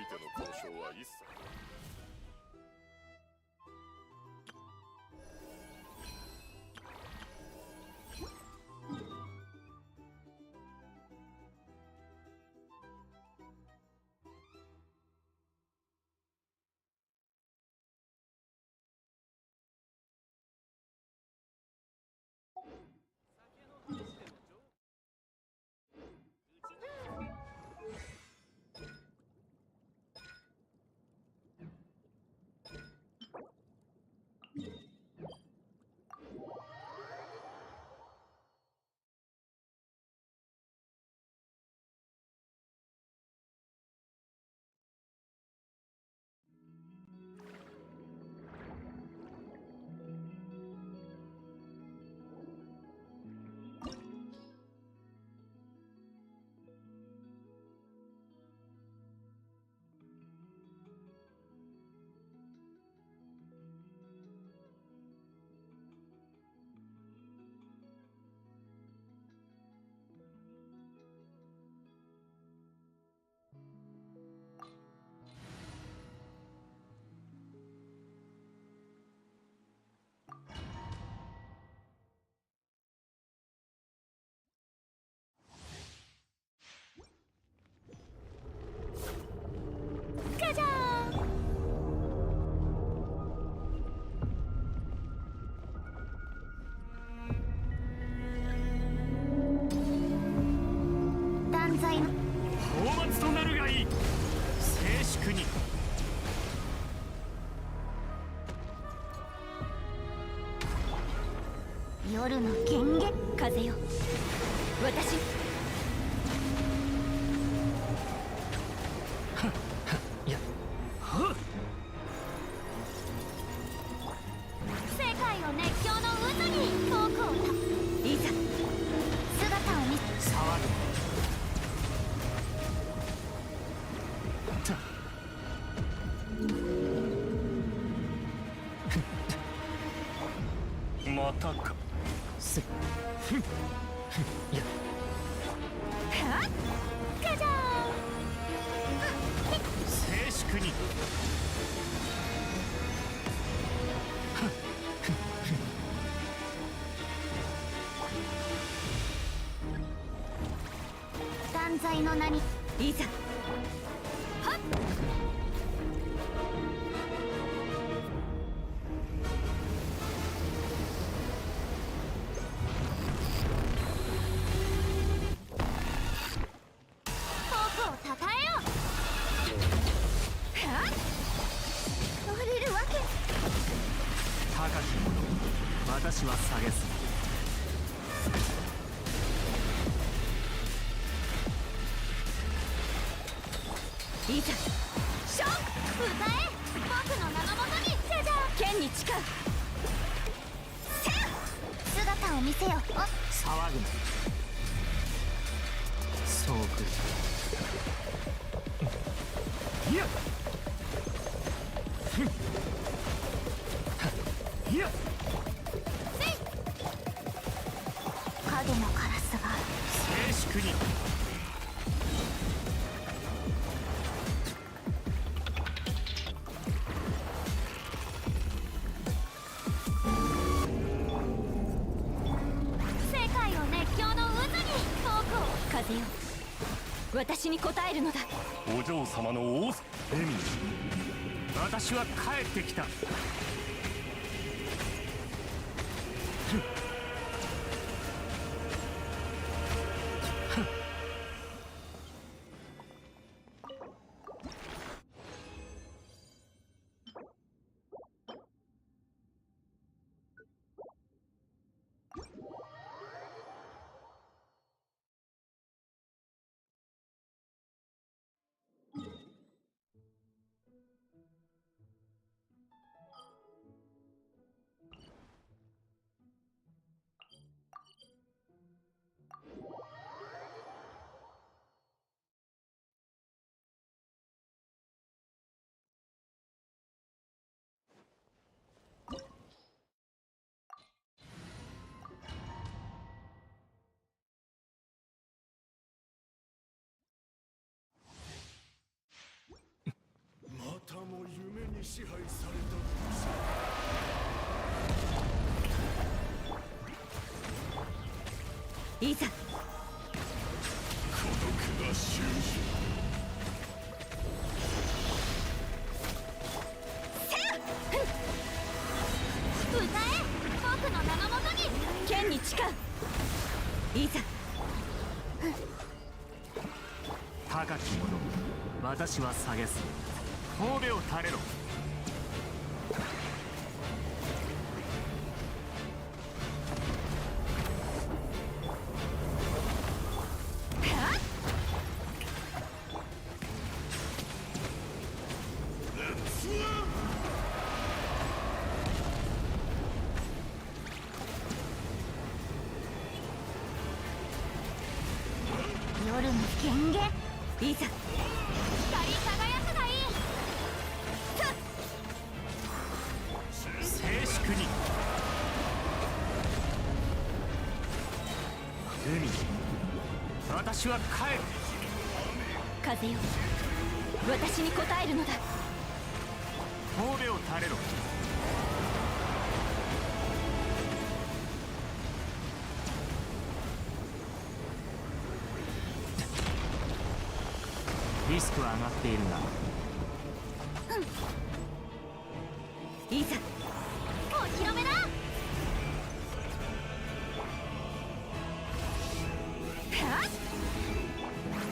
いての交渉は一切。となるがいい。静粛に。夜の権限風よ私。いや世界を熱狂の渦に遠くをいざ姿を見騒ぐまたか。せっいやはっガジャ静粛に。断罪の名にいざ。はっ高き者私は下げすいざション歌え僕の名のもとにじゃじゃ剣に誓うせよ姿を見せよ。騒ぐな。そうくいやいや影のカラスが静粛に。世界を熱狂の渦に遠くを風よ私に応えるのだ。お嬢様の王様エミン私は帰ってきた。支配された。いざ孤独が終始。歌え、僕の名のもとに剣に誓う。いざ高き者、私は蔑す。褒美を垂れろ。夜の権限、いざ光り輝くがいい。静粛に。海に私は帰る。風よ、私に応えるのだ。褒美を垂れろ。リスクは上がっているが、いざお披露目だ。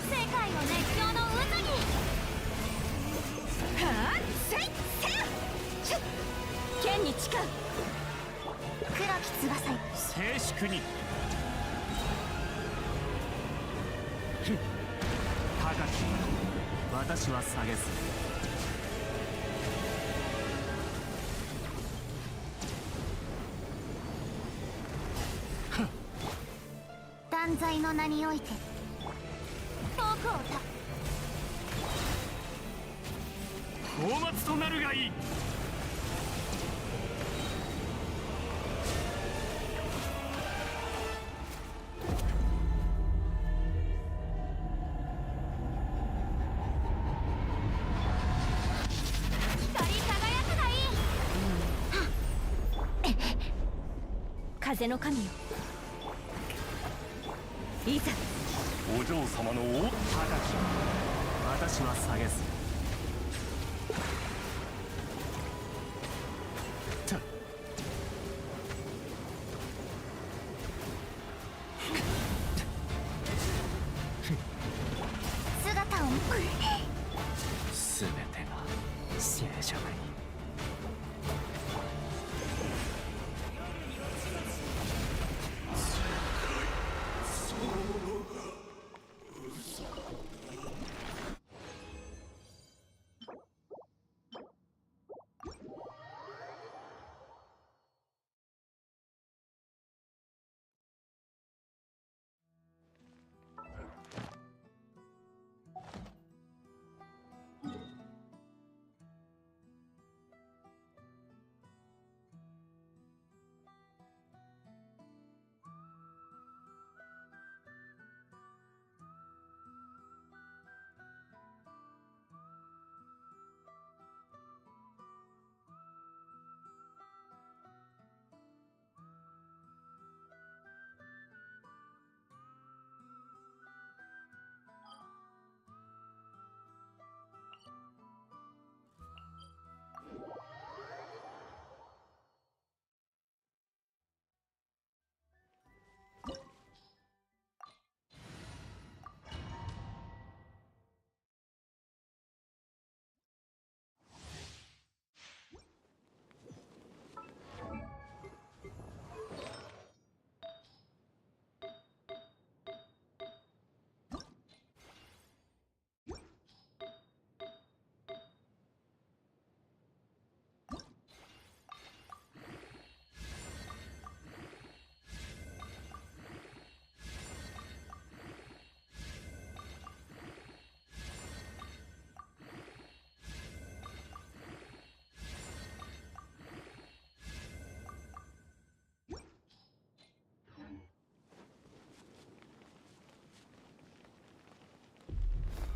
世界を熱狂の渦に。せいせい剣に誓う。黒き翼よ、静粛に。高き者、私は蔑す。断罪の名において僕を放末となるがいい。光り輝くがいい。風の神よ、いざお嬢様の王。高き者、私は蔑す。姿をすべてが静寂に。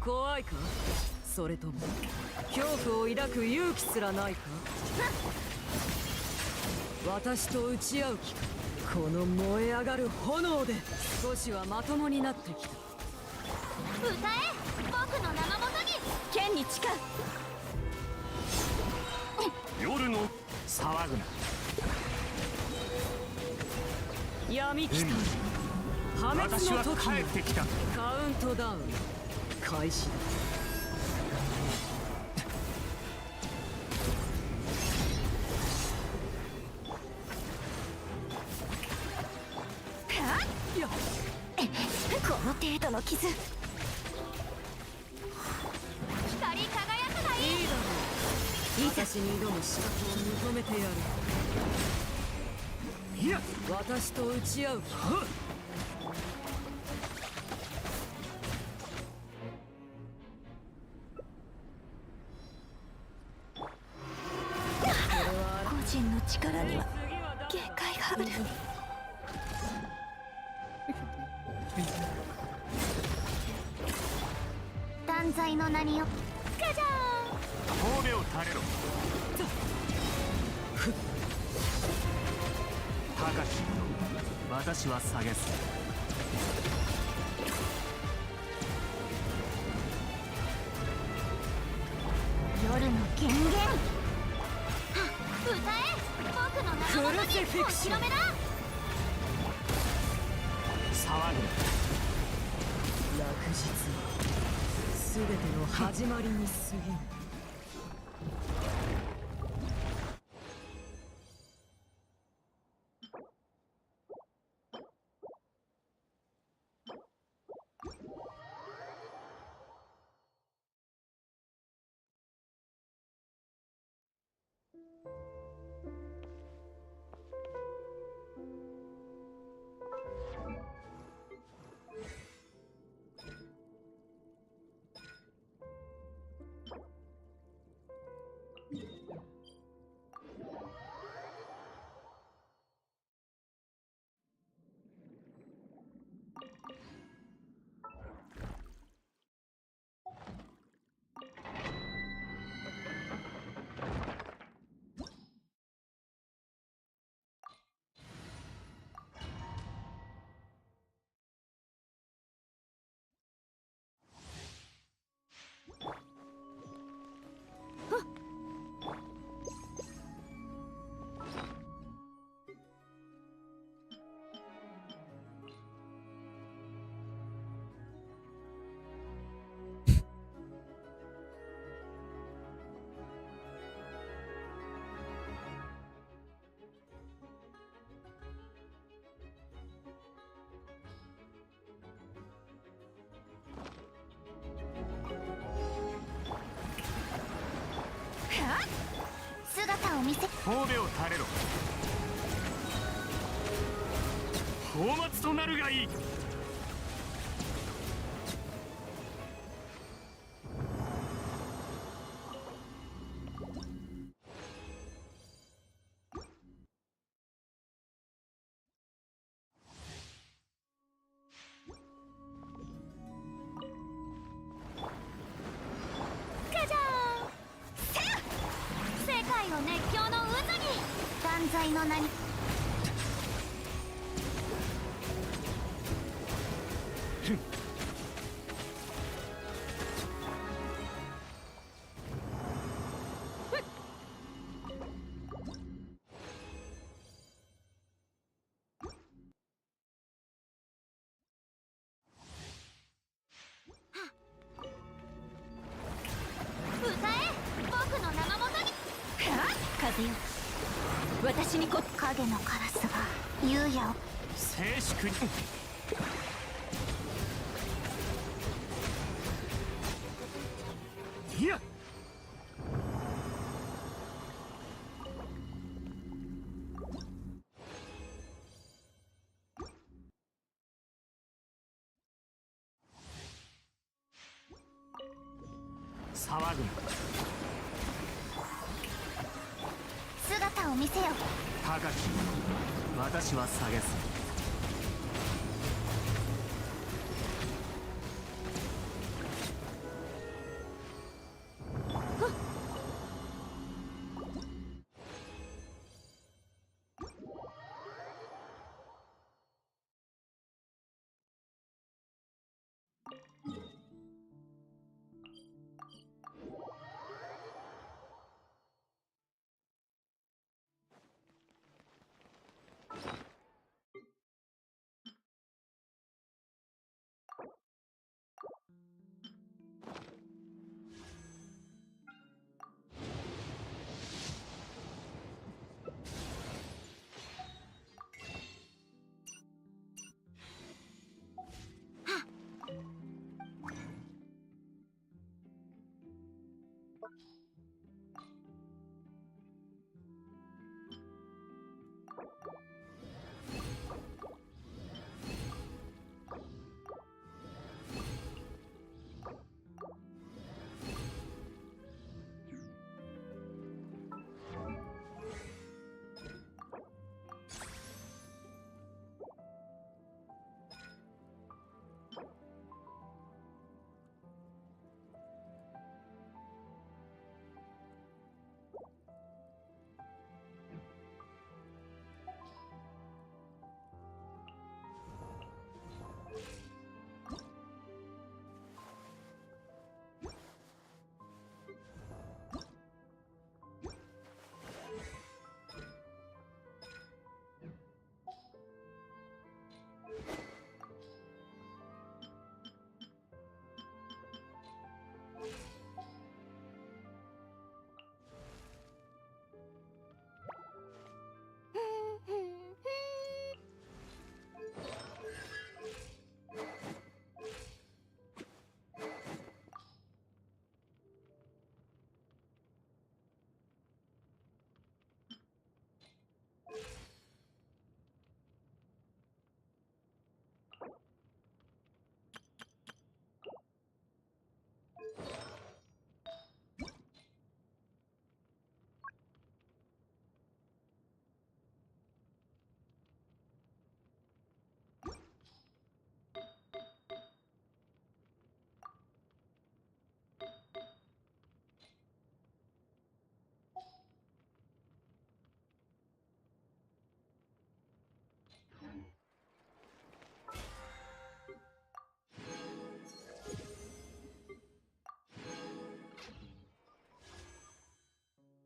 怖いかそれとも恐怖を抱く勇気すらないか。私と打ち合う気か。この燃え上がる炎で少しはまともになってきた。歌え、僕の名のもとに剣に誓う。夜の騒ぐな。闇来た。破滅私はの時帰ってきた。カウントダウン開始だ。いやこの程度の傷、光り輝くがいい。いいだろう。私に挑む資格を認めてやる。いや、私と打ち合う気か。個人の力には限界がある。断罪の名によガジャ神戸を垂れろ。高き者、私は下げす。ーン、夜の権限。歌え、僕の名のもとにお披露目だ。騒ぐな。落日は全ての始まりに過ぎぬ。姿を見せ。神戸を垂れろ。放末となるがいい。ガジャーン、せや、世界を熱狂の渦に。断罪の名に歌え、僕の名のもとに。風よ、私に影のカラスが優也を。静粛に。いや、騒ぐな。姿を見せよ。高き者、私は下げす。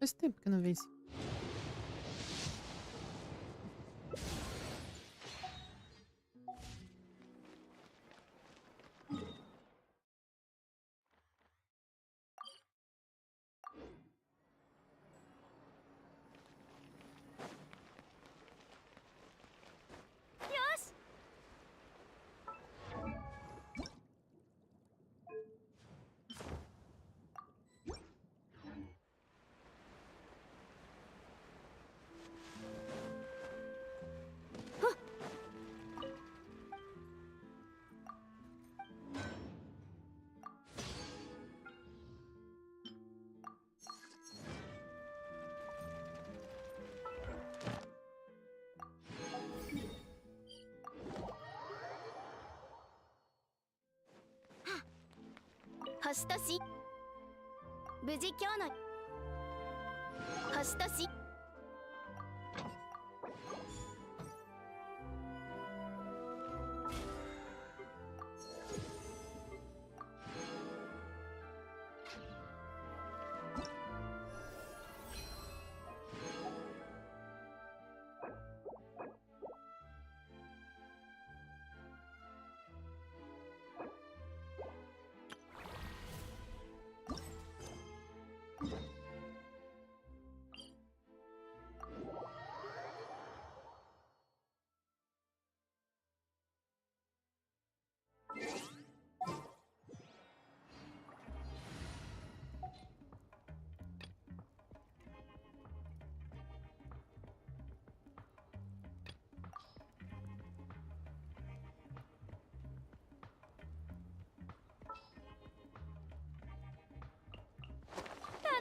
Faz tempo que eu não vejo.星とし無事今日の星とし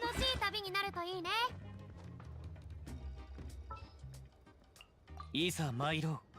楽しい旅になるといいね。いざ参ろう。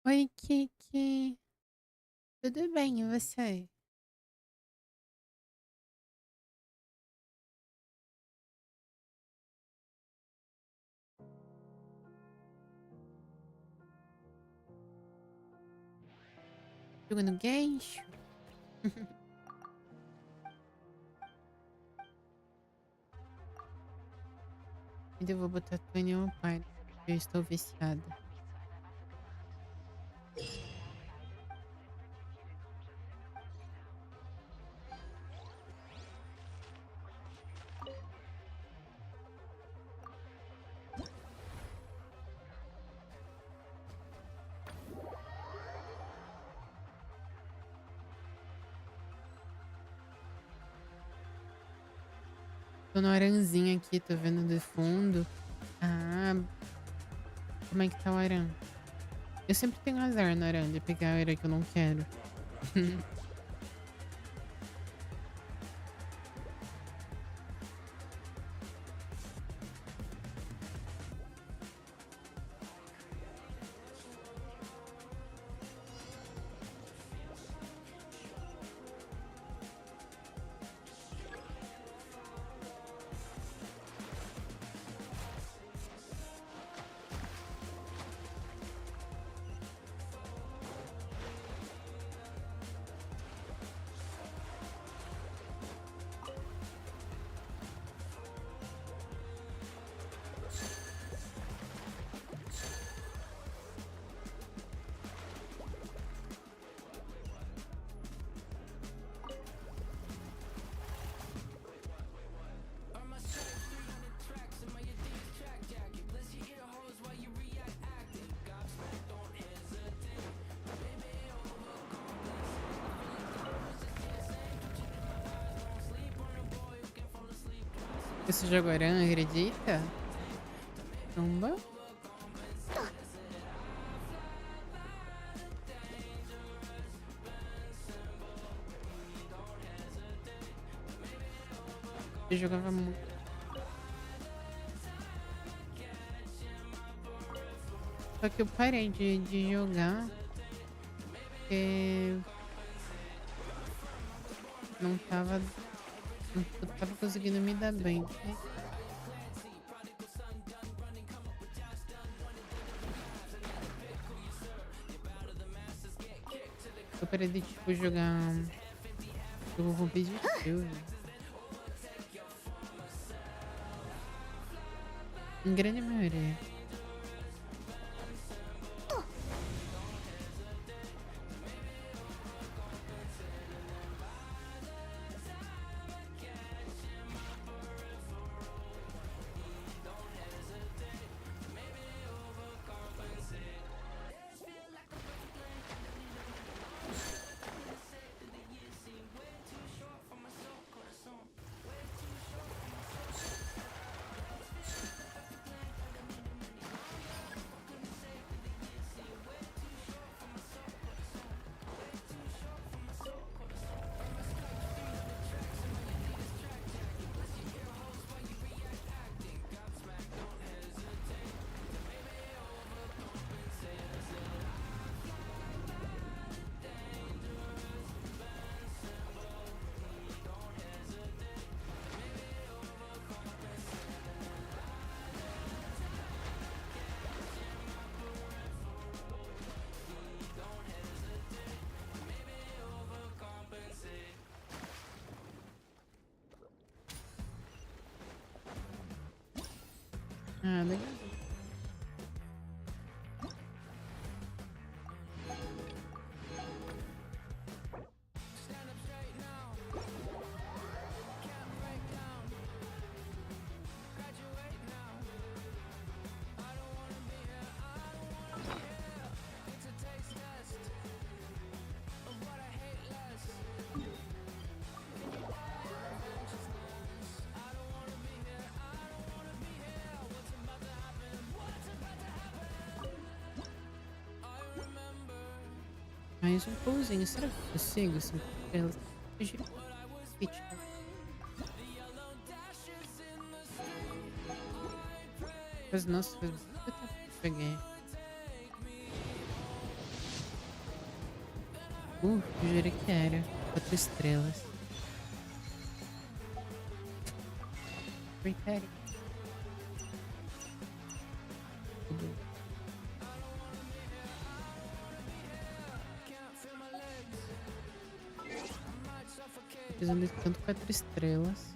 Oi, Kiki. Tudo bem, e você? Jogando Genshin? E eu vou botar 21 Pilots. Eu estou viciada. Tô no aranzinho aqui, tô vendo de fundo. Ah, como é que tá o aran? Eu sempre tenho azar no aran de pegar a aran que eu não quero. Esse jogo aran, acredita? Tumba. Eu jogava muito. Só que eu parei de jogar porque não tava conseguindo me dar bem. Eu parei de tipo jogar jogo competitivo. Em grande maioria. Ah, legal. Mais um pouzinho. Será que eu consigo? 5 estrelas. Eu giro. Mas nossa, faz muito tempo que eu peguei. Eu jurei que era 4 estrelas. Critério. Precisando de tanto 4 estrelas.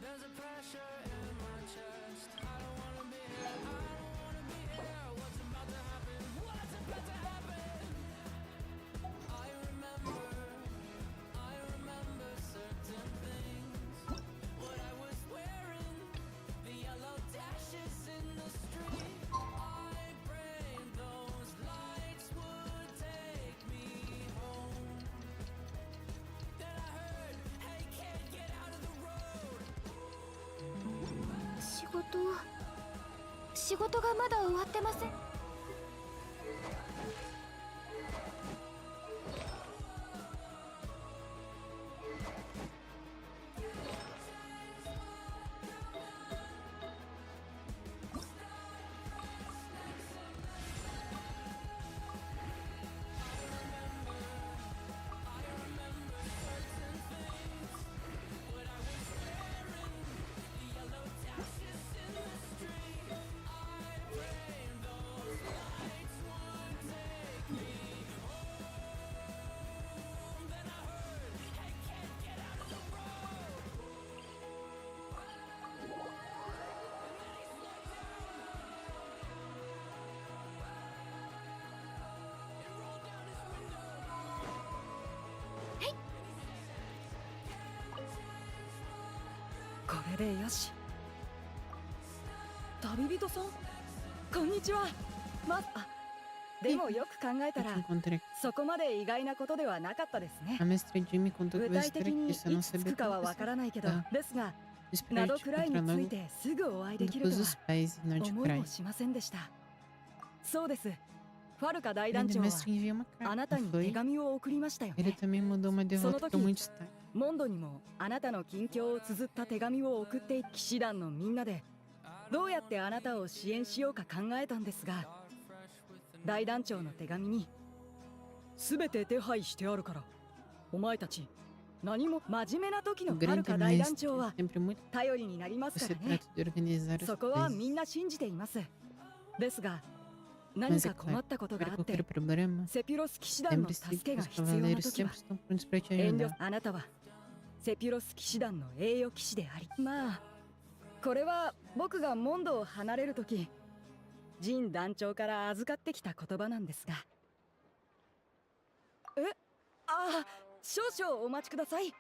仕事がまだ終わってません。これでよし。旅人さん、こんにちは。でもよく考えたら Encontrei そこまで意外なことではなかったですね。 a mestre Jim me contou que 具 vai 体 estar 的に aqui, い só não つ着 sabia くかはわからないけど、ですがな Espero ど te くらい encontrar につ logo いてすぐお会いできる depois と dos は pais e não de 思い praia. もしませんでした。そうです。ファルカ大 Além 団 do 長は mestre envia uma あな carta, た não に手 foi? 紙を送りましたよ Ele ね。 também mandou uma de Só volta no pra toque. muito distante. モンドにもあなたの近況を綴った手紙を送って騎士団のみんなでどうやってあなたを支援しようか考えたんですが、大団長の手紙に全て手配してあるからお前たち何も真面目な時 O のはる grande か大団 mestre 長は sempre muito 頼りになりますか você らね。 trata de organizar as そこは coisas. みんな信じています。ですが何 Mas é か困 claro, ったことが para あって qualquer problema, セピュロス騎士団の lembre-se 助 que けが os 必要な cavaleiros 時は sempre estão prontos para te 遠慮 ajudar. あなたはセピュロス騎士団の栄誉騎士であり、まあこれは僕がモンドを離れるときジン団長から預かってきた言葉なんですが、少々お待ちください。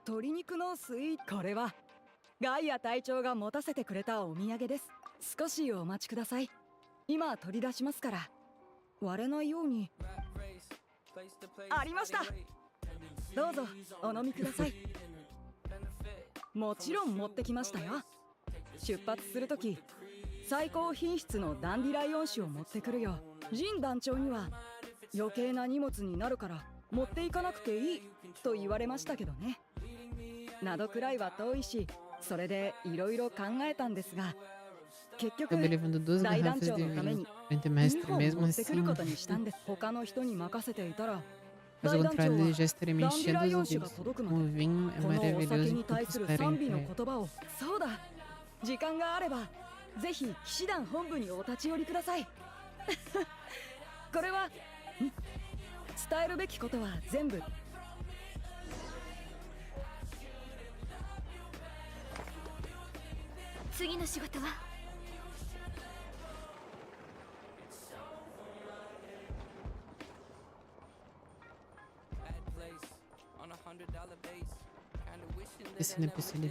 鶏肉のスイーツ、これはガイア隊長が持たせてくれたお土産です。少しお待ちください。今取り出しますから割れないように。ありました。どうぞお飲みください。もちろん持ってきましたよ。出発するとき最高品質のダンディライオン酒を持ってくるよ。ジン団長には余計な荷物になるから持っていかなくていいと言われましたけどね。などくらいは遠いし、それでいろいろ考えたんですが、結局 Acabei levando 2 大団 garrafas 長 de のため vinho. に Frente 2 mestre, 本 mesmo 持ってくる assim, ことにしたんです。他の人に任せていたら caso 大団長 contrário, は ele já estaria me ダンディ enchendo ライ os オン酒が ouvidos. 届く O まで vinho é このお maravilhoso 酒に enquanto 対する espera 賛 em 美の pé. 言葉を、そうだ、時間があればぜひ騎士団本部にお立ち寄りください。これは伝えるべきことは全部。次の仕事はEsse não é possível.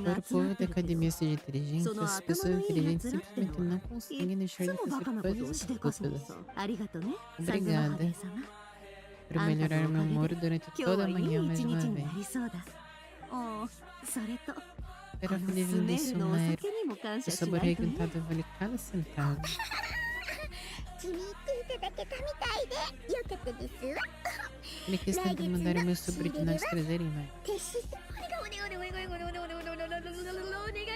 Para o povo da academia seja inteligente, as pessoas inteligentes simplesmente não conseguem deixar de fazer coisas estúpidas. Obrigada por melhorar meu humor durante toda a manhã mais uma vez. Era feliz de sumar. O sabor requintado vale cada centavo. 気に入っていただけたみたいでよかったですわ。 Me questão de mandar o meu sobrinho não trazerem mais. 決してお願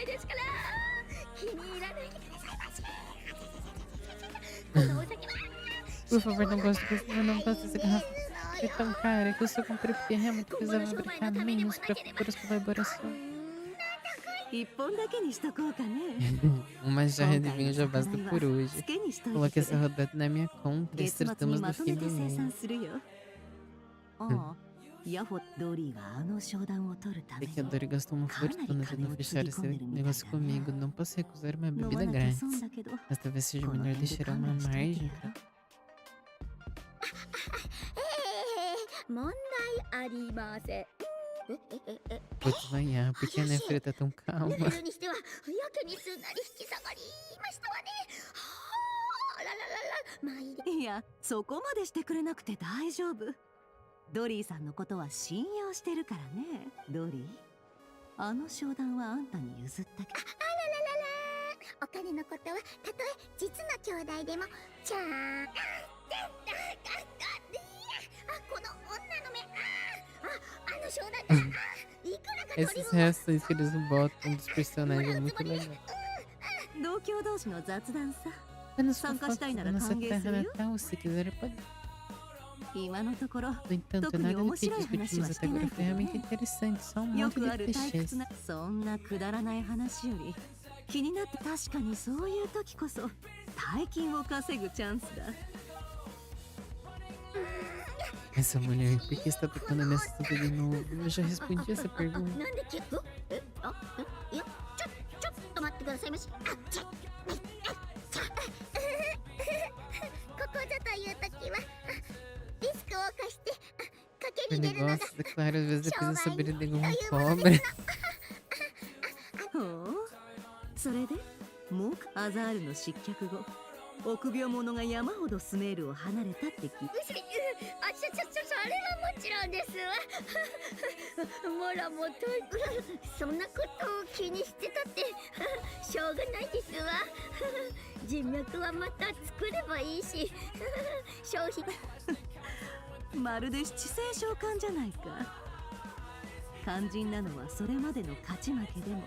いですから気に入らないでくださいませ。このお酒は Por favor, não gosto dessa garrafa. É tão cara que eu só comprei porque realmente precisava fabricar menos para futuras colaborações. 一本だけにしとこうかね。 Uma jarra de vinho já basta por hoje. 付けにしとい Coloquei て essa rodada na minha conta e 月末に tratamos ま do と fim めて do 生 mês. 産するよ。ああ、ヤホドリーがあの商談を取るため É que a Dori gastou uma fortuna tentando fechar esse negócio comigo. Não posso recusar uma 飲 bebida まなきゃ grátis. 損だけど。 Mas talvez seja melhor deixar uma margem pra... 問題ありません。 Vou desmaiar, porque a Nefra tá tão calma. レベルにしてはやけにすんなり引き下がりましたわね。はあ、らららら、まあいいで。いや、そこまでしてくれなくて大丈夫。ドリーさんのことは信用してるからね。ドリー、あの商談はあんたに譲ったけど。あらららら、お金のことはたとえ実の兄弟でもちゃん。あ、この女の目。あの商談だ。いくらか取り Essas reações que eles botam dos personagens é muito legal. 同郷同士の雑談さ。 Apenas 参加したいなら nossa 歓迎 terra するよ。 natal, se quiser pode. 今のところ No entanto, 特に nada do 面 que 白い話は discutimos し até てな agora い foi けど realmente ね。 interessante, só um よ monte く de ある退 clichês. 屈なそんなくだらない話より気になって、確かにそういう時こそ大金を稼ぐチャンスだ。 Essa mulher, por que está tocando nessa tudo de novo? Eu já respondi essa pergunta. なんで急にいや、ちょっと待ってくださいまし。ここぞという時はリスクを冒して賭け O に出るのが negócio, é claro, às vezes depois eu saber de algum pobre. ほう、それでもうアザールの失脚後、臆病者が山ほどスメールを離れたって聞いて。それはもちろんですわ。もらもとそんなことを気にしてたってしょうがないですわ。人脈はまた作ればいいし、消費まるで七星召喚じゃないか。肝心なのはそれまでの勝ち負けでも。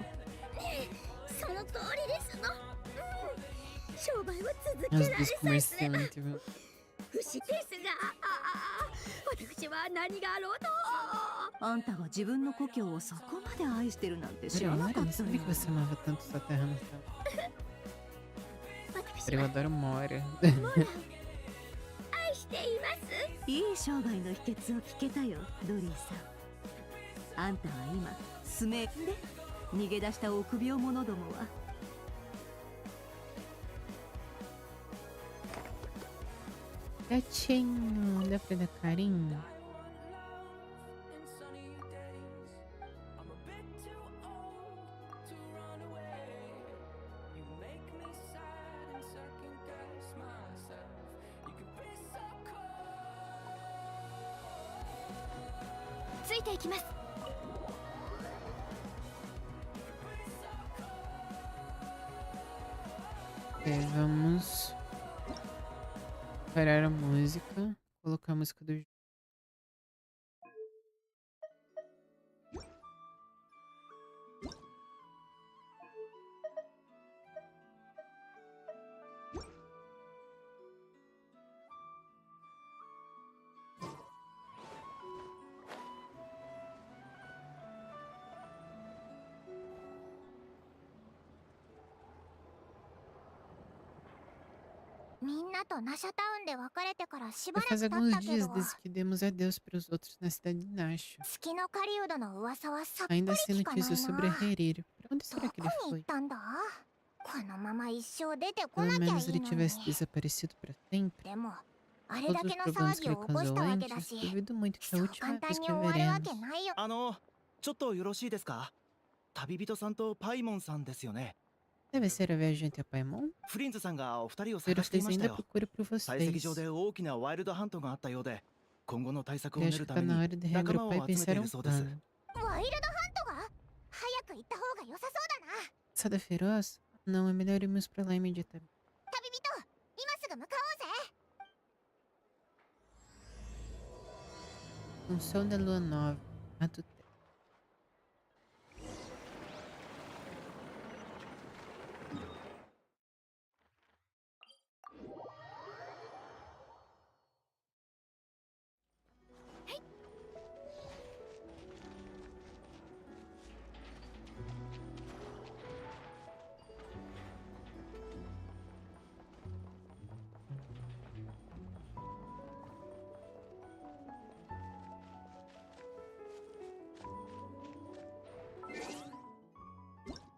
その通りですの。商売は続け As られ duas さえすれば。 comerciantes, viu? 不死ですが、私は何があろうと。あんたが自分の故郷をそこまで愛してるなんて知ら Olha, な Mara, か eu っ não たよ。 sabia que você amava tanto sua terra natal. 私 Eu は adoro Mora. 愛しています。いい生涯の秘訣を聞けたよ、ドリーさん。あんたは今スメで逃げ出した臆病者どもは。 Gatinho, dá pra dar carinho? Vamos parar a música, colocar a música do jogo. Vai fazer alguns dias desde que demos adeus para os outros na cidade de Nacho. Ainda sem notícias sobre o herreiro. Pra onde será que ele foi? Pelo menos ele tivesse desaparecido para sempre. Todos os problemas que ele causou antes, duvido muito que a última vez que o veremos. ちょっとよろしいですか？旅人さんとパイモンさんですよね。 Deve ser a viajante a Paimon? フリンズさんがお二人を Ver 探してい vocês ました ainda よ。 procura por 採石場 vocês. で大きなワイルドハントがあったようで、今後の対策を Eu 練 acho る que た tá め na に hora de 仲間 reagrupar を e 集めて pensar い um るそうです。 plano. Sada feroz? Não, é melhor irmos pra lá imediatamente. Função da lua nova. Ato 3.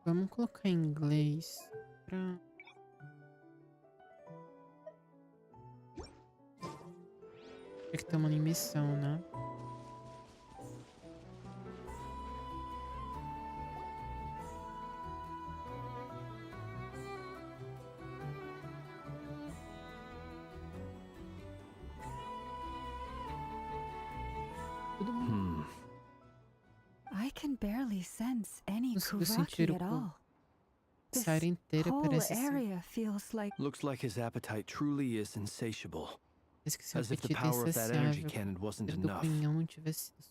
Vamos colocar em inglês pra... É que estamos em missão, né? Tudo bem. I can barely sense any Consigo sentir Kuvaki o at all. essa área inteira Whole parece ser. area feels like Looks like his appetite truly is insatiable. Parece que seu As if the apetite é power of that energy insaciável. cannon wasn't Se o do enough. canhão não tivesse sido.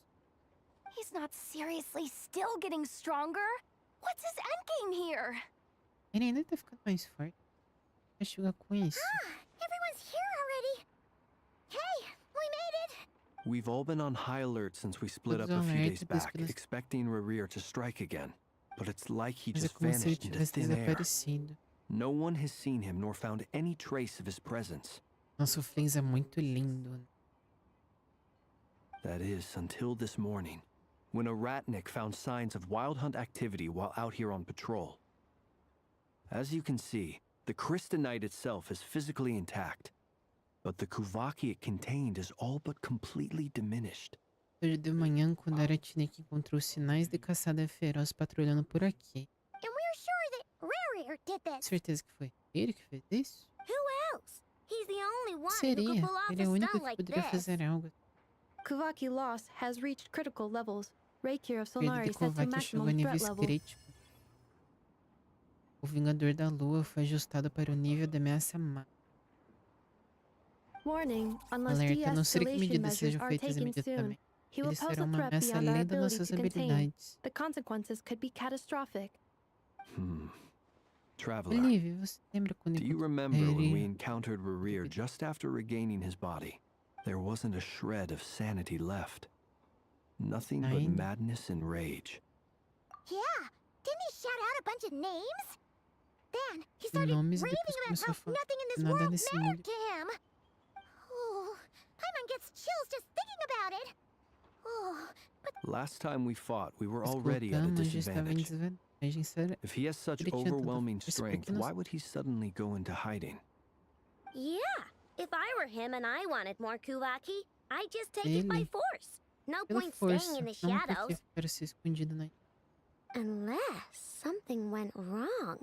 He's not seriously still getting stronger? What's his endgame here? Ele ainda tá ficando mais forte. Vai chegar com isso. Everyone's here already. Hey, we made it. We've all been on high alert since we split up Todos a few days alerta desde back, que nós- expecting Rerir to strike again. But it's like he Mas é just como se ele vanished into tivesse thin air. desaparecido. No one has seen him nor found any trace of his presence. Nosso Flings é muito lindo. That is, until this morning, when a ratnik found signs of wild hunt activity while out here on patrol. As you can see, the Crystonite itself is physically intact, but the Kuvaki it contained is all but completely diminished. Hoje de manhã, quando era Tinik encontrou sinais de caçada feroz patrulhando por aqui. And we're sure that Rerir did this. Certeza que foi ele que fez isso? Who else? He's the only one who Seria. could pull off Ele é a o único stunt que like poderia this. fazer algo. Kuvaki loss has reached critical levels. Reikir of Rede Solari de sets a Kovac chegou a maximum níveis threat level. críticos. O Vingador da Lua foi ajustado para o nível de ameaça máxima. Warning, unless Alerta, a não ser que de-escalation medidas measures sejam are feitas taken soon, imediatamente. he will Ele pose será a uma threat ameaça beyond our além das ability nossas to contain. habilidades. The consequences could be catastrophic. Traveler, Olivia, você lembra quando do you encontrou remember when we ele? encountered Rerir just after regaining his body? There wasn't a shred of sanity left. Nothing but Ainda. madness and rage. Yeah, didn't he shout out a bunch of names? Then he started Nomes e raving depois about começou how a falar nothing in this nada world nesse mattered mundo. to him. Oh, Paimon gets chills just thinking about it. Oh, but Last time we fought, we were Nós already at a voltamos, já estava em disadvantage. desvantagem. Será? If he has such Ele tinha tanta overwhelming força strength, porque nós- why would he suddenly go into hiding? Yeah, if I were him and I wanted more Kuvaki, I'd just take it by Ele. force. No Pela point força, staying in the não shadows. porque para ser escondido na Unless something went wrong.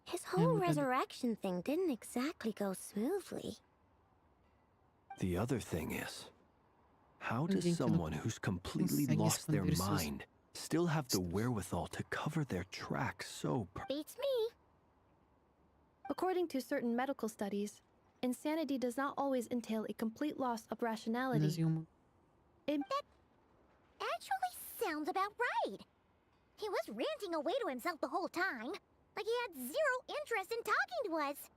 His whole mudou de- resurrection thing didn't exactly go smoothly. The other thing is, how does Alguém que não someone who's completely consegue lost their esconder seus- mind still have the wherewithal to cover their tracks so Beats me. According to certain medical studies, insanity does not always entail a complete loss of Nós rationality. íamos actually sounds about right. He was ranting away to himself the whole time, like he had zero interest in talking to us.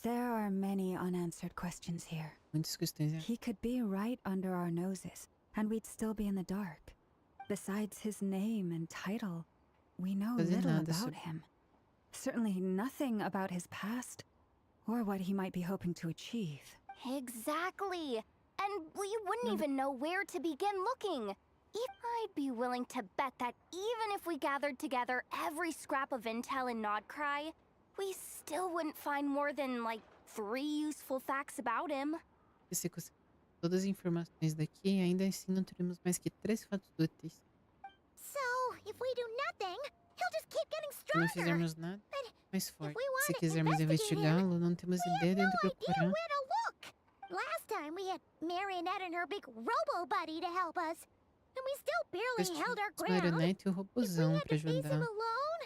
there are many unanswered questions here. muitas questões. He could be right under our noses, and we'd still be in the dark. Besides his name and title, we know Fazer little nada about sobre- him. Certainly nothing about his past, or what he might be hoping to achieve. Exactly. And we wouldn't even know where to begin looking. I'd be willing to bet that even if we gathered together every scrap of intel in Nodcry, we still wouldn't find more than, like, 3 useful facts about him. Se conseguir todas as informações daqui, ainda assim não teremos mais que 3 fatos úteis. So, if we do nothing, he'll just keep getting Se não stronger. fizermos nada, But mais if forte. we Se want to quisermos investigate him, investigá-lo, não temos we ideia de have onde no idea procurar. where to look. Last time we had Marionette and her big robo buddy to help us, and we still Depois barely held our tínhamos ground. Marionette e o If we Robozão had pra to face him ajudar. alone.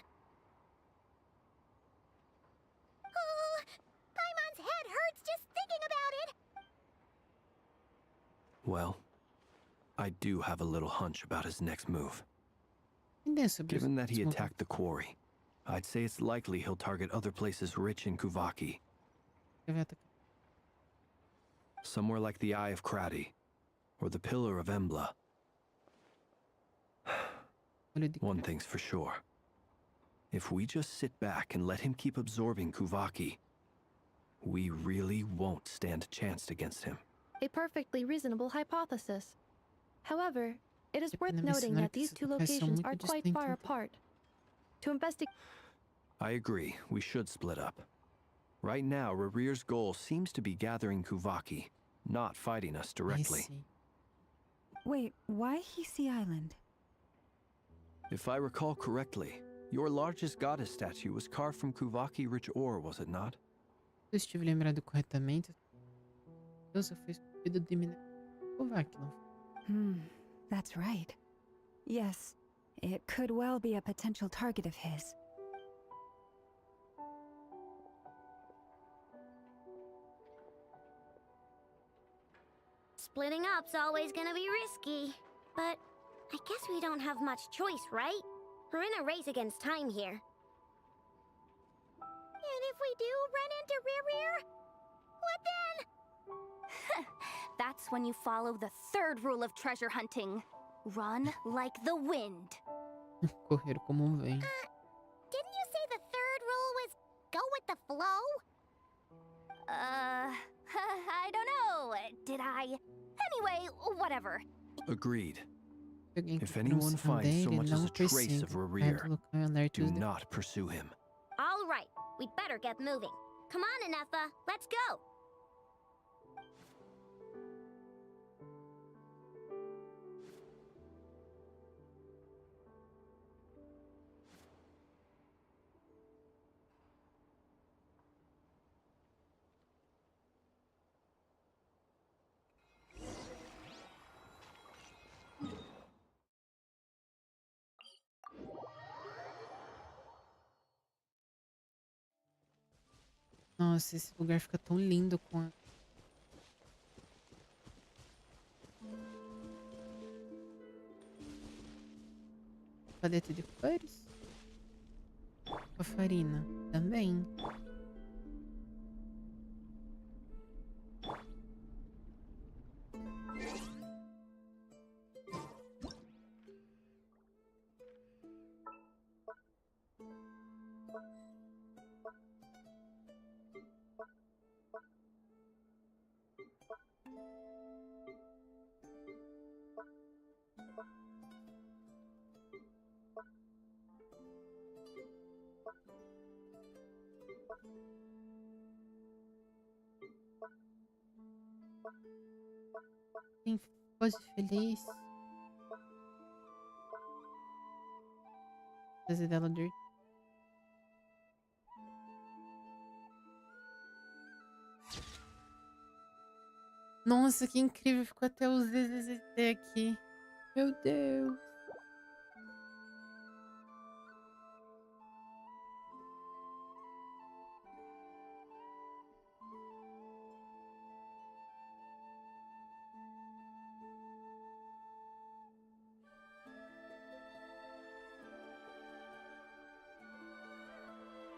Oh, Paimon's head hurts just thinking about it. Well, I do have a little hunch about his next move. Ideia sobre Given that he os attacked the quarry, I'd say it's likely he'll target other places rich in Kuvaki. que vai atacar. Somewhere like the Eye of Krati, or the Pillar of Embla. Olho de One thing's for sure. If we just sit back and let him keep absorbing Kuvaki, we really won't stand a chance against him. A perfectly reasonable hypothesis. However, it is worth Depende noting mencionar that que these esses two locais são locations muito are quite distintos far um apart. To investigate I agree, we should split up. Right now, Rerir's goal seems to be gathering Kuvaki, not fighting us Ai, directly. sim. Wait, why Hisi Island? If I recall correctly, your largest goddess statue was carved from Kuvaki rich ore, was it not? Se eu estive lembrado corretamente, Deus foi esculpido de minério. Kovac, não foi? That's right. Yes, it could well be a potential target of his. Splitting up's always gonna be risky. But I guess we don't have much choice, right? We're in a race against time here. And if we do run into Rear, what then? That's when you follow the third rule of treasure hunting. Run like the wind. Correr como vento. Didn't you say the third rule was go with the flow? I don't know. Did I? Anyway, whatever. Agreed. Se alguém If que anyone não finds so dele, much as não a trace precisa of Rerir, colocar alertas do de... not pursue him. All right, we'd better get moving. Come on, Anefa, let's go. Nossa, esse lugar fica tão lindo com a... paleta de cores. Com a farina também. Tem pose feliz. Fazer dela dormir. Nossa, que incrível. Ficou até os ZZT aqui. Meu Deus.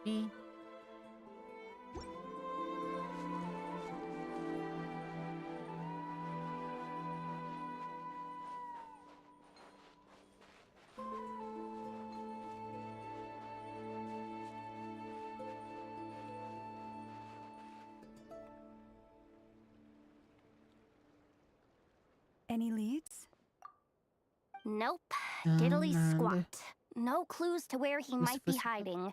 Sim. Any leads? Nope. Ah, Diddly nada. squat. No clues to where he Como se might be fosse- hiding.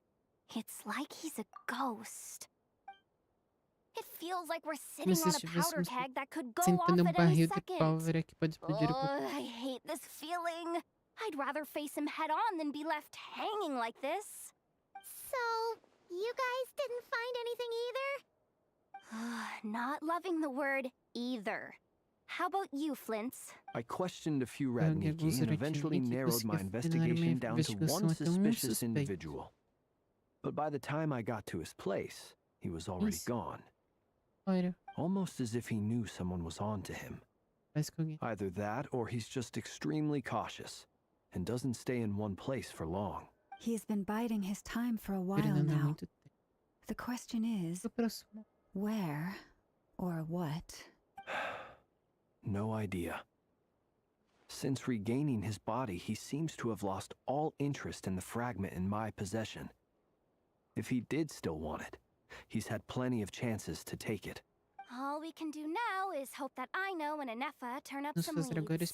It's like he's a ghost. It feels like we're Como sitting se on a powder estivéssemos keg that could go off sentando at any barril de second. pólvora que pode explodir a qualquer... Ugh, I hate this feeling. I'd rather face him head on than be left hanging like this. So, you guys didn't find anything either? Not loving the word either. How about you, Flints? I questioned a few Alguns Radniki and eventually Radniki narrowed my conseguiu finalizar minha investigation down to investigação one até suspicious suspeito. individual. But by the time I got to his place, he was already Isso. gone. Olha, Almost as if he knew someone was on to him. parece que alguém... Either that or he's just extremely cautious and doesn't stay in one place for long. He's been biding his time for a while Esperando há now. muito tempo. The question is, O próximo... where or what? No idea. Since regaining his body, he seems to have lost all interest in the fragment in my possession. If he did still want it, he's had plenty of chances to take it. All we can do now is hope that I know and Anefa turn up Vamos some fazer agora leads.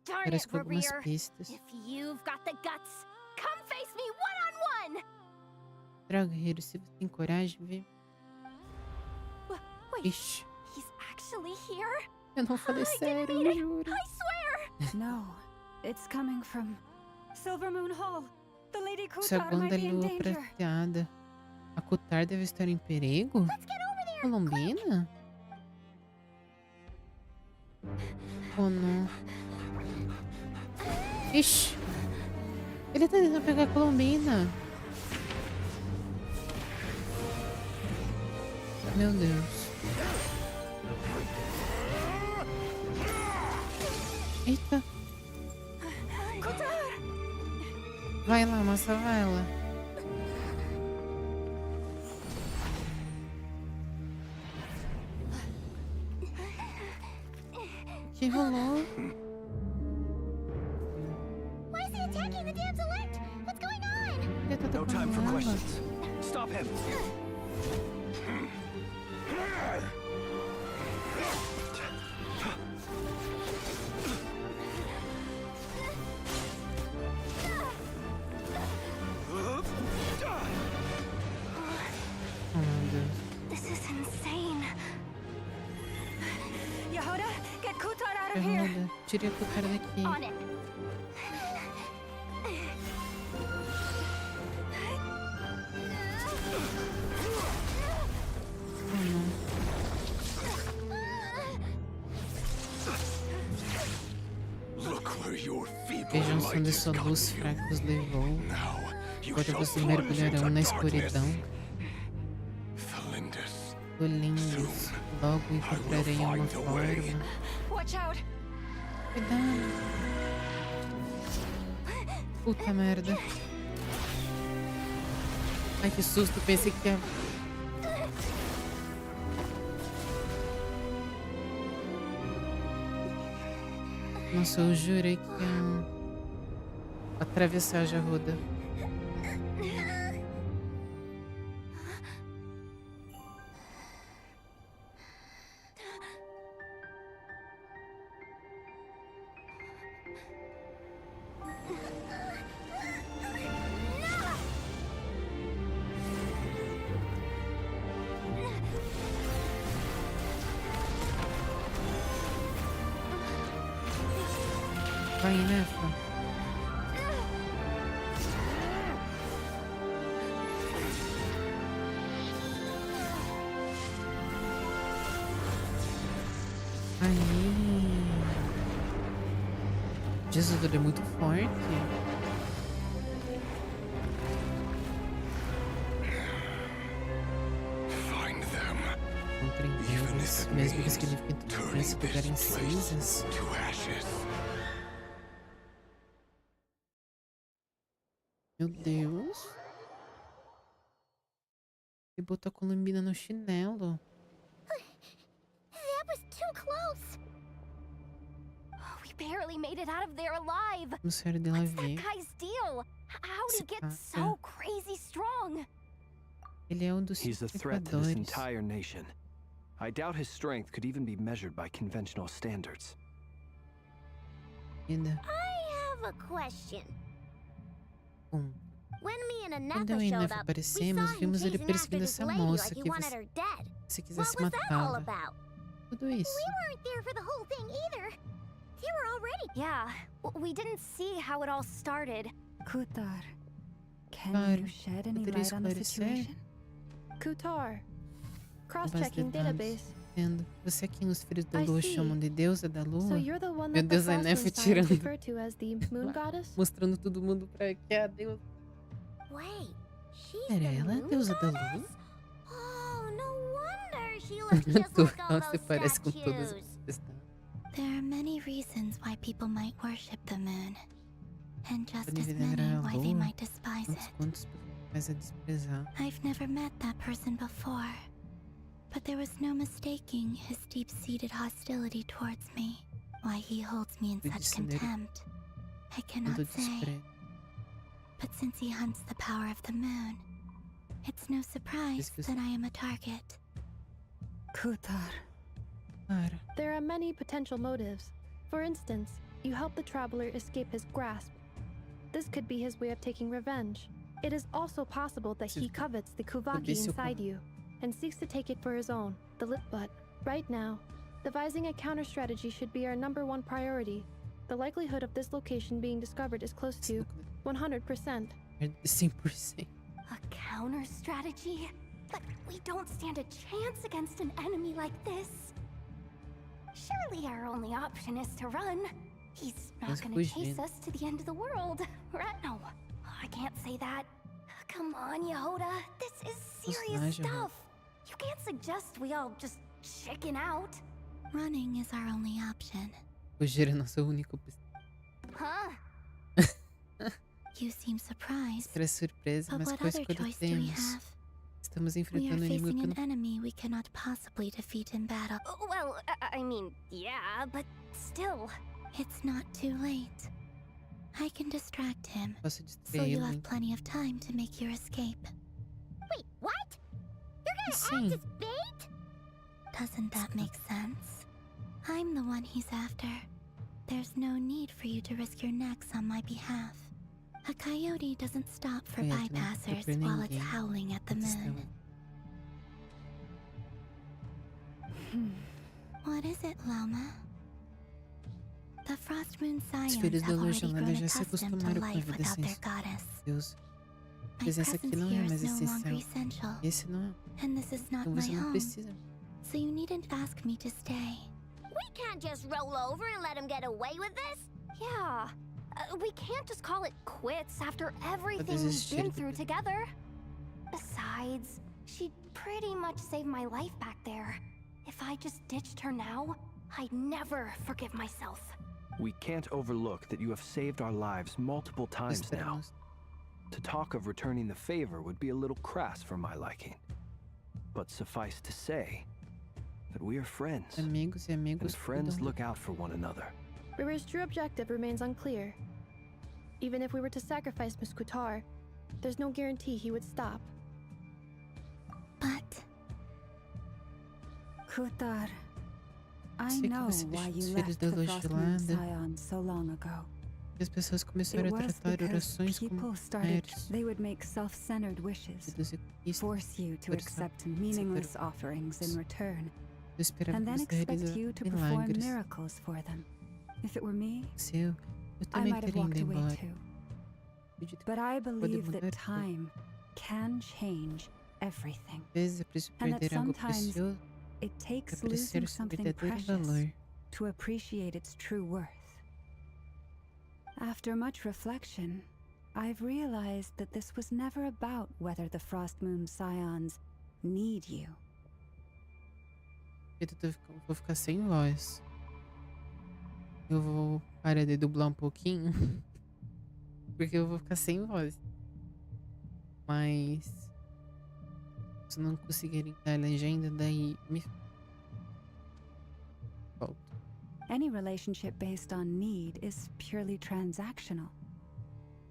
Darn parece it, com algumas Rerir. pistas. If you've got the guts, come face me one-on-one! Droga, guerreiro, se você tem coragem, vê. Wait, Ixi, he's actually here? Eu não falei I sério, didn't mean it. juro. I swear! No, it's coming from Silver Moon Hall. The Lady Kutar Segunda might be in lua danger. prateada. A Kutar deve estar em perigo? Let's get over there! Colombina? Oh, não. Ixi. Ele tá tentando pegar a Colombina. Meu Deus. Eita. Vai lá, massa, vai lá. O que rolou? Why is he attacking the damselette? What's going on? Ele tá No time for tocando ela. questions. Stop him. Oh, meu Deus. This is insane. Yahoda, get Kutar out of here. Fernanda, tire a Kutar daqui. On it. Oh, não. Vejam só onde sua luz fraca os levou. Agora vocês mergulharão na escuridão. Bolinhos, logo encontrarei uma forma. Watch out. Cuidado. Puta merda. Ai, que susto. Pensei que ia... Nossa, eu jurei que ia atravessar a Jarroda. Vai, né, Fran? Aí. Jesus, ele é muito forte. Encontrem eles, mesmo que signifique transformar esse lugar em cinzas. Meu Deus. Ele botou a Colombina no chinelo. That was too close. We barely made it out of there alive. No sério dela What's that ver. guy's deal? How did he get so crazy strong? Ele é um dos He's a threat to this sacrificadores. entire nation. I doubt his strength could even be measured by conventional standards. Ainda. I have a question. When me and Quando Anetha eu e showed Nef up, we aparecemos, saw him vimos ele chasing after perseguindo this essa lady moça like he que wanted her dead. se What quisesse was that all matá-la. about? Tudo isso. We weren't there for the whole thing either. They were already. Yeah, we didn't see how it all started. Kutar, can Claro. you shed any Poderia light on the esclarecer? situation? Kutar. Base Cross-checking de dados. database. Entendo. Você é quem os filhos da I lua see. chamam de deusa da So lua? you're the one Meu that the Deus, a Frost Nef Moon signs tirando. refer to as the Moon Goddess? Mostrando todo mundo pra que é a deusa. Wait, she's Era the ela a moon deusa da goddess? lua? Oh, no wonder she looks just like all Você those parece com todas statues. as... There are many reasons why people might worship the moon, and just Pode as venerar many a why they lua. might despise it. Quantos faz a desprezar? I've never met that person before, but there was no mistaking his deep-seated hostility towards me, why he holds me in Eu such disse nele. contempt. I Quanto cannot say, desprezo. but since he hunts the power of the moon, it's no surprise Esqueci. that I am a target. Kutar. Para. There are many potential motives. For instance, you help the traveler escape his grasp. This could be his way of taking revenge. It is also possible that he covets the Kuvaki Isso- inside you and seeks to take it for his own. But right now, Devising a counter strategy should be our #1 priority. The likelihood of this location being discovered is close to 100%. 100%. A counter strategy? But we don't stand a chance against an enemy like this. Surely our only option is to run. He's not gonna chase us to the end of the world, right? No, I can't say that. Come on, Yehoda. This is serious stuff. You can't suggest we all just chicken out. Running is our only option. Fugir é nossa única opção. Huh? You seem surprised. Para surpresa, But mas what qual other escolha choice do we temos? have? Estamos We are enfrentando um inimigo facing que an não... enemy we cannot possibly defeat in battle. Well, I mean, yeah, but still. It's not too late. I can distract him, Posso so distrair you ele. have plenty of time to make your escape. Wait, what? You're gonna Sim. act as bait? Doesn't that make sense? I'm the one he's after. There's no need for you to risk your necks on my behalf. A coyote doesn't stop for Coyote não fica bypassers pra while it's ninguém. howling at the moon. What is it, Loma? The Frost Moon Scions filhos da have luz already gelada grown já se accustomed to acostumaram com a life vida without sem their goddess. Deus. My Presença aqui presence não é here mais is no longer essencial. essential, Esse não é. and this is not Então my você não home, precisa. so you needn't ask me to stay. We can't just roll over and let him get away with this. Yeah. We can't just call it quits after everything we've been through together. Besides, she pretty much saved my life back there. If I just ditched her now, I'd never forgive myself. We can't overlook that you have saved our lives multiple times now. Esperamos. To talk of returning the favor would be a little crass for my liking. But suffice to say that we are friends, Amigos e and amigos friends cuidam. look out for one another. River's true objective remains unclear. Even if we were to sacrifice Muskutar, there's no guarantee he would stop. But Kutar, I Sei que know você why deixou os you filhos left da the luz Frost Moon gelada. Scions so long ago. As pessoas It começaram a was tratar because orações como people started, meros they would make self-centered wishes, pedidos egoístas. force you to Por isso, accept meaningless offerings in return, Eu esperava and que then você expect realizasse you to perform milagres. miracles for them. If it were me, Seu, eu I também might have teria ido walked away embora. too. Acredito que But I believe mudar that tudo. time can change everything. às vezes é preciso And that perder algo sometimes precioso It para takes apreciar losing o seu something verdadeiro precious valor. to appreciate its true worth. After much reflection, I've realized that this was never about whether the Frost Moon Scions need you. Vou ficar sem voz. Eu vou parar de dublar um pouquinho. Porque eu vou ficar sem voz. Mas se não conseguirem dar a legenda, daí me volto. Any relationship based on need is purely transactional.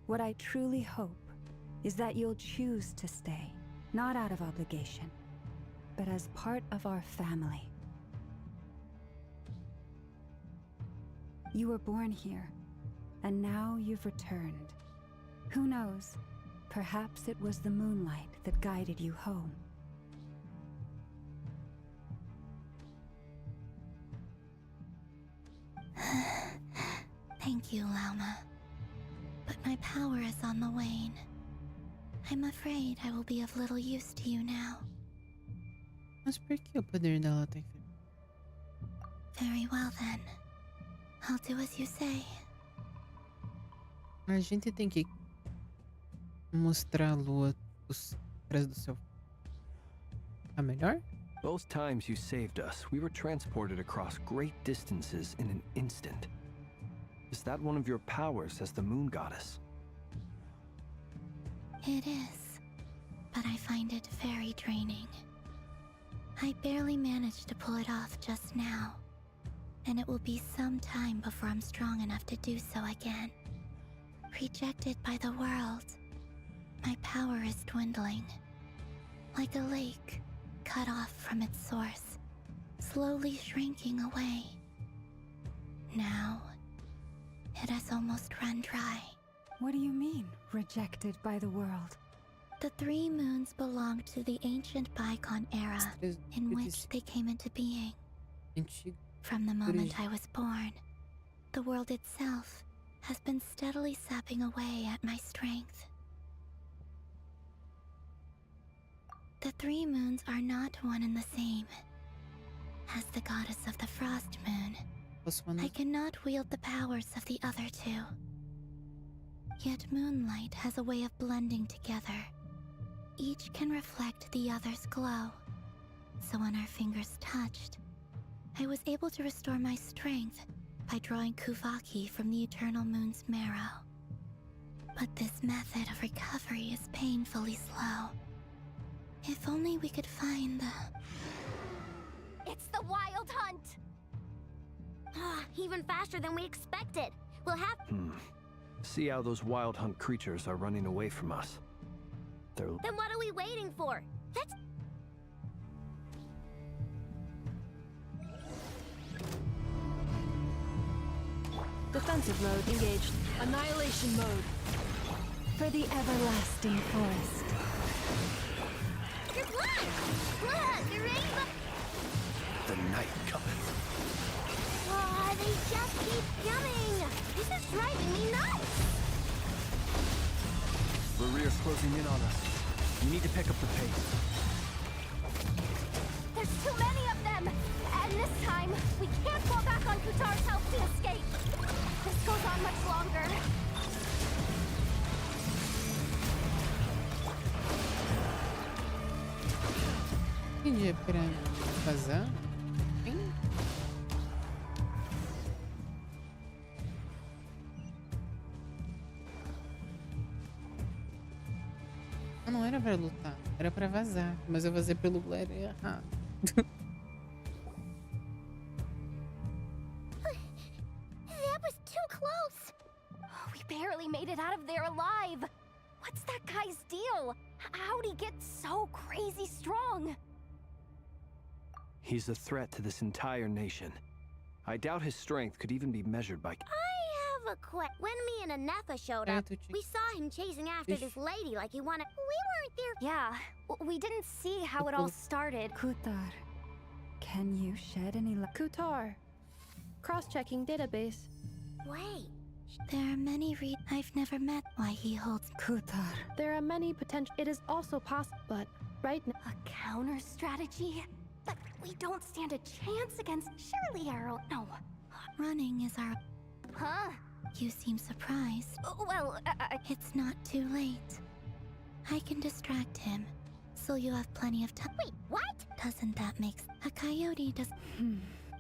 What I truly hope is that you'll choose to stay, not out of obligation, but as part of our family. You were born here, and now you've returned. Who knows? Perhaps it was the moonlight that guided you home. thank you, Lauma. But my power is on the wane. I'm afraid I will be of little use to you now. Mas por que o poder dela tá enfermo? Very well then. I'll do as you say. A gente tem que mostrar a lua os caras do céu. A melhor? Both times you saved us, we were transported across great distances in an instant. Is that one of your powers as the moon goddess? It is, but I find it very draining. I barely managed to pull it off just now, and it will be some time before I'm strong enough to do so again. Rejected by the world, my power is dwindling. Like a lake cut off from its source, slowly shrinking away. Now, it has almost run dry. What do you mean, rejected by the world? The 3 moons belonged to the ancient bygone era in which they came into being. Antigo. From the moment I was born, the world itself has been steadily sapping away at my strength. The 3 moons are not one and the same. As the goddess of the frost moon, I cannot wield the powers of the other 2. Yet moonlight has a way of blending together. Each can reflect the other's glow. So when our fingers touched, I was able to restore my strength by drawing Kuvaki from the eternal moon's marrow. But this method of recovery is painfully slow. If only we could find the... It's the Wild Hunt! Even faster than we expected. We'll have... See how those Wild Hunt creatures are running away from us. They're... Then what are we waiting for? Let's... Defensive mode engaged. Annihilation mode. For the everlasting forest. Good luck! Look, the rainbow... The night cometh. They just keep coming! This is driving me nuts! Rear's closing in on us. We need to pick up the pace. There's too many of them! And this time, we can't fall back on Kutar's help to escape! This goes on much longer. Entendi, pra vazar? Hein? Não era pra lutar, era pra vazar. Mas eu vazei pelo lugar errado. That was too close! We barely made it out of there alive! What's that guy's deal? How'd he get so crazy strong? He's a threat to this entire nation. I doubt his strength could even be measured by... I have a question. When me and Anefa showed up, we saw him chasing after this lady like he wanted... We weren't there... Yeah, we didn't see how it all started. Kutar, can you shed any light? Kutar. Cross-checking database. Wait. There are many I've never met why he holds... Kutar. There are many potential... It is also possible, but right now... A counter strategy? But we don't stand a chance against... Surely Arrow... No. Running is our... Huh? You seem surprised. Well, It's not too late. I can distract him, so you have plenty of time. Wait, what? Doesn't that make sense? A coyote does...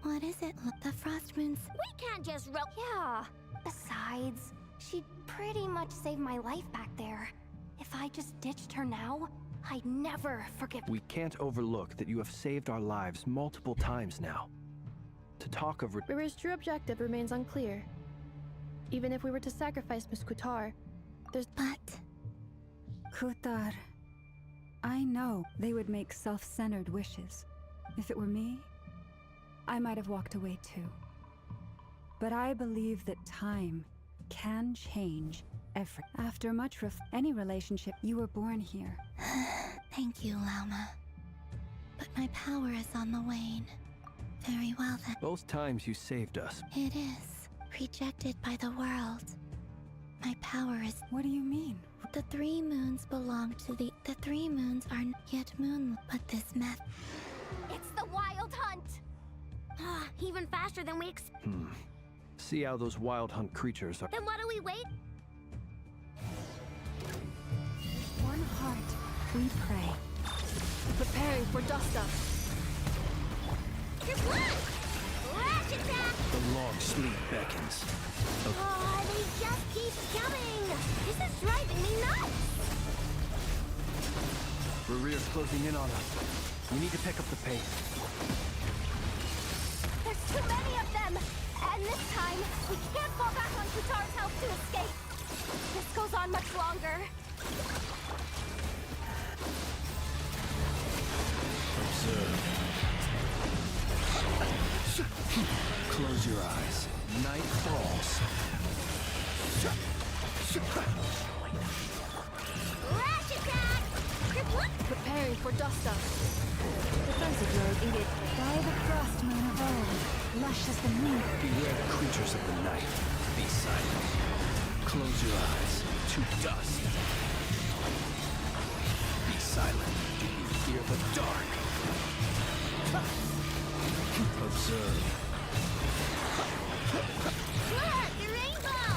What is it? Look, the frost moon's... We can't just rope... Yeah. Besides, she'd pretty much saved my life back there. If I just ditched her now, I'd never forgive... We can't overlook that you have saved our lives multiple times now. To talk of... Rivers' true objective remains unclear. Even if we were to sacrifice Miss Kutar, there's... But... Kutar, I know they would make self-centered wishes. If it were me, I might have walked away too. But I believe that time can change everything. After much any relationship, you were born here. Thank you, Lauma. But my power is on the wane. Very well then. Both times you saved us. It is. Rejected by the world. My power is... What do you mean? The 3 moons belong to the... The 3 moons are yet moon... But this meth... It's the Wild Hunt! Even faster than we See how those Wild Hunt creatures are... Then what do we wait? One heart, we pray. Preparing for dust up. Good luck! Lash attack! The long sleep beckons. They just keep coming! This is driving me nuts! Rear's closing in on us. We need to pick up the pace. There's too many of them! And this time, we can't fall back on Kutar's help to escape. This goes on much longer. Observe. Close your eyes. Night falls. Lash attack! Good luck! Preparing for dust up. Defensive mode engaged. By the frost moon of old, lush as the moon. Beware the creatures of the night. Be silent. Close your eyes to dust. Be silent. Do you fear the dark? Observe. Look, the rainbow!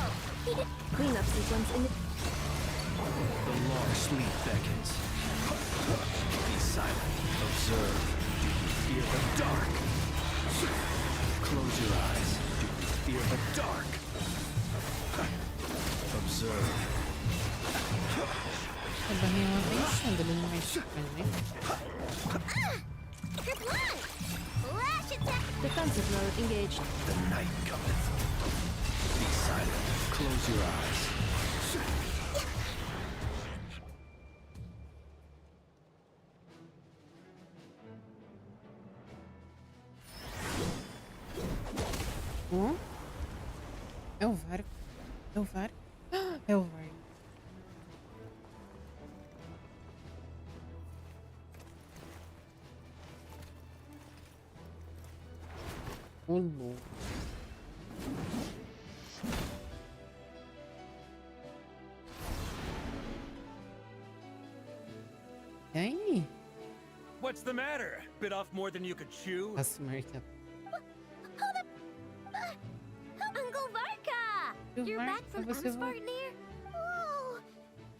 Cleanup sequence in the... The long sleep beckons. Be silent. Observe. Do you fear the dark? Close your eyes. Do you fear the dark? Observe. A barrinha é uma atenção dele não mexe com ele. Lash attack! defensive mode engaged. The night cometh. Be silent. Close your eyes. É o VAR. É o VAR. É o VAR. O louco. E aí? What's the matter? Bit off more than you could chew? Nossa, Marta. Uncle Varka! You're back from Amspartnir? Whoa!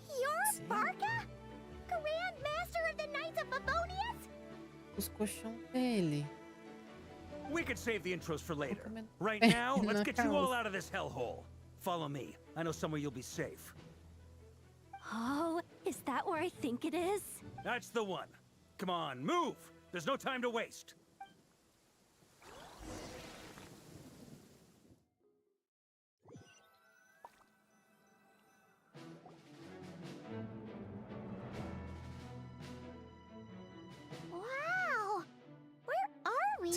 You're Varka? Grand Master of the Knights of Favonius? Os colchão dele. We could save the intros for later. Right now, let's get you all out of this hellhole. Follow me. I know somewhere you'll be safe. Oh, is that where I think it is? That's the one. Come on, move! There's no time to waste. Wow! Where are we?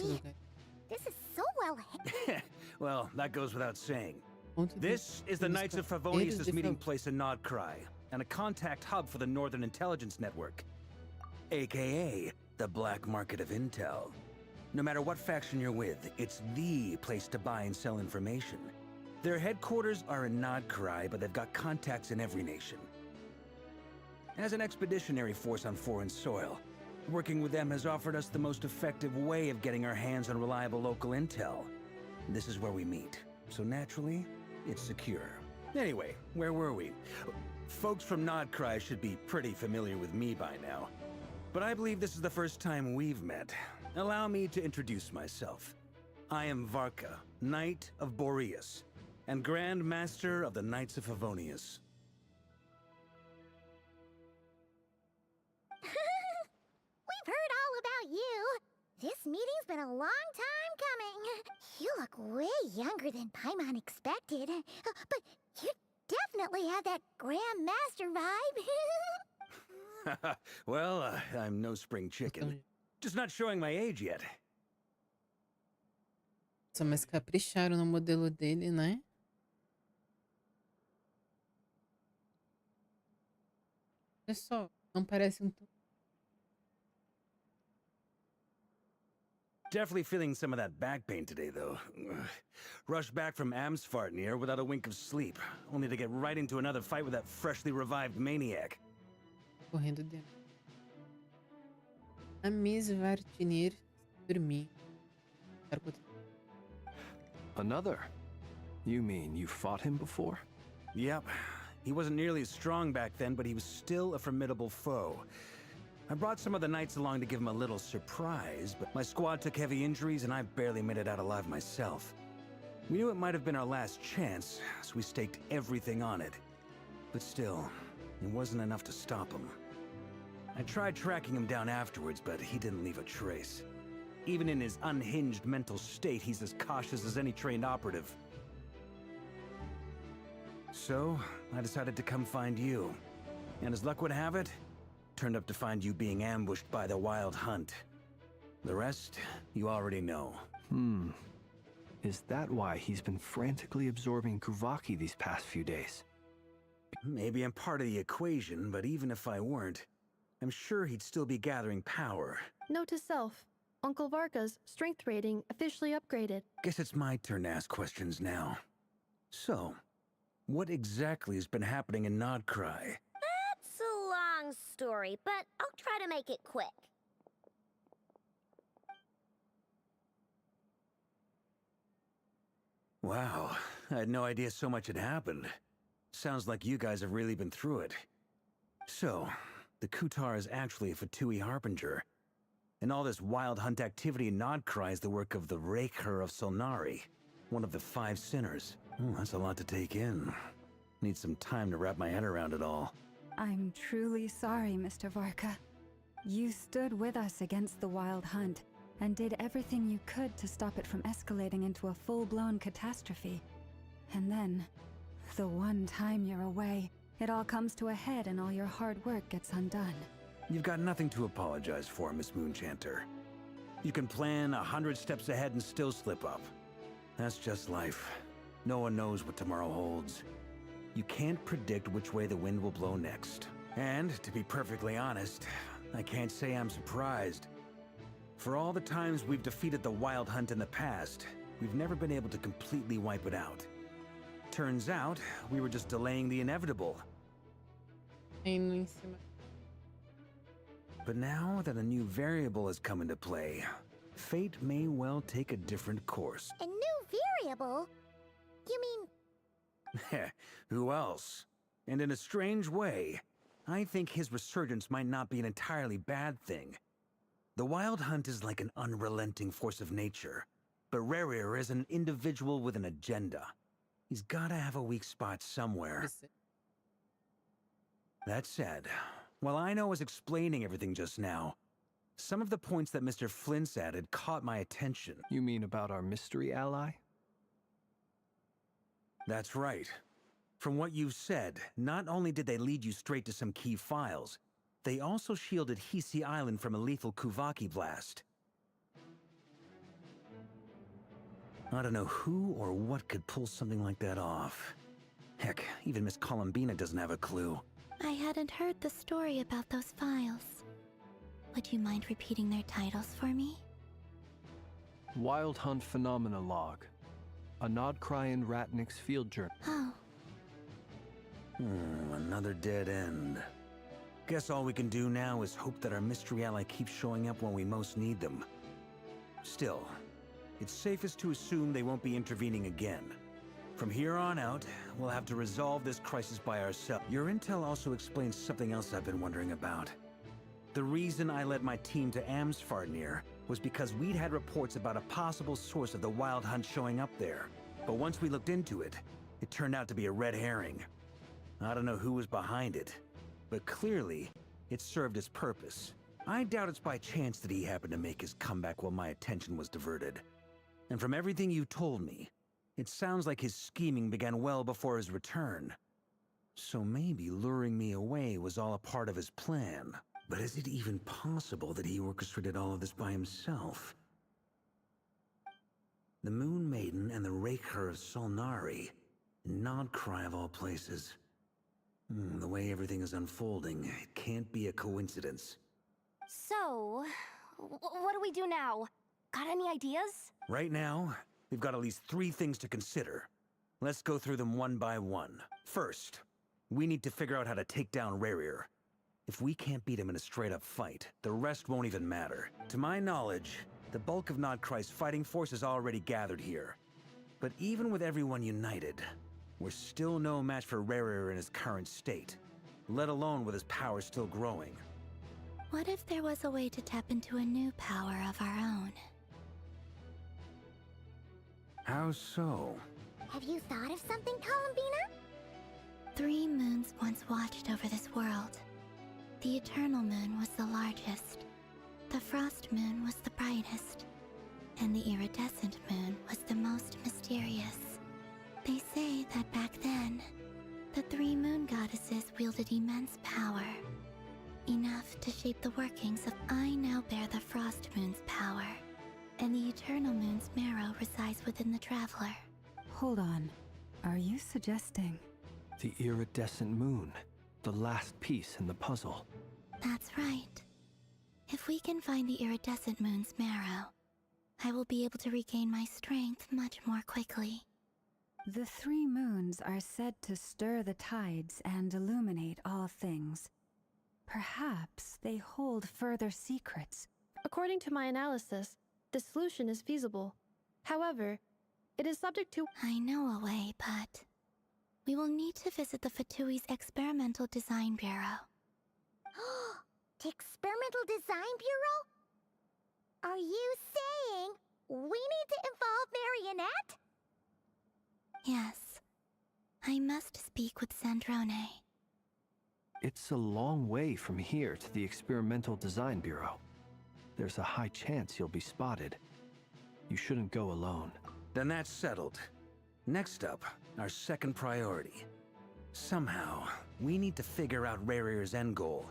This is so well hidden. Well, that goes without saying. Onde This is the Knights of Favonius' meeting place in Nodcry, and a contact hub for the Northern Intelligence Network, aka the black market of intel. No matter what faction you're with, it's the place to buy and sell information. Their headquarters are in Nodcry, but they've got contacts in every nation. As an expeditionary force on foreign soil, working with them has offered us the most effective way of getting our hands on reliable local intel. This is where we meet, so naturally, it's secure. Anyway, where were we? Folks from Nodcry should be pretty familiar with me by now. But I believe this is the first time we've met. Allow me to introduce myself. I am Varka, Knight of Boreas, and Grand Master of the Knights of Favonius. We've heard all about you. This meeting's been a long time coming. You look way younger than Paimon expected. But you definitely have that Grand Master vibe. Well, I'm no spring chicken. Just not showing my age yet. Nossa, mas capricharam no modelo dele, né? Olha só, não parece um... Definitely feeling some of that back pain today, though. Rushed back from Amsfartnir without a wink of sleep, only to get right into another fight with that freshly revived maniac. Correndo dentro. A Miss Vartinir dormir. Another? You mean you fought him before? Yep. He wasn't nearly as strong back then, but he was still a formidable foe. I brought some of the knights along to give him a little surprise, but my squad took heavy injuries and I barely made it out alive myself. We knew it might have been our last chance, so we staked everything on it. But still, it wasn't enough to stop him. I tried tracking him down afterwards, but he didn't leave a trace. Even in his unhinged mental state, he's as cautious as any trained operative. So, I decided to come find you. And as luck would have it, turned up to find you being ambushed by the Wild Hunt. The rest, you already know. Is that why he's been frantically absorbing Kuvaki these past few days? Maybe I'm part of the equation, but even if I weren't, I'm sure he'd still be gathering power. Note to self. Uncle Varka's strength rating officially upgraded. Guess it's my turn to ask questions now. So, what exactly has been happening in Nodcry? That's a long story, but I'll try to make it quick. Wow, I had no idea so much had happened. Sounds like you guys have really been through it. So, the Kutar is actually a Fatui Harbinger. And all this wild hunt activity in Nodcry is the work of the Raker of Solnari, one of the 5 sinners. That's a lot to take in. Need some time to wrap my head around it all. I'm truly sorry, Mr. Varka. You stood with us against the wild hunt and did everything you could to stop it from escalating into a full-blown catastrophe. And then, the one time you're away, it all comes to a head and all your hard work gets undone. You've got nothing to apologize for, Miss Moonchanter. You can plan 100 steps ahead and still slip up. That's just life. No one knows what tomorrow holds. You can't predict which way the wind will blow next. And, to be perfectly honest, I can't say I'm surprised. For all the times we've defeated the Wild Hunt in the past, we've never been able to completely wipe it out. Turns out, we were just delaying the inevitable. But now that a new variable has come into play, fate may well take a different course. A new variable? You mean... Who else? And in a strange way, I think his resurgence might not be an entirely bad thing. The Wild Hunt is like an unrelenting force of nature, but Rerir is an individual with an agenda. He's gotta have a weak spot somewhere. That said, while I was explaining everything just now, some of the points that Mr. Flint's added caught my attention. You mean about our mystery ally? That's right. From what you've said, not only did they lead you straight to some key files, they also shielded Hisi Island from a lethal Kuvaki blast. I don't know who or what could pull something like that off. Heck, even Miss Columbina doesn't have a clue. I hadn't heard the story about those files. Would you mind repeating their titles for me? Wild Hunt Phenomena Log. A Nodcryan Ratnik's Field Journal. Oh. Another dead end. Guess all we can do now is hope that our mystery ally keeps showing up when we most need them. Still, it's safest to assume they won't be intervening again. From here on out, we'll have to resolve this crisis by ourselves. Your intel also explains something else I've been wondering about. The reason I led my team to Amsfarnir was because we'd had reports about a possible source of the Wild Hunt showing up there. But once we looked into it, it turned out to be a red herring. I don't know who was behind it, but clearly, it served its purpose. I doubt it's by chance that he happened to make his comeback while my attention was diverted. And from everything you told me, it sounds like his scheming began well before his return. So maybe luring me away was all a part of his plan. But is it even possible that he orchestrated all of this by himself? The Moon Maiden and the Raker of Solnari, Nodcry of all places. The way everything is unfolding, it can't be a coincidence. So, what do we do now? Got any ideas? Right now, we've got at least 3 things to consider. Let's go through them one by one. First, we need to figure out how to take down Rerir. If we can't beat him in a straight-up fight, the rest won't even matter. To my knowledge, the bulk of Nodcry's fighting force is already gathered here. But even with everyone united, we're still no match for Rerir in his current state, let alone with his power still growing. What if there was a way to tap into a new power of our own? How so? Have you thought of something, Columbina? 3 moons once watched over this world. The Eternal Moon was the largest. The Frost Moon was the brightest. And the Iridescent Moon was the most mysterious. They say that back then, the 3 moon goddesses wielded immense power. Enough to shape the workings of I now bear the Frost Moon's power. And the Eternal Moon's marrow resides within the Traveler. Hold on. Are you suggesting... The Iridescent Moon. The last piece in the puzzle. That's right. If we can find the iridescent moon's marrow, I will be able to regain my strength much more quickly. The 3 moons are said to stir the tides and illuminate all things. Perhaps they hold further secrets. According to my analysis, the solution is feasible. However, it is subject to— I know a way, but we will need to visit the Fatui's Experimental Design Bureau. The Experimental Design Bureau? Are you saying we need to involve Marionette? Yes. I must speak with Sandrone. It's a long way from here to the Experimental Design Bureau. There's a high chance you'll be spotted. You shouldn't go alone. Then that's settled. Next up, our second priority. Somehow, we need to figure out Rare's end goal.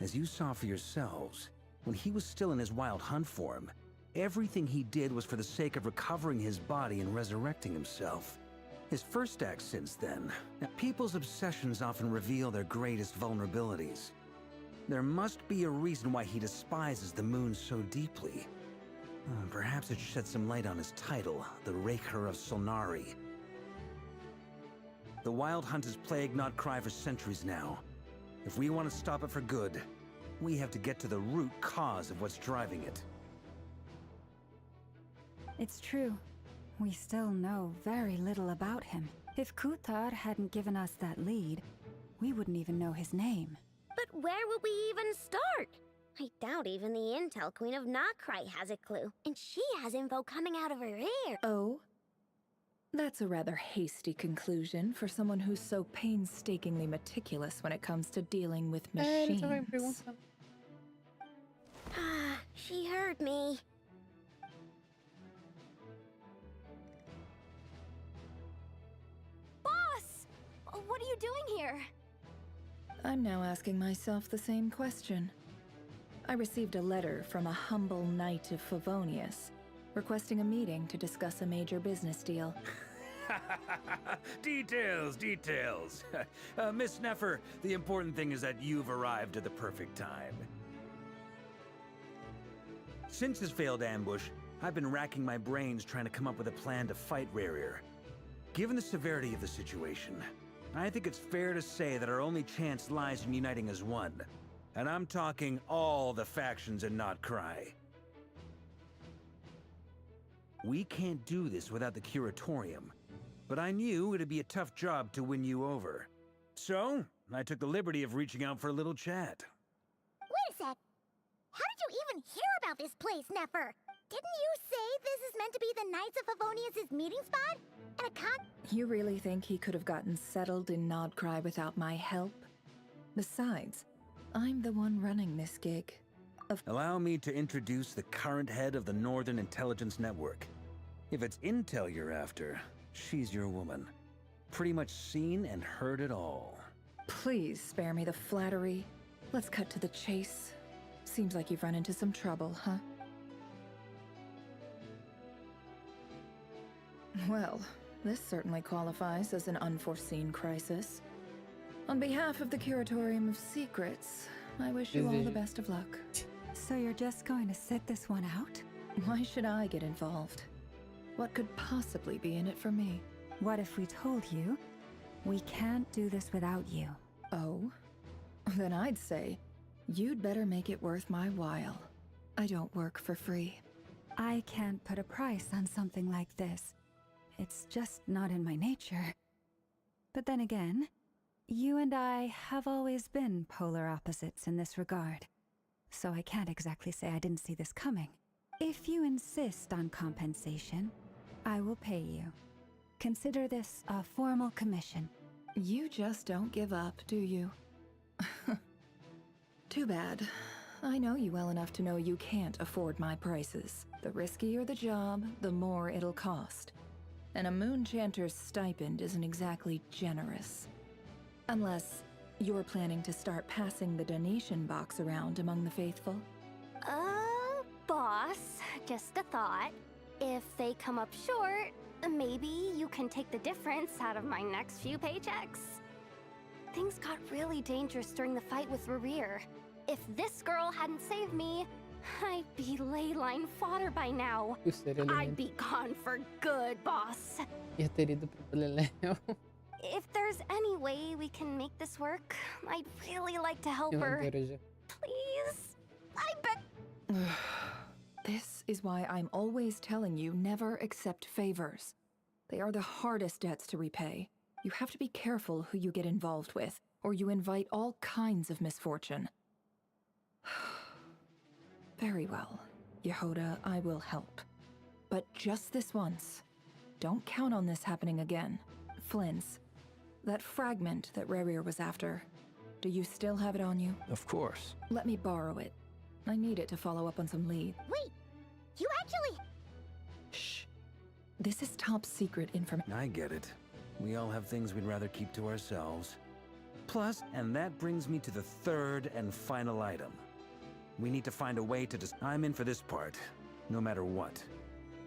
As you saw for yourselves, when he was still in his wild hunt form, everything he did was for the sake of recovering his body and resurrecting himself. His first act since then. Now, people's obsessions often reveal their greatest vulnerabilities. There must be a reason why he despises the moon so deeply. Perhaps it sheds some light on his title, the Raker of Solnari. The Wild Hunt has plagued Notcry for centuries now. If we want to stop it for good, we have to get to the root cause of what's driving it. It's true. We still know very little about him. If Kuthar hadn't given us that lead, we wouldn't even know his name. But where would we even start? I doubt even the Intel Queen of Notcry has a clue. And she has info coming out of her ear. Oh? That's a rather hasty conclusion for someone who's so painstakingly meticulous when it comes to dealing with machines. Ah, she heard me. Boss! What are you doing here? I'm now asking myself the same question. I received a letter from a humble knight of Favonius, requesting a meeting to discuss a major business deal. Details. Miss Neffer, the important thing is that you've arrived at the perfect time. Since his failed ambush, I've been racking my brains trying to come up with a plan to fight Rare. Given the severity of the situation, I think it's fair to say that our only chance lies in uniting as one. And I'm talking all the factions in Notcry. We can't do this without the Curatorium, but I knew it'd be a tough job to win you over. So, I took the liberty of reaching out for a little chat. Wait a sec. How did you even hear about this place, Neffer? Didn't you say this is meant to be the Knights of Favonius' meeting spot? And a con— You really think he could have gotten settled in Notcry without my help? Besides, I'm the one running this gig. Allow me to introduce the current head of the Northern Intelligence Network. If it's intel you're after, she's your woman. Pretty much seen and heard it all. Please spare me the flattery. Let's cut to the chase. Seems like you've run into some trouble, huh? Well, this certainly qualifies as an unforeseen crisis. On behalf of the Curatorium of Secrets, I wish you all the best of luck. So you're just going to sit this one out? Why should I get involved? What could possibly be in it for me? What if we told you we can't do this without you? Oh? Then I'd say you'd better make it worth my while. I don't work for free. I can't put a price on something like this. It's just not in my nature. But then again, you and I have always been polar opposites in this regard. So I can't exactly say I didn't see this coming. If you insist on compensation, I will pay you. Consider this a formal commission. You just don't give up, do you? Too bad. I know you well enough to know you can't afford my prices. The riskier the job, the more it'll cost. And a Moonchanter's stipend isn't exactly generous. Unless you're planning to start passing the donation box around among the faithful. Boss, just a thought. If they come up short, maybe you can take the difference out of my next few paychecks. Things got really dangerous during the fight with Rare. If this girl hadn't saved me, I'd be ley line fodder by now. I'd be gone for good, boss. Ia ter ido pro Beleléu. If there's any way we can make this work, I'd really like to help her. Please? I bet. This is why I'm always telling you never accept favors. They are the hardest debts to repay. You have to be careful who you get involved with, or you invite all kinds of misfortune. Very well. Yehoda, I will help. But just this once. Don't count on this happening again. Flynn's. That fragment that Rerir was after. Do you still have it on you? Of course. Let me borrow it. I need it to follow up on some leads. Wait! You actually... Shh. This is top secret information. I get it. We all have things we'd rather keep to ourselves. Plus, and that brings me to the third and final item. We need to find a way to I'm in for this part, no matter what.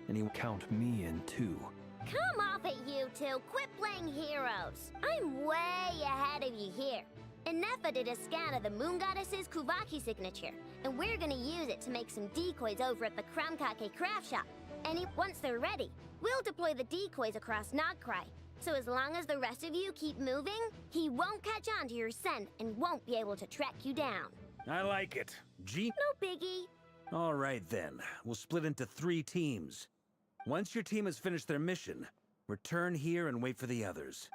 And you count me in too. Come off it, you two! Quit playing heroes! I'm way ahead of you here. Nefa did a scan of the Moon Goddess's Kuvaki signature, and we're gonna use it to make some decoys over at the Kramkake craft shop. And once they're ready, we'll deploy the decoys across Nodcry. So as long as the rest of you keep moving, he won't catch on to your scent and won't be able to track you down. I like it. G? No biggie. All right then. We'll split into 3 teams. Once your team has finished their mission, return here and wait for the others.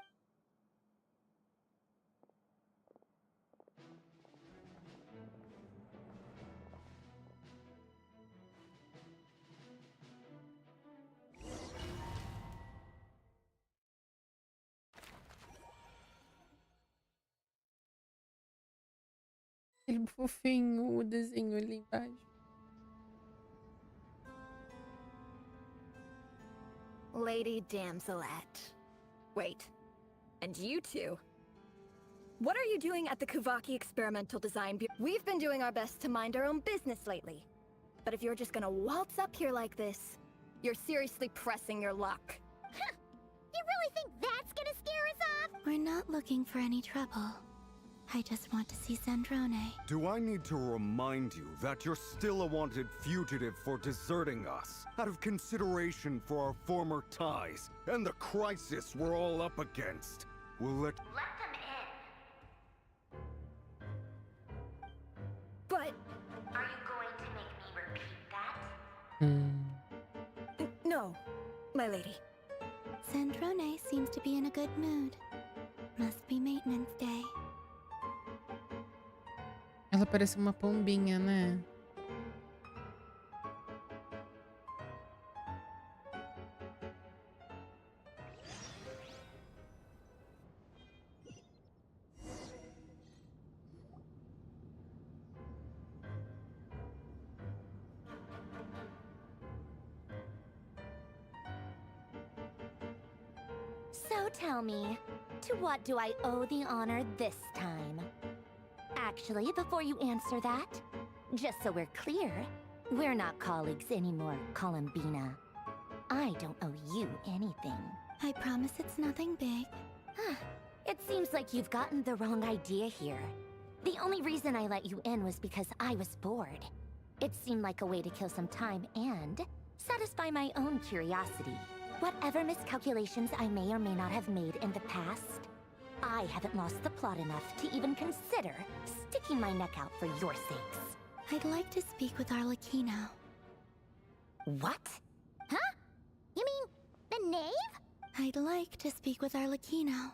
Ele fofinho, o desenho ali embaixo. Lady Damselette. Wait, and you two? What are you doing at the Kuvaki Experimental Design Bureau? We've been doing our best to mind our own business lately. But if you're just gonna waltz up here like this, you're seriously pressing your luck. Huh. You really think that's gonna scare us off? We're not looking for any trouble. I just want to see Zandrone. Do I need to remind you that you're still a wanted fugitive for deserting us, out of consideration for our former ties and the crisis we're all up against? We'll let them in. But... Are you going to make me repeat that? No, my lady. Zandrone seems to be in a good mood. Must be maintenance day. Ela parece uma pombinha, né? So tell me, to what do I owe the honor this time? Actually, before you answer that, just so we're clear, we're not colleagues anymore, Columbina. I don't owe you anything. I promise it's nothing big. It seems like you've gotten the wrong idea here. The only reason I let you in was because I was bored. It seemed like a way to kill some time and satisfy my own curiosity. Whatever miscalculations I may or may not have made in the past, I haven't lost the plot enough to even consider sticking my neck out for your sakes. I'd like to speak with Arlecchino. What? Huh? You mean the knave? I'd like to speak with Arlecchino.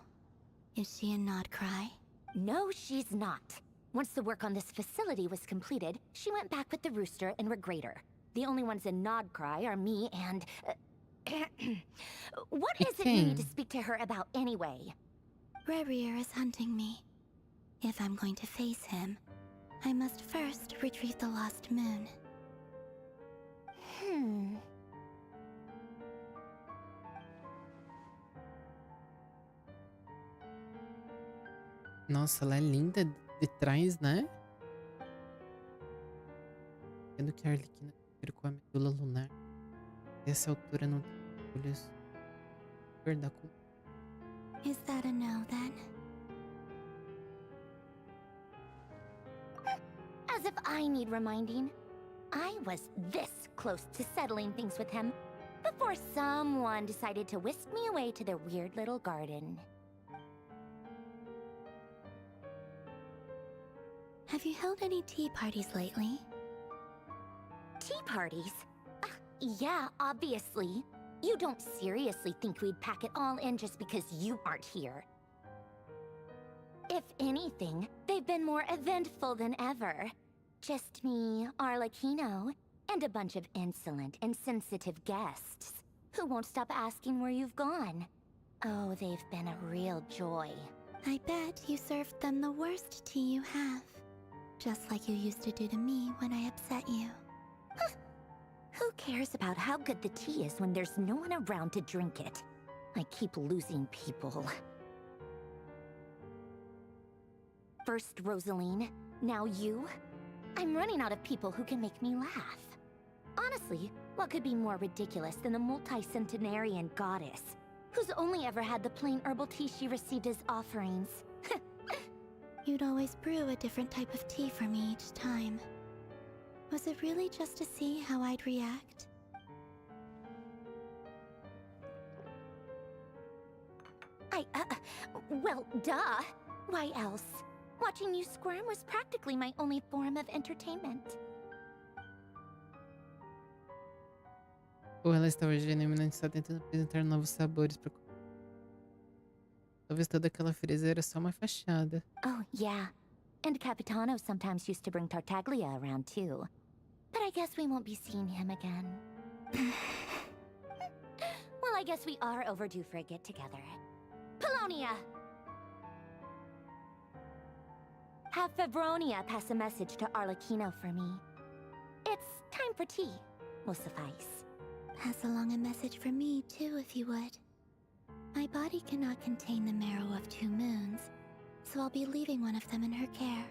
Is she in Nodcry? No, she's not. Once the work on this facility was completed, she went back with the Rooster and Regrator. The only ones in Nodcry are me and... What is it you need to speak to her about anyway? Rerir is hunting me. If I'm going to face him, I must first retrieve the lost moon. Nossa, ela é linda de trás, né? Sendo que a Arlequina percou a medula lunar. Nessa altura não tem olhos. Verdade. Is that a no, then? As if I need reminding. I was this close to settling things with him before someone decided to whisk me away to their weird little garden. Have you held any tea parties lately? Tea parties? Yeah, obviously. You don't seriously think we'd pack it all in just because you aren't here. If anything, they've been more eventful than ever. Just me, Arlecchino, and a bunch of insolent and sensitive guests who won't stop asking where you've gone. Oh, they've been a real joy. I bet you served them the worst tea you have. Just like you used to do to me when I upset you. Who cares about how good the tea is when there's no one around to drink it? I keep losing people. First Rosaline, now you. I'm running out of people who can make me laugh. Honestly, what could be more ridiculous than a multi-centenarian goddess who's only ever had the plain herbal tea she received as offerings? You'd always brew a different type of tea for me each time. Was it really just to see how I'd react? Well, duh. Why else? Watching you squirm was practically my only form of entertainment. Ou ela estava genuinamente só tentando apresentar novos sabores para. Talvez toda aquela frieza era só uma fachada. Oh, yeah. And Capitano sometimes used to bring Tartaglia around too. But I guess we won't be seeing him again. Well, I guess we are overdue for a get-together. Polonia! Have Febronia pass a message to Arlecchino for me. It's time for tea. Will suffice. Pass along a message for me, too, if you would. My body cannot contain the marrow of 2 moons, so I'll be leaving one of them in her care.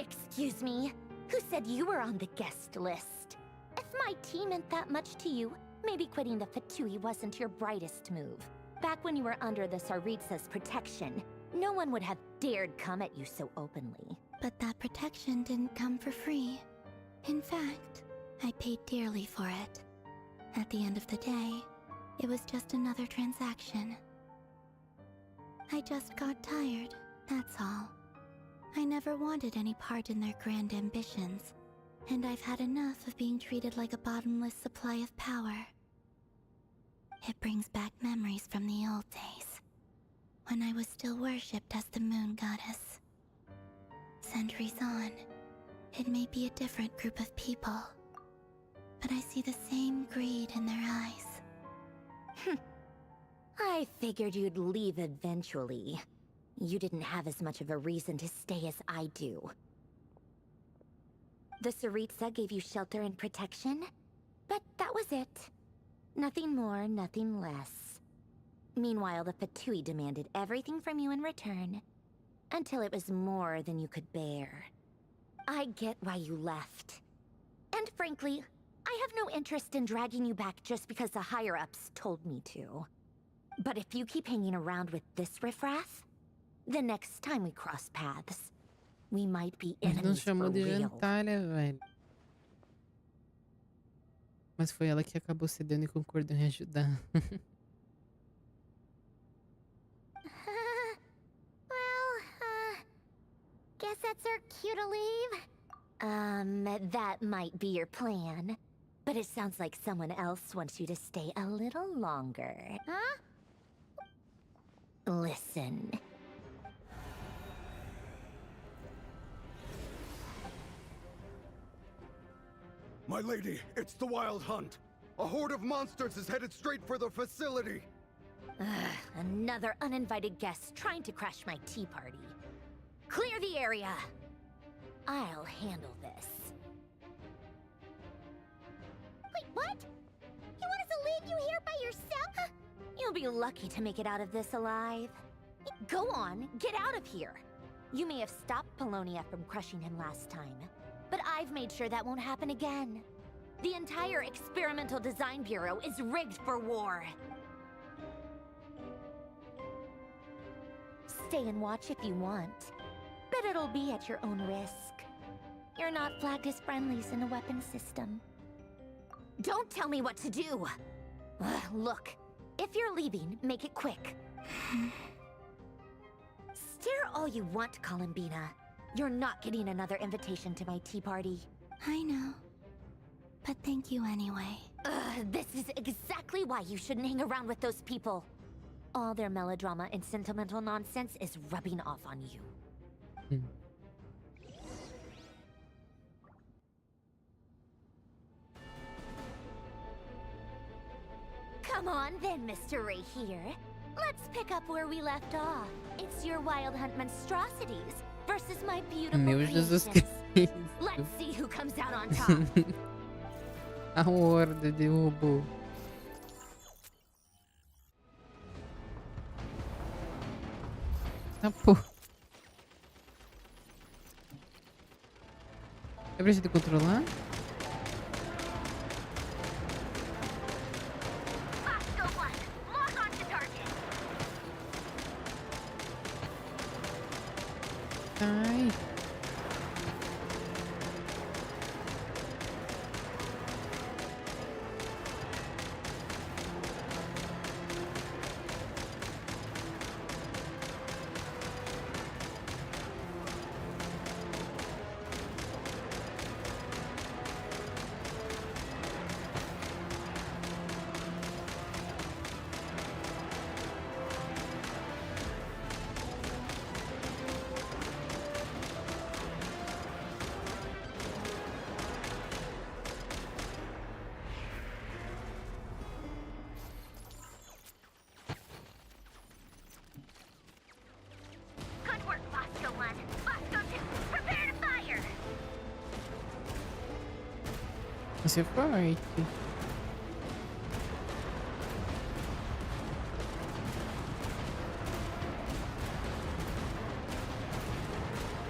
Excuse me? Who said you were on the guest list? If my tea meant that much to you, maybe quitting the Fatui wasn't your brightest move. Back when you were under the Tsaritsa's protection, no one would have dared come at you so openly. But that protection didn't come for free. In fact, I paid dearly for it. At the end of the day, it was just another transaction. I just got tired, that's all. I never wanted any part in their grand ambitions, and I've had enough of being treated like a bottomless supply of power. It brings back memories from the old days, when I was still worshipped as the moon goddess. Centuries on, it may be a different group of people, but I see the same greed in their eyes. I figured you'd leave eventually. You didn't have as much of a reason to stay as I do. The Tsaritsa gave you shelter and protection, but that was it. Nothing more, nothing less. Meanwhile, the Fatui demanded everything from you in return, until it was more than you could bear. I get why you left. And frankly, I have no interest in dragging you back just because the higher-ups told me to. But if you keep hanging around with this riffraff, the next time we cross paths, we might be Mas não enemies for chamou de real. gentalha, velho. Mas foi ela que acabou cedendo e concordou em ajudar. Guess that's our cue to leave? That might be your plan. But it sounds like someone else wants you to stay a little longer. Huh? Listen. My lady, it's the Wild Hunt. A horde of monsters is headed straight for the facility. Another uninvited guest trying to crash my tea party. Clear the area. I'll handle this. Wait, what? You want us to leave you here by yourself? You'll be lucky to make it out of this alive. Go on, get out of here. You may have stopped Polonia from crushing him last time, but I've made sure that won't happen again. The entire Experimental Design Bureau is rigged for war. Stay and watch if you want, but it'll be at your own risk. You're not flagged as friendlies in a weapon system. Don't tell me what to do! Look, if you're leaving, make it quick. Stare all you want, Columbina. You're not getting another invitation to my tea party. I know. But thank you anyway. This is exactly why you shouldn't hang around with those people. All their melodrama and sentimental nonsense is rubbing off on you. Come on then, Mr. Ray here. Let's pick up where we left off. It's your Wild Hunt monstrosities versus my beautiful Meu Jesus creations. Cristo. Let's see who comes out on top. A horda de robô. Ah, pô. Eu preciso controlar? Ai. Você é forte.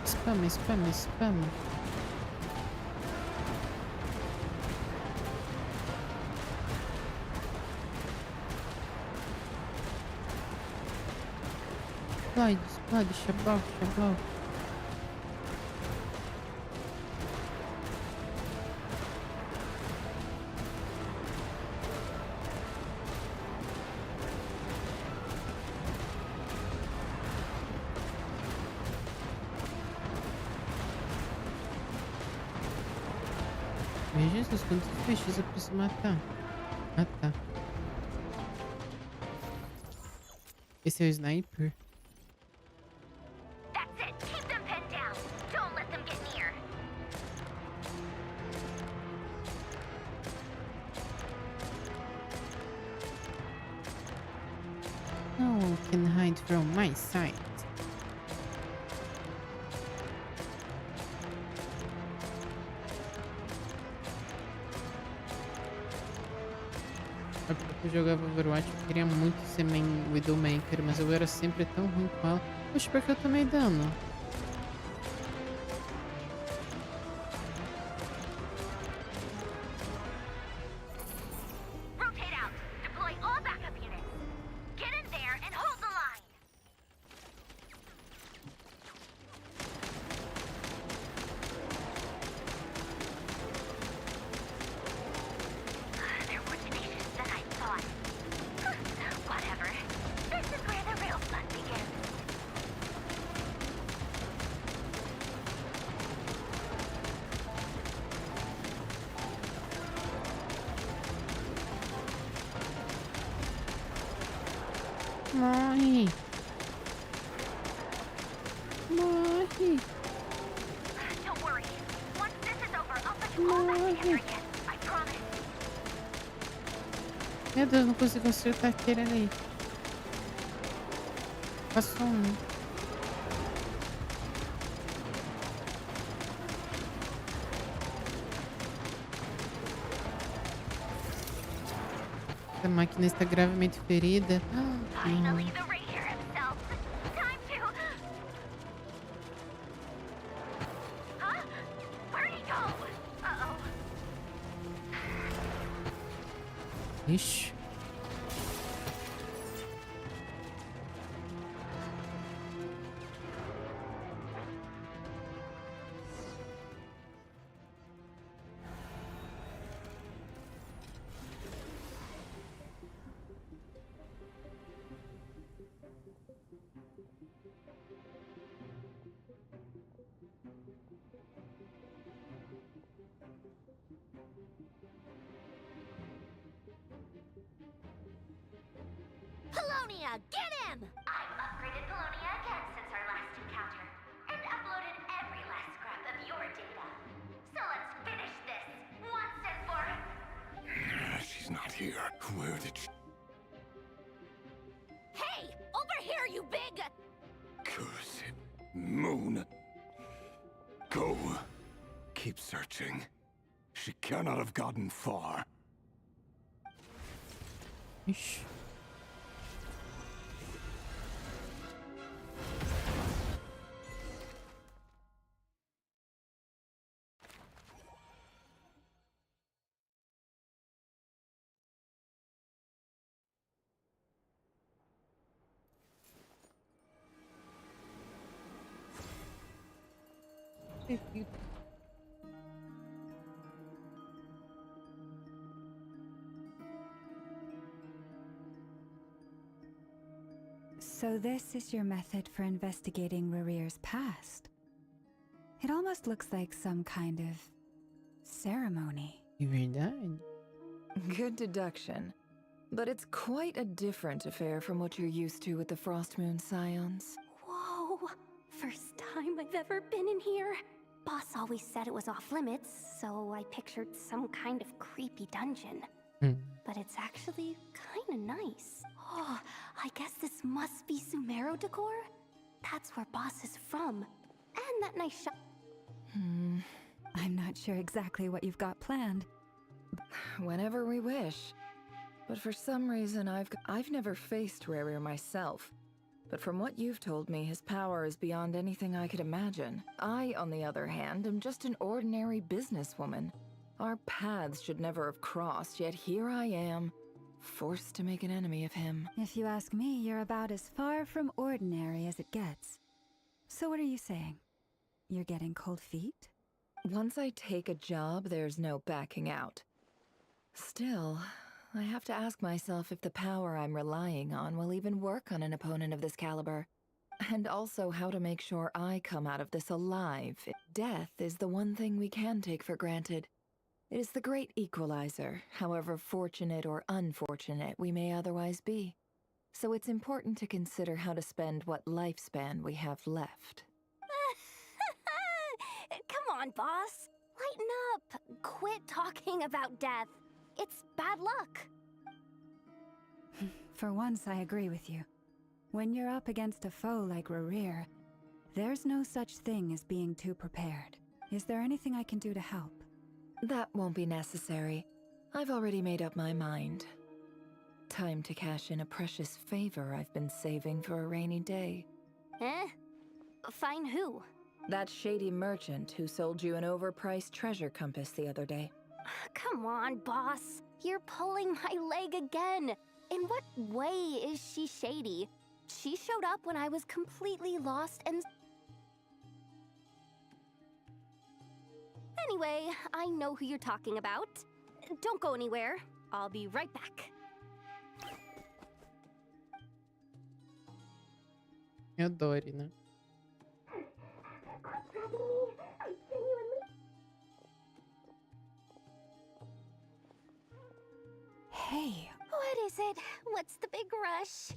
Spam, spam, spam. Explode, explode, xablau, xablau. Meu Jesus, quantos peixes eu preciso matar? Ah, tá. Esse é o sniper? That's it. Keep them pinned down. Don't let them get near. No one can hide from my sight. Eu jogava Overwatch, eu queria muito ser main Widowmaker, mas eu era sempre tão ruim com ela. Poxa, porque eu tomei dano. Rotate out. Deploy all backup units. Get in there and hold the line. They're more tenacious than I thought. Whatever. This is where the real fun begins. Morre! Morre! Don't worry. Once this is over, I'll put you all back together again. I promise. Meu Deus, não consigo acertar aquele ali. Passou um. A máquina está gravemente ferida. Finally, the Ranger himself. Time to... Huh? Where'd he go? Uh-oh. Ixi. Polonia, get him! I've upgraded Polonia again since our last encounter, and uploaded every last scrap of your data. So let's finish this, once and for... She's not here. Where did she... Hey! Over here, you big... Curse it. Moon. Go. Keep searching. She cannot have gotten far. Ixi. So this is your method for investigating Rarir's past. It almost looks like some kind of ceremony. É verdade? Good deduction. But it's quite a different affair from what you're used to with the Frost Moon Scions. Whoa! First time I've ever been in here. Boss always said it was off limits, so I pictured some kind of creepy dungeon. But it's actually kinda nice. Oh, I guess this must be Sumero decor? That's where Boss is from. And that nice shop. I'm not sure exactly what you've got planned. Whenever we wish. But for some reason, I've never faced Rarir myself. But from what you've told me, his power is beyond anything I could imagine. I, on the other hand, am just an ordinary businesswoman. Our paths should never have crossed, yet here I am, forced to make an enemy of him. If you ask me, you're about as far from ordinary as it gets. So what are you saying? You're getting cold feet? Once I take a job, there's no backing out. Still, I have to ask myself if the power I'm relying on will even work on an opponent of this caliber. And also how to make sure I come out of this alive. Death is the one thing we can take for granted. It is the great equalizer, however fortunate or unfortunate we may otherwise be. So it's important to consider how to spend what lifespan we have left. Come on, boss. Lighten up. Quit talking about death. It's bad luck. For once, I agree with you. When you're up against a foe like Rarir, there's no such thing as being too prepared. Is there anything I can do to help? That won't be necessary. I've already made up my mind. Time to cash in a precious favor I've been saving for a rainy day. Eh? Find who? That shady merchant who sold you an overpriced treasure compass the other day. Come on, boss. You're pulling my leg again. In what way is she shady? She showed up when I was completely lost and... Anyway, I know who you're talking about. Don't go anywhere. I'll be right back. Eu adoro, né? Hey. What is it? What's the big rush?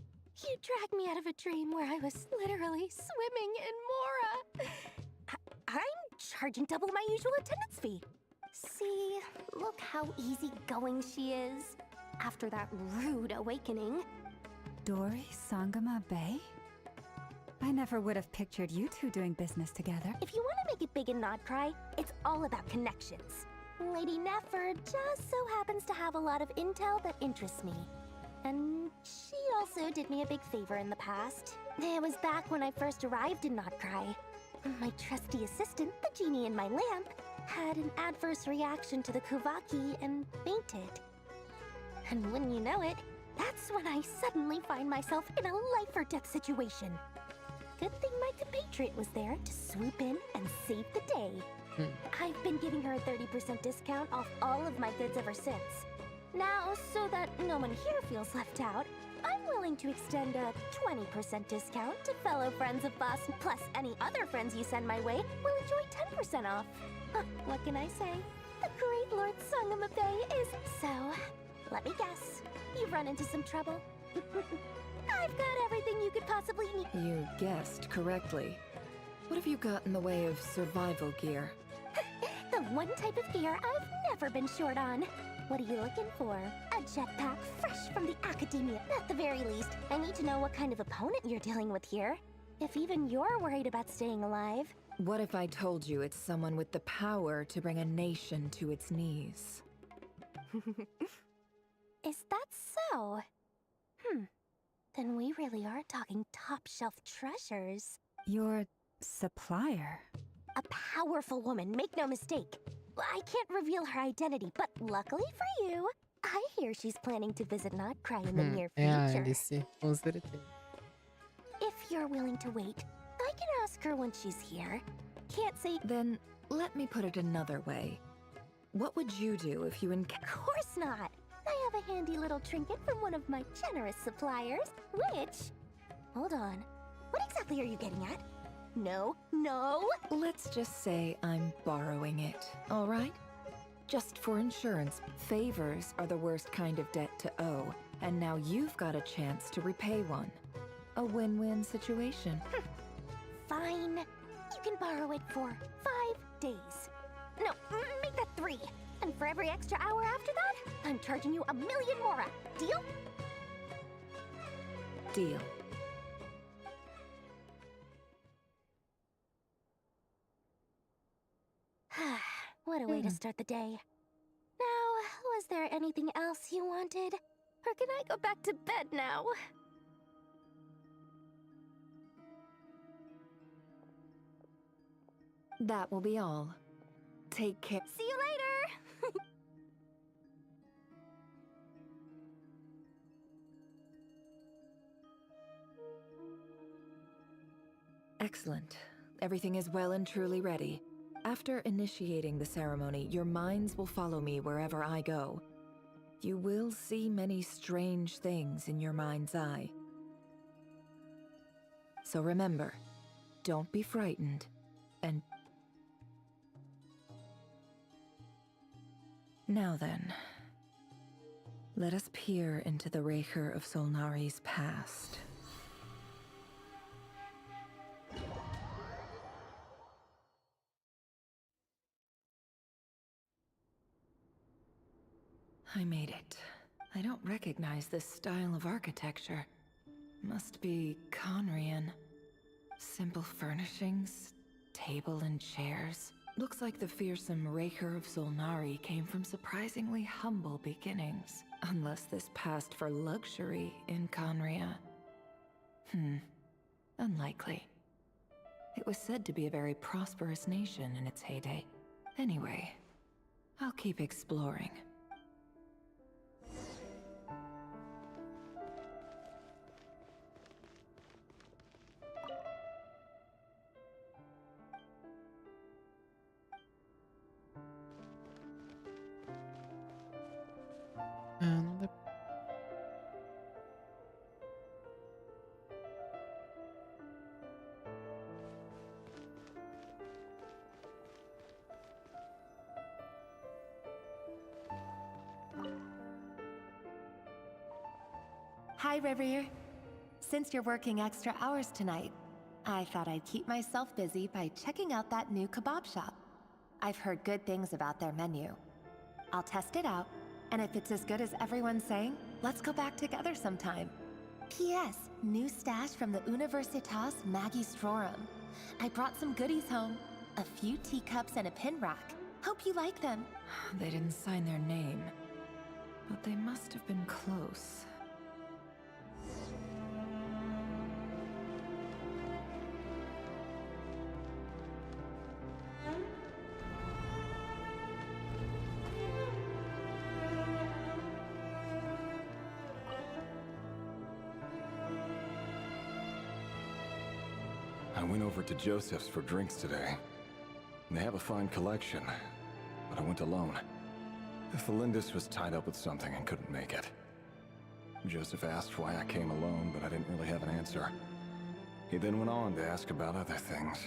You dragged me out of a dream where I was literally swimming in Mora. I'm charging double my usual attendance fee. See, look how easygoing she is. After that rude awakening. Dori Sangama Bay? I never would have pictured you two doing business together. If you want to make it big in Nodcry, it's all about connections. Lady Nefer just so happens to have a lot of intel that interests me. And she also did me a big favor in the past. It was back when I first arrived in Nodcry. My trusty assistant, the genie in my lamp, had an adverse reaction to the Kuvaki and fainted. And wouldn't you know it, that's when I suddenly find myself in a life-or-death situation. Good thing my compatriot was there to swoop in and save the day. I've been giving her a 30% discount off all of my goods ever since. Now, so that no one here feels left out, I'm willing to extend a 20% discount to fellow friends of Boss, plus any other friends you send my way will enjoy 10% off. What can I say? The great Lord Sangama Bay is... So, let me guess. You've run into some trouble? I've got everything you could possibly need. You guessed correctly. What have you got in the way of survival gear? The one type of gear I've never been short on. What are you looking for? A jetpack fresh from the academia, at the very least. I need to know what kind of opponent you're dealing with here. If even you're worried about staying alive. What if I told you it's someone with the power to bring a nation to its knees? Is that so? Then we really are talking top-shelf treasures. Your supplier? A powerful woman, make no mistake. I can't reveal her identity, but luckily for you, I hear she's planning to visit Notcry in the near future. Alice, com certeza. If you're willing to wait, I can ask her when she's here. Can't say... Then, let me put it another way. What would you do if you Of course not! I have a handy little trinket from one of my generous suppliers, which... Hold on. What exactly are you getting at? No. Let's just say I'm borrowing it, all right? Just for insurance, favors are the worst kind of debt to owe, and now you've got a chance to repay one. A win-win situation. Fine. You can borrow it for 5 days. No, make that 3. And for every extra hour after that, I'm charging you 1 million more. Deal? Deal. What a way to start the day. Now, was there anything else you wanted? Or can I go back to bed now? That will be all. Take care. See you later! Excellent. Everything is well and truly ready. After initiating the ceremony, your minds will follow me wherever I go. You will see many strange things in your mind's eye. So remember, don't be frightened, and... Now then, let us peer into the Raker of Solnari's past. I made it. I don't recognize this style of architecture. Must be Conrian. Simple furnishings, table and chairs. Looks like the fearsome Raker of Solnari came from surprisingly humble beginnings. Unless this passed for luxury in Conria. Unlikely. It was said to be a very prosperous nation in its heyday. Anyway, I'll keep exploring. Não dá. Hi, Rivier. Since you're working extra hours tonight, I thought I'd keep myself busy by checking out that new kebab shop. I've heard good things about their menu. I'll test it out, and if it's as good as everyone's saying, let's go back together sometime. P.S. New stash from the Universitas Magistrorum. I brought some goodies home. A few teacups and a pin rack. Hope you like them. They didn't sign their name, but they must have been close. I went over to Joseph's for drinks today. They have a fine collection, but I went alone. Felindis was tied up with something and couldn't make it. Joseph asked why I came alone, but I didn't really have an answer. He then went on to ask about other things.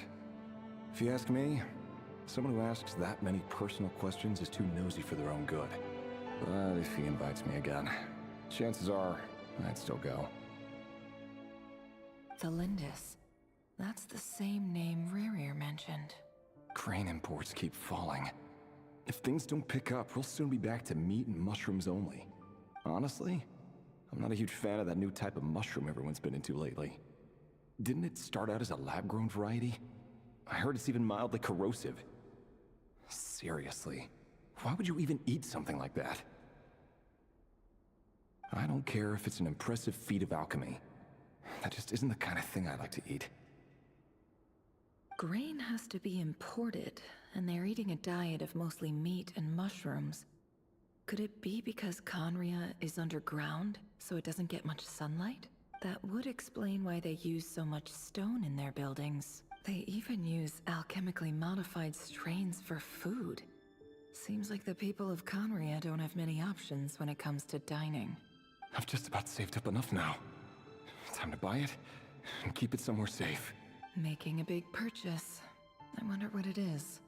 If you ask me, someone who asks that many personal questions is too nosy for their own good. But if he invites me again, chances are I'd still go. The Lindis. That's the same name Rerir mentioned. Grain imports keep falling. If things don't pick up, we'll soon be back to meat and mushrooms only. Honestly, I'm not a huge fan of that new type of mushroom everyone's been into lately. Didn't it start out as a lab-grown variety? I heard it's even mildly corrosive. Seriously, why would you even eat something like that? I don't care if it's an impressive feat of alchemy. That just isn't the kind of thing I like to eat. Grain has to be imported, and they're eating a diet of mostly meat and mushrooms. Could it be because Conria is underground, so it doesn't get much sunlight? That would explain why they use so much stone in their buildings. They even use alchemically modified strains for food. Seems like the people of Conria don't have many options when it comes to dining. I've just about saved up enough now. Time to buy it and keep it somewhere safe. Making a big purchase. I wonder what it is.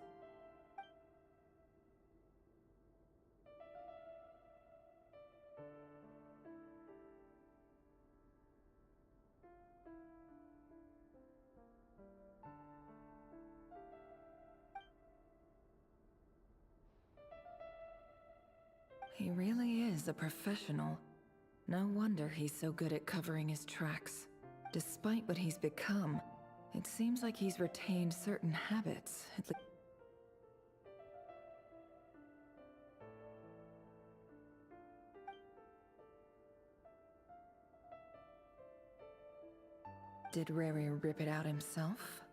He really is a professional. No wonder he's so good at covering his tracks. Despite what he's become, it seems like he's retained certain habits. Did Rary rip it out himself?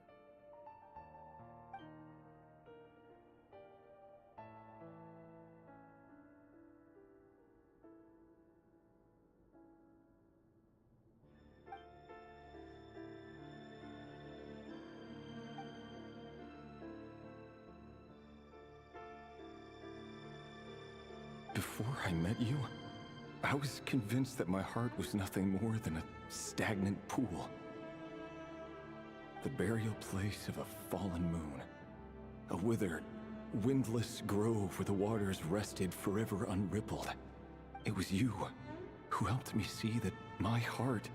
Before I met you, I was convinced that my heart was nothing more than a stagnant pool. The burial place of a fallen moon. A withered, windless grove where the waters rested forever unrippled. It was you who helped me see that my heart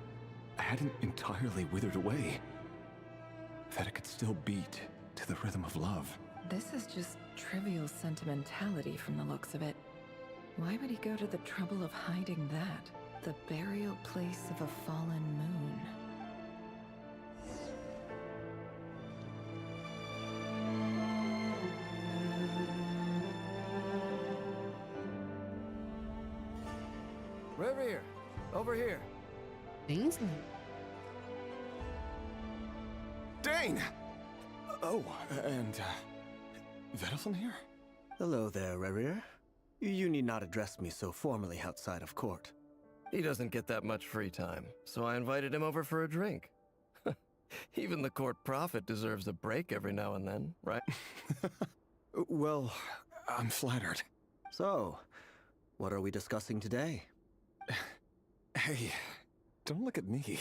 hadn't entirely withered away. That it could still beat to the rhythm of love. This is just trivial sentimentality from the looks of it. Why would he go to the trouble of hiding that? The burial place of a fallen moon. Rerir, over here. Ainsley? Dane! Oh, and, Vedelfin here? Hello there, Rerir. You need not address me so formally outside of court. He doesn't get that much free time, so I invited him over for a drink. Even the court prophet deserves a break every now and then, right? Well, I'm flattered. So, what are we discussing today? Hey, don't look at me.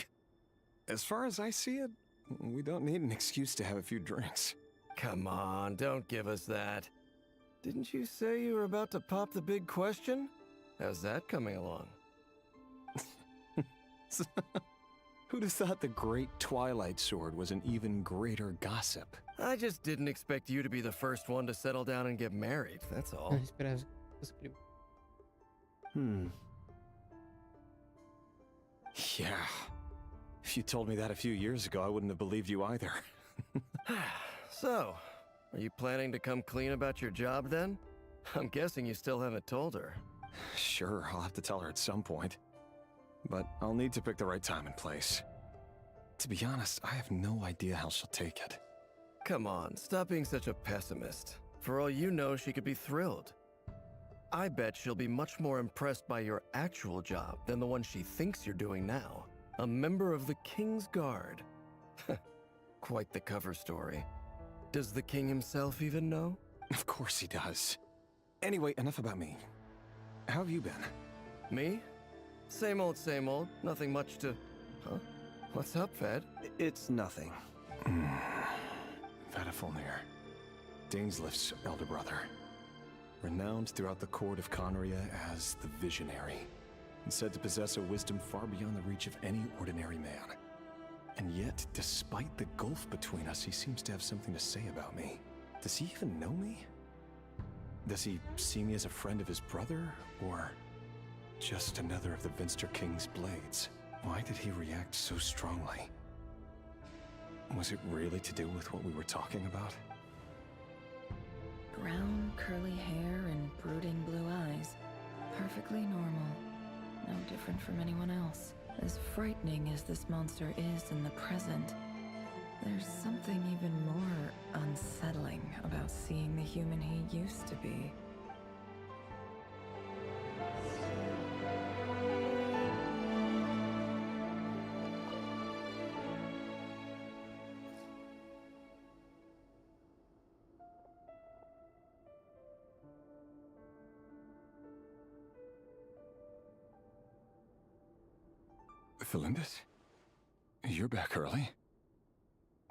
As far as I see it, we don't need an excuse to have a few drinks. Come on, don't give us that. Didn't you say you were about to pop the big question? How's that coming along? Who'd have thought the great Twilight Sword was an even greater gossip? I just didn't expect you to be the first one to settle down and get married, that's all. Yeah. If you told me that a few years ago, I wouldn't have believed you either. So, are you planning to come clean about your job then? I'm guessing you still haven't told her. Sure, I'll have to tell her at some point. But I'll need to pick the right time and place. To be honest, I have no idea how she'll take it. Come on, stop being such a pessimist. For all you know, she could be thrilled. I bet she'll be much more impressed by your actual job than the one she thinks you're doing now. A member of the King's Guard. Quite the cover story. Does the king himself even know? Of course he does. Anyway, enough about me. How have you been? Me? Same old, nothing much to... Huh? What's up, Fed? It's nothing. Vadafilnir, Dainslift's elder brother. Renowned throughout the court of Conria as the Visionary, and said to possess a wisdom far beyond the reach of any ordinary man. And Yet, despite the gulf between us, he seems to have something to say about me. Does he even know me? Does he see me as a friend of his brother, or just another of the Vinster King's blades? Why did he react so strongly? Was it really to do with what we were talking about? Brown, curly hair and brooding blue eyes. Perfectly normal. No different from anyone else. As frightening as this monster is in the present, there's something even more unsettling about seeing the human he used to be. Felindis? You're back early?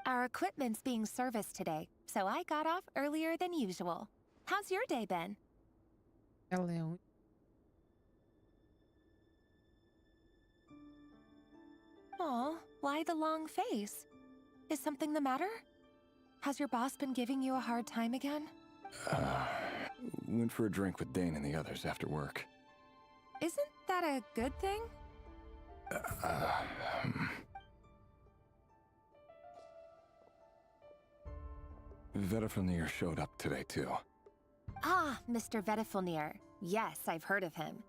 Our equipment's being serviced today, so I got off earlier than usual. How's your day been? Ela Aw, why the long face? Is something the matter? Has your boss been giving you a hard time again? Went for a drink with Dane and the others after work. Isn't that a good thing? Vedifilnir showed up today, too. Ah, Mr. Vedifilnir. Yes, I've heard of him.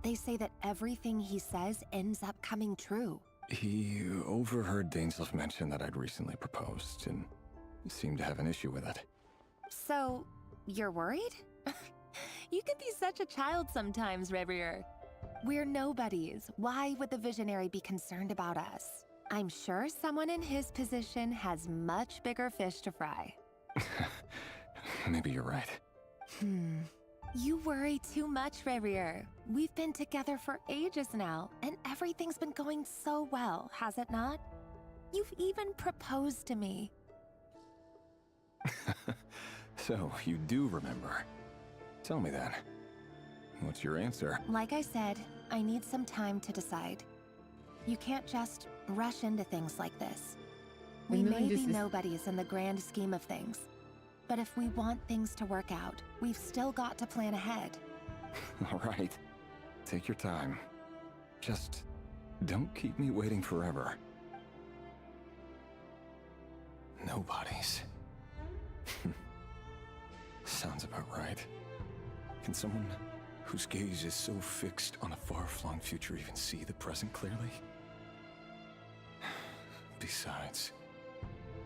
They say that everything he says ends up coming true. He overheard Dainsleif mention that I'd recently proposed, and seemed to have an issue with it. So, you're worried? You can be such a child sometimes, Revier. We're nobodies. Why would the Visionary be concerned about us? I'm sure someone in his position has much bigger fish to fry. Maybe you're right. You worry too much, Revier. We've been together for ages now, and everything's been going so well, has it not? You've even proposed to me. So, you do remember. Tell me then. What's your answer? Like I said, I need some time to decide. You can't just rush into things like this. We may be nobodies in the grand scheme of things, but if we want things to work out, we've still got to plan ahead. All right. Take your time. Just don't keep me waiting forever. Nobodies. Sounds about right. Can someone whose gaze is so fixed on a far-flung future even see the present clearly? Besides,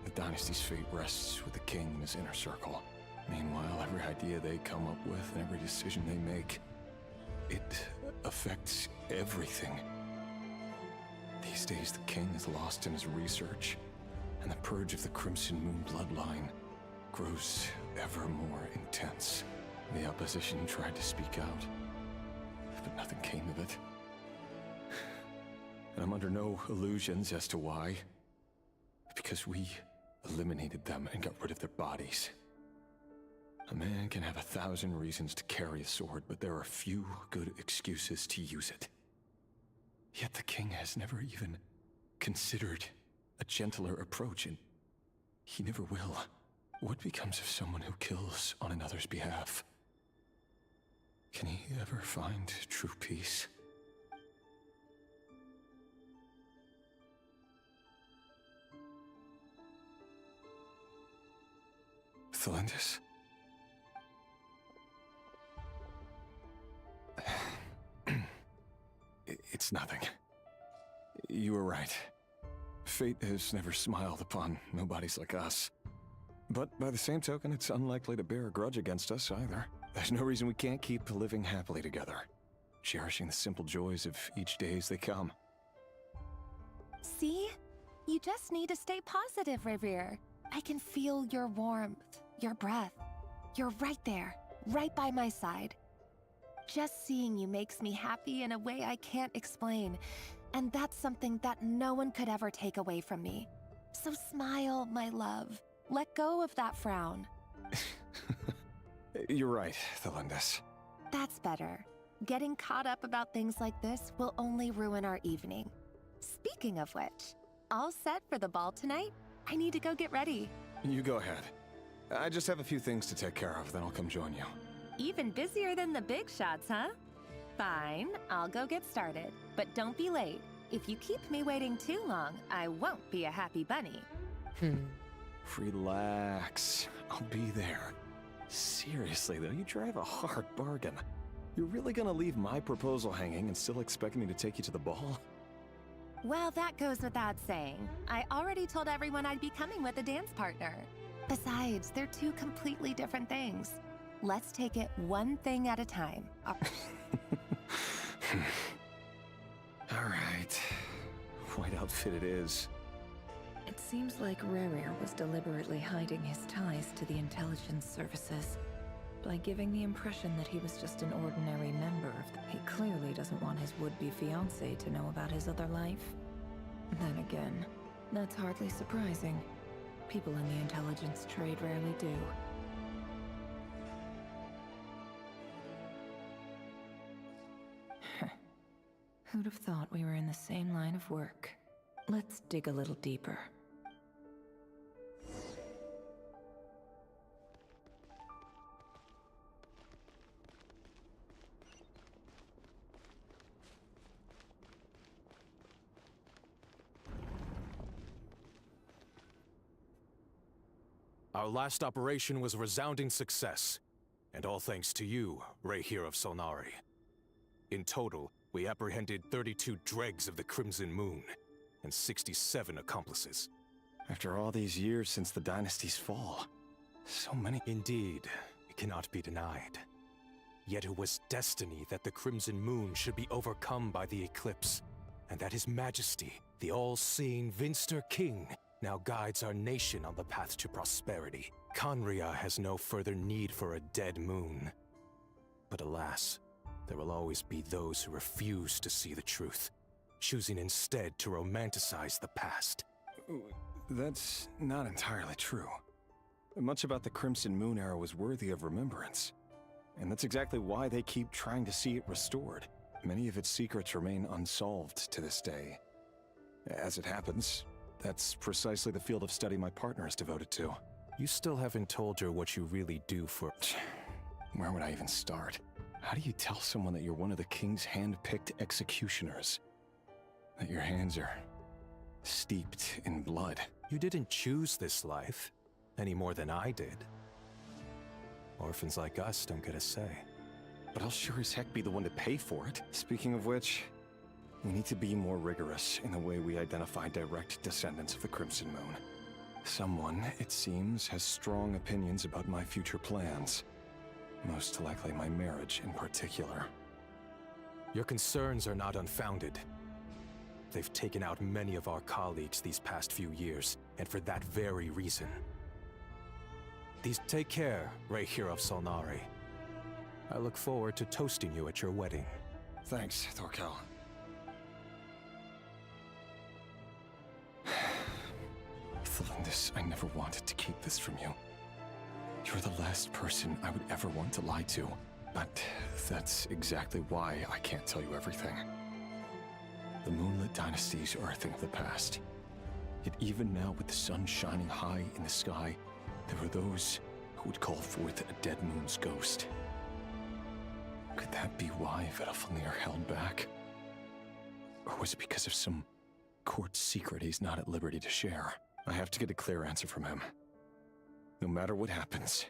the dynasty's fate rests with the king and his inner circle. Meanwhile, every idea they come up with and every decision they make, it affects everything. These days, the king is lost in his research, and the purge of the Crimson Moon bloodline grows ever more intense. The opposition tried to speak out, but nothing came of it. And I'm under no illusions as to why. Because we eliminated them and got rid of their bodies. A man can have 1,000 reasons to carry a sword, but there are few good excuses to use it. Yet the king has never even considered a gentler approach, and he never will. What becomes of someone who kills on another's behalf? Can he ever find true peace? Felindis? It's nothing. You were right. Fate has never smiled upon nobodies like us. But by the same token, it's unlikely to bear a grudge against us either. There's no reason we can't keep living happily together, cherishing the simple joys of each day as they come. See? You just need to stay positive, Revier. I can feel your warmth, your breath. You're right there, right by my side. Just seeing you makes me happy in a way I can't explain, and that's something that no one could ever take away from me. So smile, my love. Let go of that frown. You're right, Felindis. That's better. Getting caught up about things like this will only ruin our evening. Speaking of which, All set for the ball tonight? I need to go get ready. You go ahead. I just have a few things to take care of, then I'll come join you. Even busier than the big shots, huh? Fine, I'll go get started. But don't be late. If you keep me waiting too long, I won't be a happy bunny. Relax. I'll be there. Seriously, though, you drive a hard bargain. You're really gonna leave my proposal hanging and still expect me to take you to the ball? Well, that goes without saying. I already told everyone I'd be coming with a dance partner. Besides, they're two completely different things. Let's take it one thing at a time. All right. White outfit it is. It seems like Rerir was deliberately hiding his ties to the intelligence services by giving the impression that he was just an ordinary member of the... He clearly doesn't want his would-be fiancé to know about his other life. Then again, that's hardly surprising. People in the intelligence trade rarely do. Who'd have thought we were in the same line of work? Let's dig a little deeper. Our last operation was a resounding success, and all thanks to you, Rehir of Solnari. In total, we apprehended 32 dregs of the Crimson Moon, and 67 accomplices. After all these years since the dynasty's fall, so many... Indeed, it cannot be denied. Yet it was destiny that the Crimson Moon should be overcome by the eclipse, and that His Majesty, the all-seeing Vinster King, now guides our nation on the path to prosperity. Conria has no further need for a dead moon. But alas, there will always be those who refuse to see the truth, choosing instead to romanticize the past. That's not entirely true. Much about the Crimson Moon era was worthy of remembrance. And that's exactly why they keep trying to see it restored. Many of its secrets remain unsolved to this day. As it happens, that's precisely the field of study my partner is devoted to. You still haven't told her what you really do for... Where would I even start? How do you tell someone that you're one of the king's hand-picked executioners? That your hands are steeped in blood? You didn't choose this life, any more than I did. Orphans like us don't get a say. But I'll sure as heck be the one to pay for it. Speaking of which, we need to be more rigorous in the way we identify direct descendants of the Crimson Moon. Someone, it seems, has strong opinions about my future plans. Most likely my marriage in particular. Your concerns are not unfounded. They've taken out many of our colleagues these past few years, and for that very reason. Take care, Rehir of Solnari. I look forward to toasting you at your wedding. Thanks, Thorkel. Thalindis, I never wanted to keep this from you. You're the last person I would ever want to lie to. But that's exactly why I can't tell you everything. The moonlit dynasties are a thing of the past. Yet even now, with the sun shining high in the sky, there are those who would call forth a dead moon's ghost. Could that be why Vedalfnir held back? Or was it because of some court secret he's not at liberty to share? I have to get a clear answer from him. No matter what happens.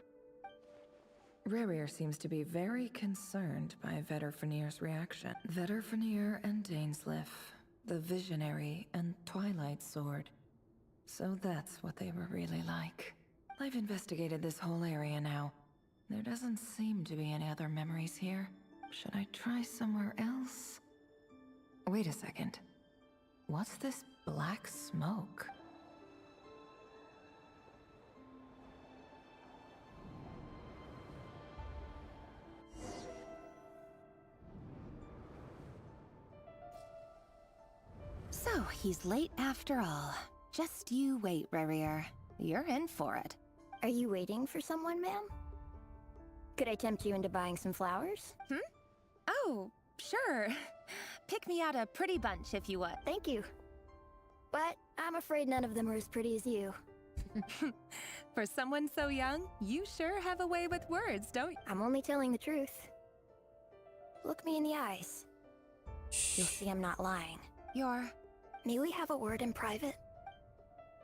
Rerir seems to be very concerned by Vedalfnir's reaction. Vedalfnir and Dainsleif, the Visionary and Twilight Sword. So that's what they were really like. I've investigated this whole area now. There doesn't seem to be any other memories here. Should I try somewhere else? Wait a second. What's this black smoke? So, he's late after all. Just you wait, Rerir. You're in for it. Are you waiting for someone, ma'am? Could I tempt you into buying some flowers? Oh, sure. Pick me out a pretty bunch if you would. Thank you. But I'm afraid none of them are as pretty as you. For someone so young, you sure have a way with words, don't you? I'm only telling the truth. Look me in the eyes. You'll see I'm not lying. May we have a word in private?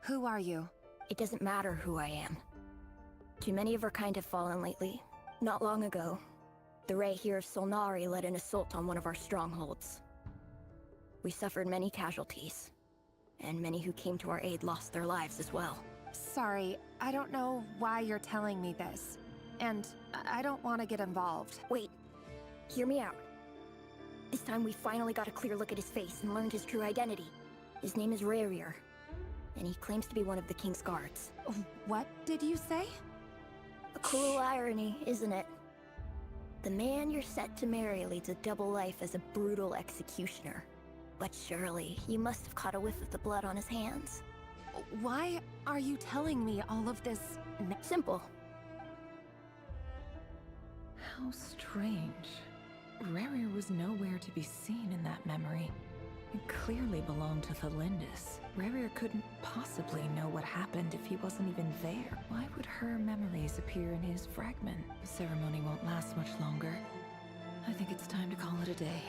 Who are you? It doesn't matter who I am. Too many of our kind have fallen lately. Not long ago, the Ray here of Solnari led an assault on one of our strongholds. We suffered many casualties, and many who came to our aid lost their lives as well. Sorry, I don't know why you're telling me this. And I don't want to get involved. Wait, hear me out. This time we finally got a clear look at his face and learned his true identity. His name is Rarier, and he claims to be one of the King's guards. What did you say? A cruel irony, isn't it? The man you're set to marry leads a double life as a brutal executioner. But surely, you must have caught a whiff of the blood on his hands. Why are you telling me all of this? Simple. How strange. Rarier was nowhere to be seen in that memory. It clearly belonged to Thalindis. Rarier couldn't possibly know what happened if he wasn't even there. Why would her memories appear in his fragment? The ceremony won't last much longer. I think it's time to call it a day.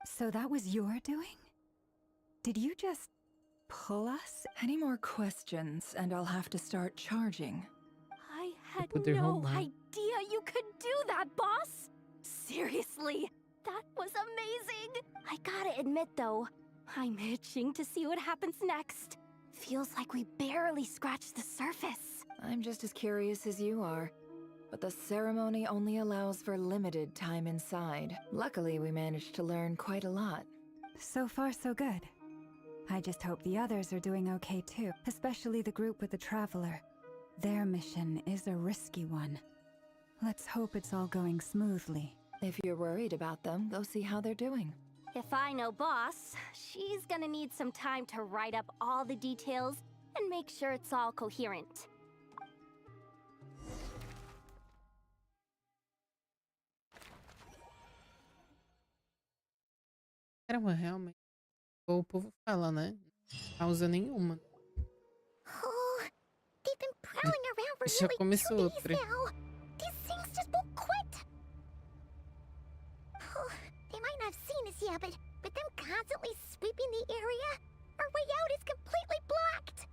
So that was your doing? Did you just pull us? Any more questions, and I'll have to start charging. I had Put their no whole mind. idea you could do that, boss! Seriously, that was amazing! I gotta admit though, I'm itching to see what happens next. Feels like we barely scratched the surface. I'm just as curious as you are. But the ceremony only allows for limited time inside. Luckily, we managed to learn quite a lot. So far, so good. I just hope the others are doing okay too, especially the group with the Traveler. Their mission is a risky one. Let's hope it's all going smoothly. If you're worried about them, go see how they're doing. If I know boss, she's gonna need some time to write up all the details and make sure it's all coherent. Caramba, realmente. O povo fala, né? Pausa nenhuma. Oh, they've been prowling around for Já nearly começou 2 outra. days now. These things just won't quit. Oh, they might not have seen us yet, but them constantly sweeping the area, our way out is completely blocked.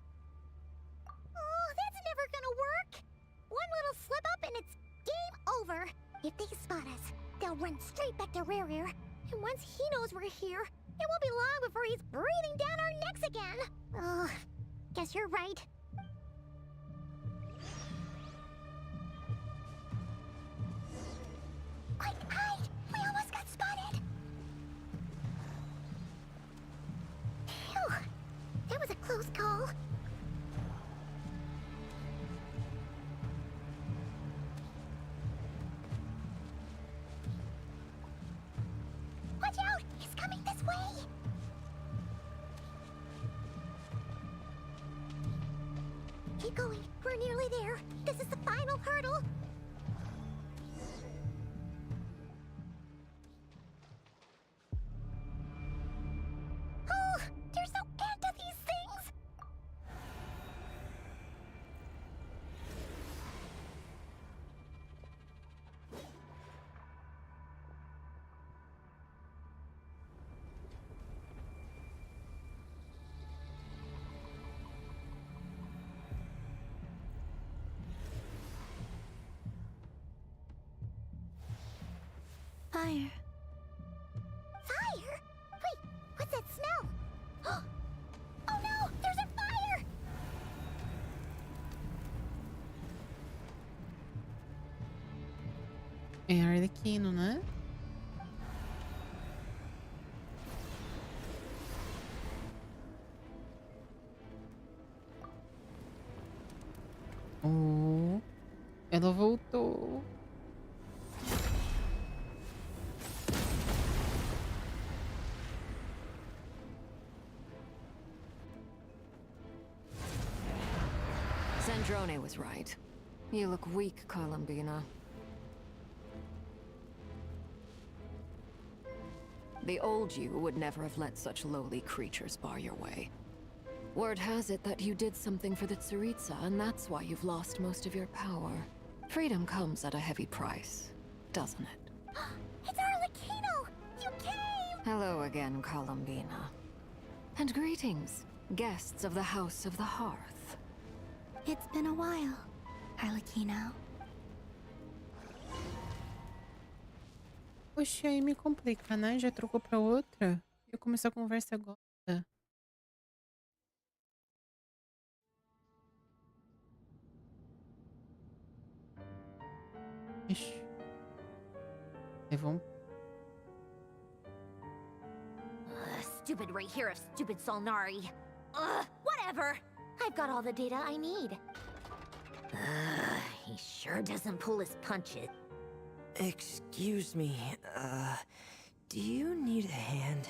Oh, that's never gonna work. One little slip up and it's game over. If they spot us, they'll run straight back to Rarier. And once he knows we're here, it won't be long before he's breathing down our necks again. Oh, guess you're right. Quick, hide! We almost got spotted! Phew! That was a close call. Watch out! He's coming this way! Keep going. We're nearly there. This is the final hurdle. Oh, there's no end to these things! Fire. Fire? Wait, what's that smell? Oh no, there's a fire! É Arlequino, né? Oh, ela voltou. Sandrone was right. You look weak, Columbina. The old you would never have let such lowly creatures bar your way. Word has it that you did something for the Tsaritsa, and that's why you've lost most of your power. Freedom comes at a heavy price, doesn't it? It's Arlecchino! You came! Hello again, Columbina. And greetings, guests of the House of the Hearth. It's been a while, Arlecchino. Poxa, aí me complica, né? Já trocou pra outra? Eu começo a conversa agora. Ixi. Aí vamos. Stupid right here of stupid Solnari. Whatever. I've got all the data I need. He sure doesn't pull his punches. Excuse me, do you need a hand?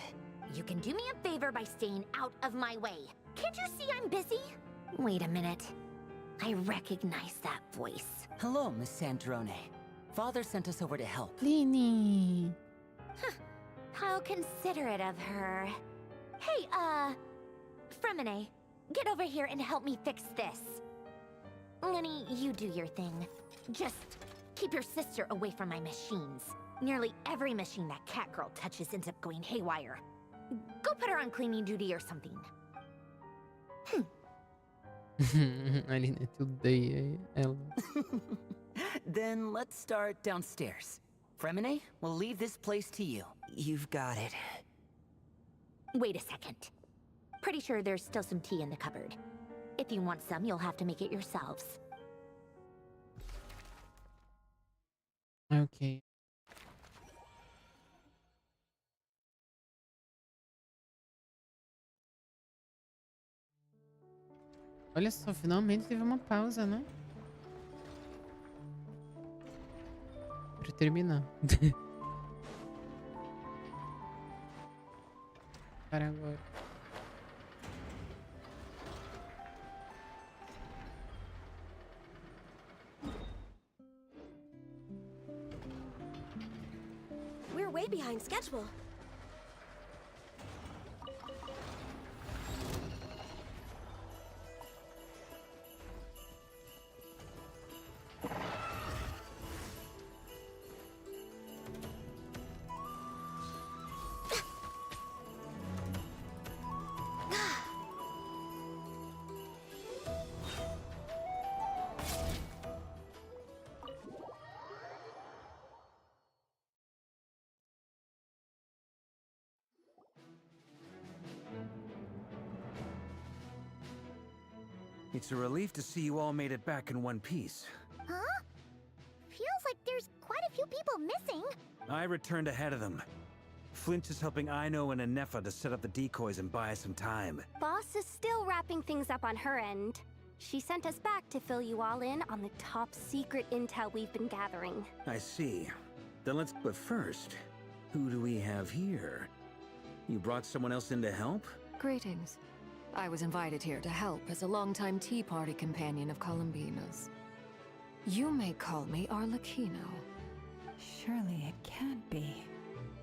You can do me a favor by staying out of my way. Can't you see I'm busy? Wait a minute. I recognize that voice. Hello, Miss Sandrone. Father sent us over to help. Lini. How considerate of her. Hey, Fremine, get over here and help me fix this. Lenny, you do your thing. Just keep your sister away from my machines. Nearly every machine that cat girl touches ends up going haywire. Go put her on cleaning duty or something. A Lina tudo daí, ela. Then let's start downstairs. Fremine, we'll leave this place to you. You've got it. Wait a second. Pretty sure there's still some tea in the cupboard. If you want some, you'll have to make it yourselves. Ok. Olha só, finalmente teve uma pausa, né? Pra terminar. Para agora. We're way behind schedule. It's a relief to see you all made it back in one piece. Huh? Feels like there's quite a few people missing. I returned ahead of them. Flinch is helping Aino and Anefa to set up the decoys and buy us some time. Boss is still wrapping things up on her end. She sent us back to fill you all in on the top secret intel we've been gathering. I see. Then let's... But first, who do we have here? You brought someone else in to help? Greetings. I was invited here to help as a longtime Tea Party companion of Columbina's. You may call me Arlecchino. Surely it can't be.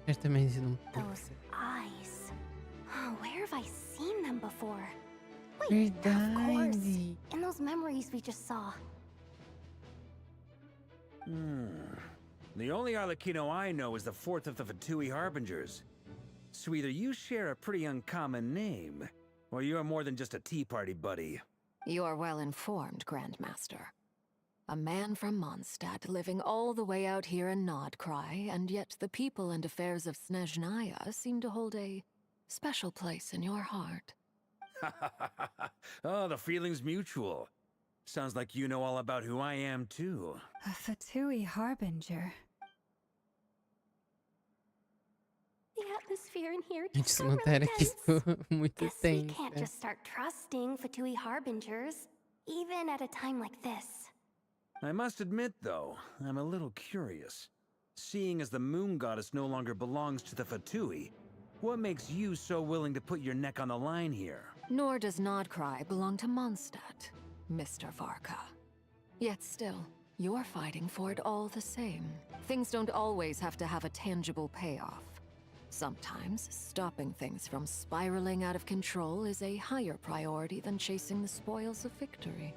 Certamente não. Those eyes. Oh, where have I seen them before? Wait, of course. Verdade. In those memories we just saw. The only Arlecchino I know is the fourth of the Fatui Harbingers. So either you share a pretty uncommon name, or you're more than just a Tea Party buddy. You are well informed, Grandmaster. A man from Mondstadt living all the way out here in Nodcry, and yet the people and affairs of Snezhnaya seem to hold a special place in your heart. Oh, the feeling's mutual. Sounds like you know all about who I am, too. A Fatui Harbinger. The atmosphere in here A gente just se got really mantém aqui tense. por muito Guess we tempo. can't just start trusting Fatui Harbingers, even at a time like this. I must admit, though, I'm a little curious. Seeing as the moon goddess no longer belongs to the Fatui, what makes you so willing to put your neck on the line here? Nor does Nodcry belong to Mondstadt, Mr. Varka. Yet still, you're fighting for it all the same. Things don't always have to have a tangible payoff. Sometimes, stopping things from spiraling out of control is a higher priority than chasing the spoils of victory.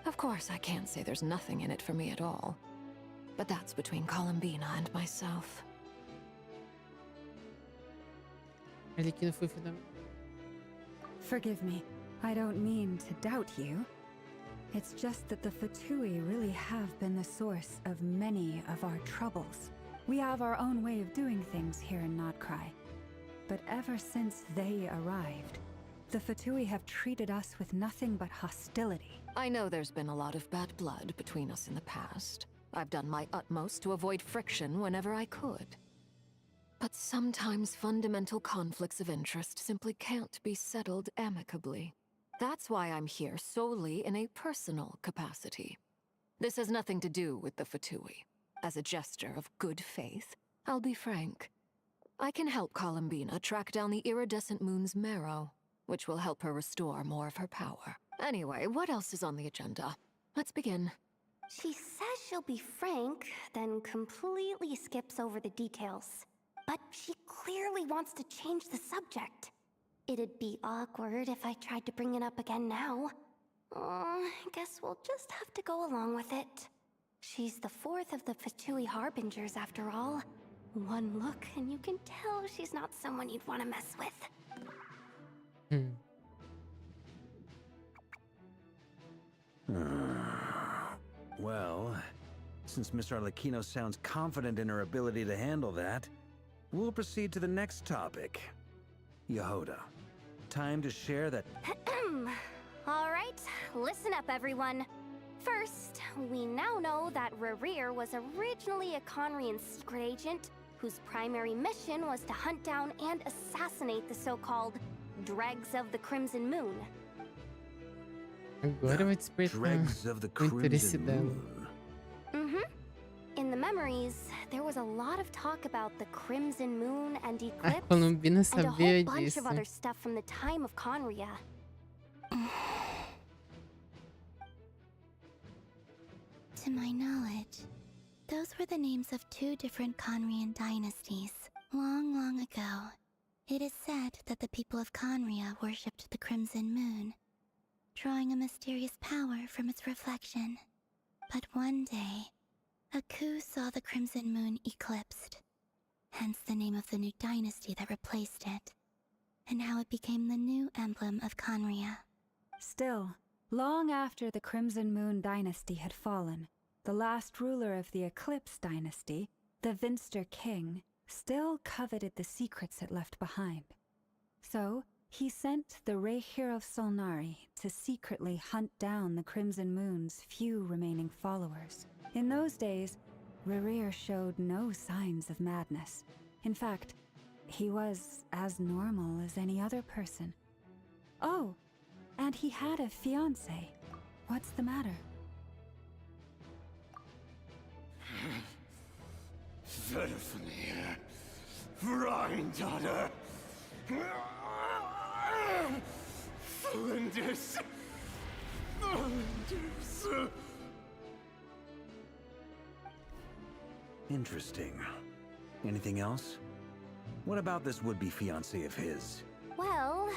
Of course, I can't say there's nothing in it for me at all. But that's between Columbina and myself. Forgive me. I don't mean to doubt you. It's just that the Fatui really have been the source of many of our troubles. We have our own way of doing things here in Nodcry. But ever since they arrived, the Fatui have treated us with nothing but hostility. I know there's been a lot of bad blood between us in the past. I've done my utmost to avoid friction whenever I could. But sometimes fundamental conflicts of interest simply can't be settled amicably. That's why I'm here solely in a personal capacity. This has nothing to do with the Fatui. As a gesture of good faith, I'll be frank. I can help Columbina track down the iridescent moon's marrow, which will help her restore more of her power. Anyway, what else is on the agenda? Let's begin. She says she'll be frank, then completely skips over the details. But she clearly wants to change the subject. It'd be awkward if I tried to bring it up again now. I guess we'll just have to go along with it. She's the fourth of the Fatui Harbingers, after all. One look and you can tell she's not someone you'd want to mess with. Well, since Miss Arlecchino sounds confident in her ability to handle that, we'll proceed to the next topic. Yehuda, time to share that... Alright, listen up everyone. First, we now know that Rerir was originally a Conrian secret agent whose primary mission was to hunt down and assassinate the so-called Dregs of the Crimson Moon. Agora vai despertar Dregs of the o interesse Crimson dela. Moon. In the memories, there was a lot of talk about the Crimson Moon and Eclipse, Columbina and a whole sabia bunch of disso. other stuff from the time of Conria. To my knowledge, those were the names of two different Conrian dynasties. Long, long ago, it is said that the people of Conria worshipped the Crimson Moon, drawing a mysterious power from its reflection. But one day, a coup saw the Crimson Moon eclipsed, hence the name of the new dynasty that replaced it, and how it became the new emblem of Conria. Still, long after the Crimson Moon dynasty had fallen, the last ruler of the Eclipse dynasty, the Vinster King, still coveted the secrets it left behind. So, he sent the Rehir of Solnari to secretly hunt down the Crimson Moon's few remaining followers. In those days, Rerir showed no signs of madness. In fact, he was as normal as any other person. Oh, and he had a fiancé. What's the matter? Verfnir, Freindaughter, Flinders. Interesting. Anything else? What about this would-be fiancé of his? Well,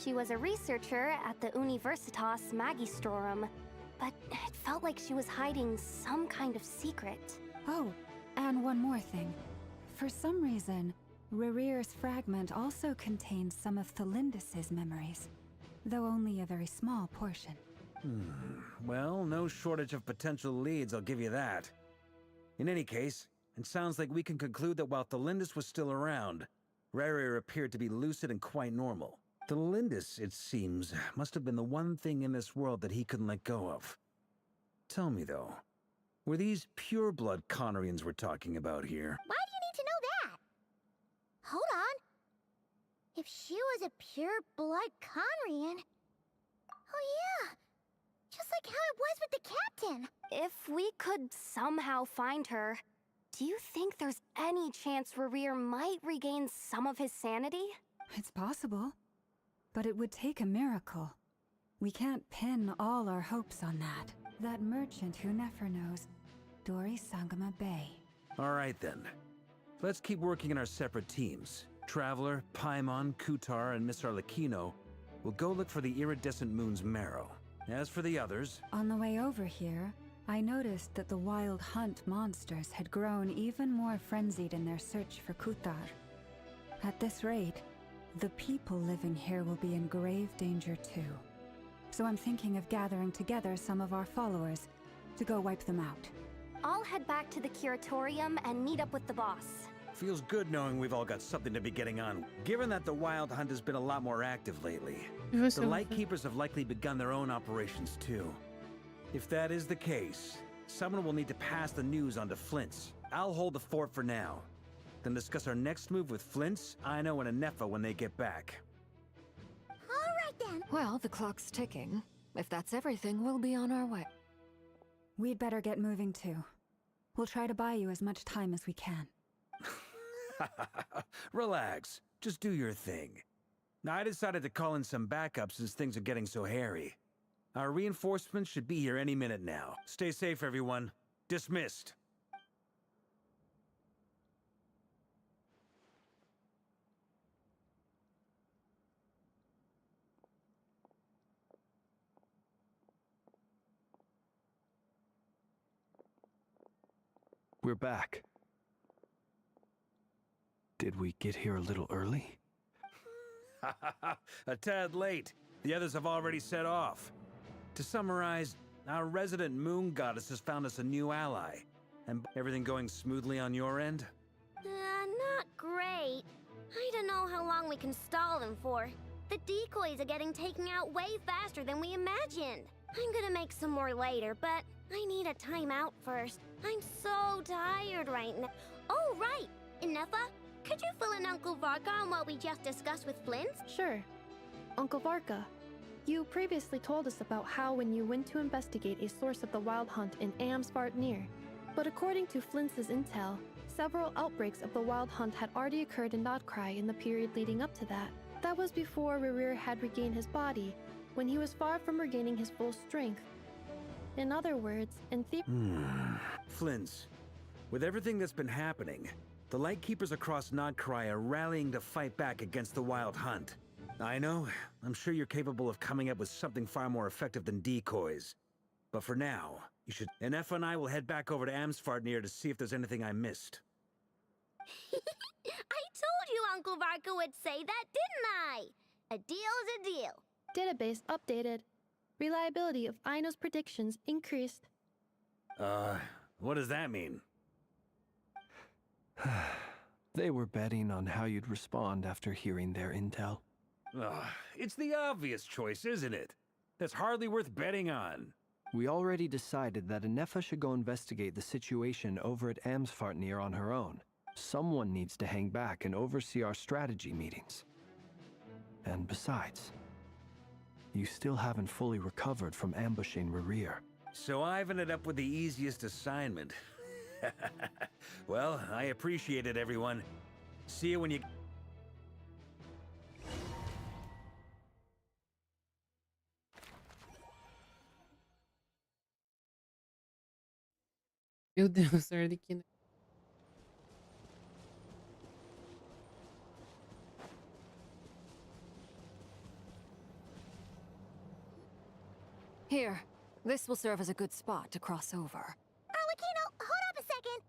she was a researcher at the Universitas Magistrorum, but it felt like she was hiding some kind of secret. Oh, and one more thing. For some reason, Rerir's fragment also contains some of Thelindis' memories, though only a very small portion. Well, no shortage of potential leads, I'll give you that. In any case, it sounds like we can conclude that while Thelindis was still around, Rerir appeared to be lucid and quite normal. Thelindis, it seems, must have been the one thing in this world that he couldn't let go of. Tell me, though, were these pure-blood Conrians we're talking about here? Why do you need to know that? Hold on. If she was a pure-blood Conrian... Oh yeah, just like how it was with the captain. If we could somehow find her, do you think there's any chance Rerir might regain some of his sanity? It's possible, but it would take a miracle. We can't pin all our hopes on that. That merchant who never knows. Dori Sangama Bay. Alright then. Let's keep working in our separate teams. Traveler, Paimon, Kutar, and Miss Arlecchino will go look for the iridescent moon's marrow. As for the others... On the way over here, I noticed that the wild hunt monsters had grown even more frenzied in their search for Kutar. At this rate, the people living here will be in grave danger too. So I'm thinking of gathering together some of our followers to go wipe them out. I'll head back to the curatorium and meet up with the boss. Feels good knowing we've all got something to be getting on. Given that the Wild Hunt has been a lot more active lately, the Lightkeepers have likely begun their own operations too. If that is the case, someone will need to pass the news on to Flint's. I'll hold the fort for now, then discuss our next move with Flint's, Aino, and Anefa when they get back. Alright then. Well, the clock's ticking. If that's everything, we'll be on our way. We'd better get moving too. We'll try to buy you as much time as we can. Relax. Just do your thing. Now, I decided to call in some backup since things are getting so hairy. Our reinforcements should be here any minute now. Stay safe, everyone. Dismissed. We're back. Did we get here a little early? A tad late. The others have already set off. To summarize, our resident moon goddess has found us a new ally. And everything going smoothly on your end? Not great. I don't know how long we can stall them for. The decoys are getting taken out way faster than we imagined. I'm gonna make some more later, but I need a timeout first. I'm so tired right now. Oh, right! Anefa, could you fill in Uncle Varka on what we just discussed with Flint? Sure. Uncle Varka, you previously told us about how when you went to investigate a source of the Wild Hunt in Amsvartnir, but according to Flint's intel, several outbreaks of the Wild Hunt had already occurred in Nodcry in the period leading up to that. That was before Rerir had regained his body, when he was far from regaining his full strength. In other words, in Flint's, with everything that's been happening, the Lightkeepers across Nodcry are rallying to fight back against the Wild Hunt. I know, I'm sure you're capable of coming up with something far more effective than decoys. But for now, you should... Anefa and I will head back over to Amsvartnir to see if there's anything I missed. I told you Uncle Varka would say that, didn't I? A deal's a deal. Database updated. Reliability of Aino's predictions increased. What does that mean? They were betting on how you'd respond after hearing their intel. It's the obvious choice, isn't it? That's hardly worth betting on. We already decided that Anefa should go investigate the situation over at Amsvartnir on her own. Someone needs to hang back and oversee our strategy meetings. And besides, you still haven't fully recovered from ambushing Rerir. So I've ended up with the easiest assignment. Well, I appreciate it, everyone. See you when you... Meu Deus, Arlequina. Here, this will serve as a good spot to cross over. Arlecchino, hold up a second.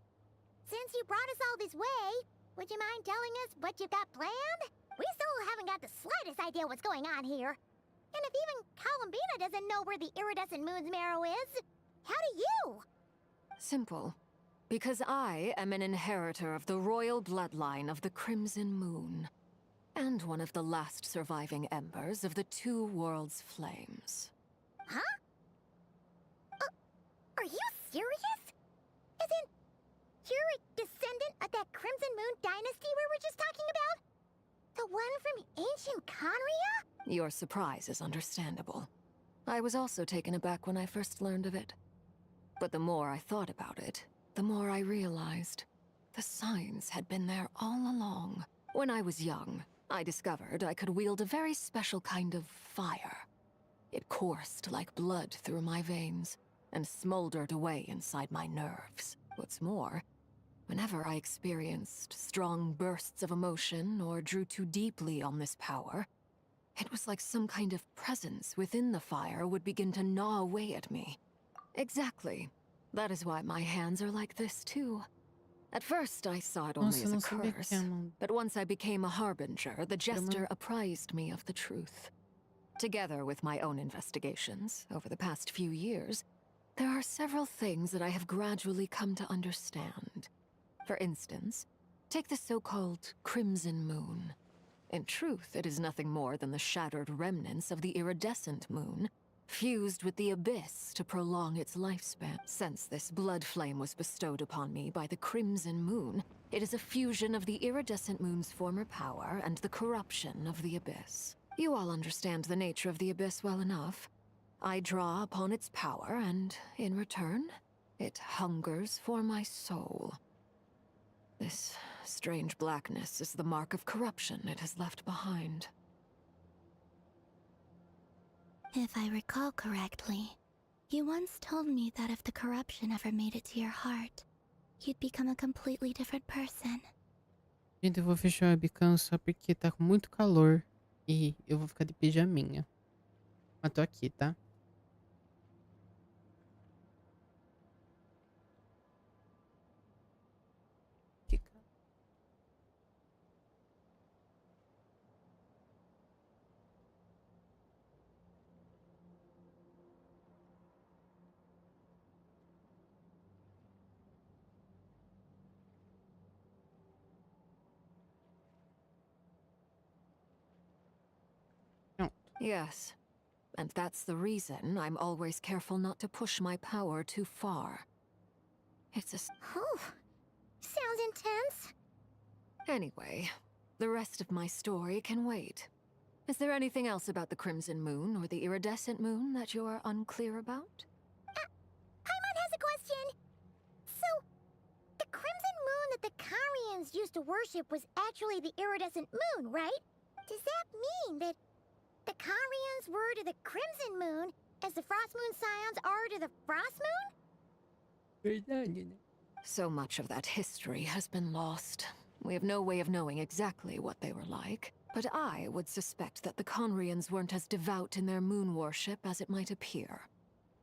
Since you brought us all this way, would you mind telling us what you've got planned? We still haven't got the slightest idea what's going on here. And if even Columbina doesn't know where the iridescent moon's marrow is, how do you? Simple. Because I am an inheritor of the royal bloodline of the Crimson Moon. And one of the last surviving embers of the Two Worlds' flames. Huh? Are you serious? As in, you're a descendant of that Crimson Moon dynasty we were just talking about? The one from ancient Conria? Your surprise is understandable. I was also taken aback when I first learned of it. But the more I thought about it, the more I realized the signs had been there all along. When I was young, I discovered I could wield a very special kind of fire. It coursed like blood through my veins, and smoldered away inside my nerves. What's more, whenever I experienced strong bursts of emotion or drew too deeply on this power, it was like some kind of presence within the fire would begin to gnaw away at me. Exactly. That is why my hands are like this too. At first, I saw it only as a curse, but once I became a harbinger, the jester apprised me of the truth. Together with my own investigations, over the past few years, there are several things that I have gradually come to understand. For instance, take the so-called Crimson Moon. In truth, it is nothing more than the shattered remnants of the iridescent moon, fused with the abyss to prolong its lifespan. Since this blood flame was bestowed upon me by the Crimson Moon, it is a fusion of the iridescent moon's former power and the corruption of the abyss. You all understand the nature of the abyss well enough. I draw upon its power, and in return, it hungers for my soul. This strange blackness is the mark of corruption it has left behind. If I recall correctly, you once told me that if the corruption ever made it to your heart, you'd become a completely different person. Gente, eu vou fechar o webcam só porque tá com muito calor e eu vou ficar de pijaminha. Mas tô aqui, tá? Yes, and that's the reason I'm always careful not to push my power too far. It's a... Oh, sounds intense. Anyway, the rest of my story can wait. Is there anything else about the Crimson Moon or the Iridescent Moon that you're unclear about? Paimon has a question. So, the Crimson Moon that the Karians used to worship was actually the Iridescent Moon, right? Does that mean that the Karians were to the Crimson Moon as the Frost Moon Scions are to the Frost Moon? So much of that history has been lost. We have no way of knowing exactly what they were like. But I would suspect that the Conrians weren't as devout in their moon worship as it might appear.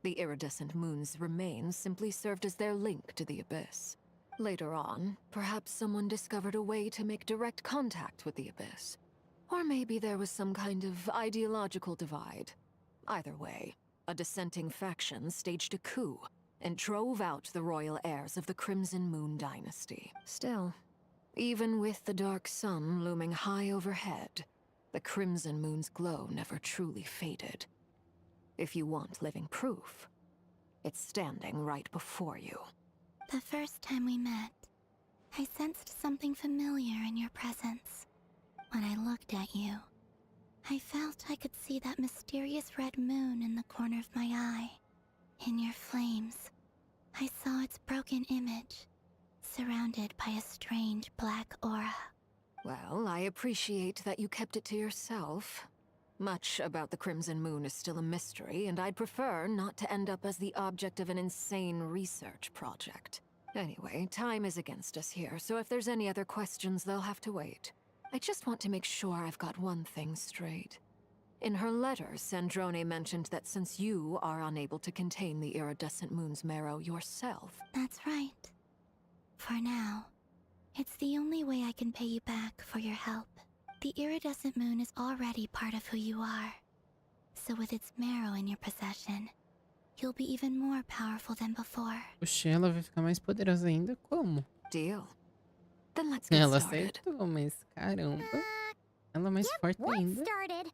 The iridescent moon's remains simply served as their link to the Abyss. Later on, perhaps someone discovered a way to make direct contact with the Abyss. Or maybe there was some kind of ideological divide. Either way, a dissenting faction staged a coup and drove out the royal heirs of the Crimson Moon dynasty. Still, even with the dark sun looming high overhead, the Crimson Moon's glow never truly faded. If you want living proof, it's standing right before you. The first time we met, I sensed something familiar in your presence. When I looked at you, I felt I could see that mysterious red moon in the corner of my eye. In your flames, I saw its broken image, surrounded by a strange black aura. Well, I appreciate that you kept it to yourself. Much about the Crimson Moon is still a mystery, and I'd prefer not to end up as the object of an insane research project. Anyway, time is against us here, so if there's any other questions, they'll have to wait. I just want to make sure I've got one thing straight. In her letter, Sandrone mentioned that since you are unable to contain the iridescent moon's marrow yourself... That's right. For now, it's the only way I can pay you back for your help. The iridescent moon is already part of who you are. So with its marrow in your possession, you'll be even more powerful than before. Oxe, ela vai ficar mais poderosa ainda? Como? Deal. Then let's get Ela started. acertou, mas caramba. Ela é mais forte ainda. Started.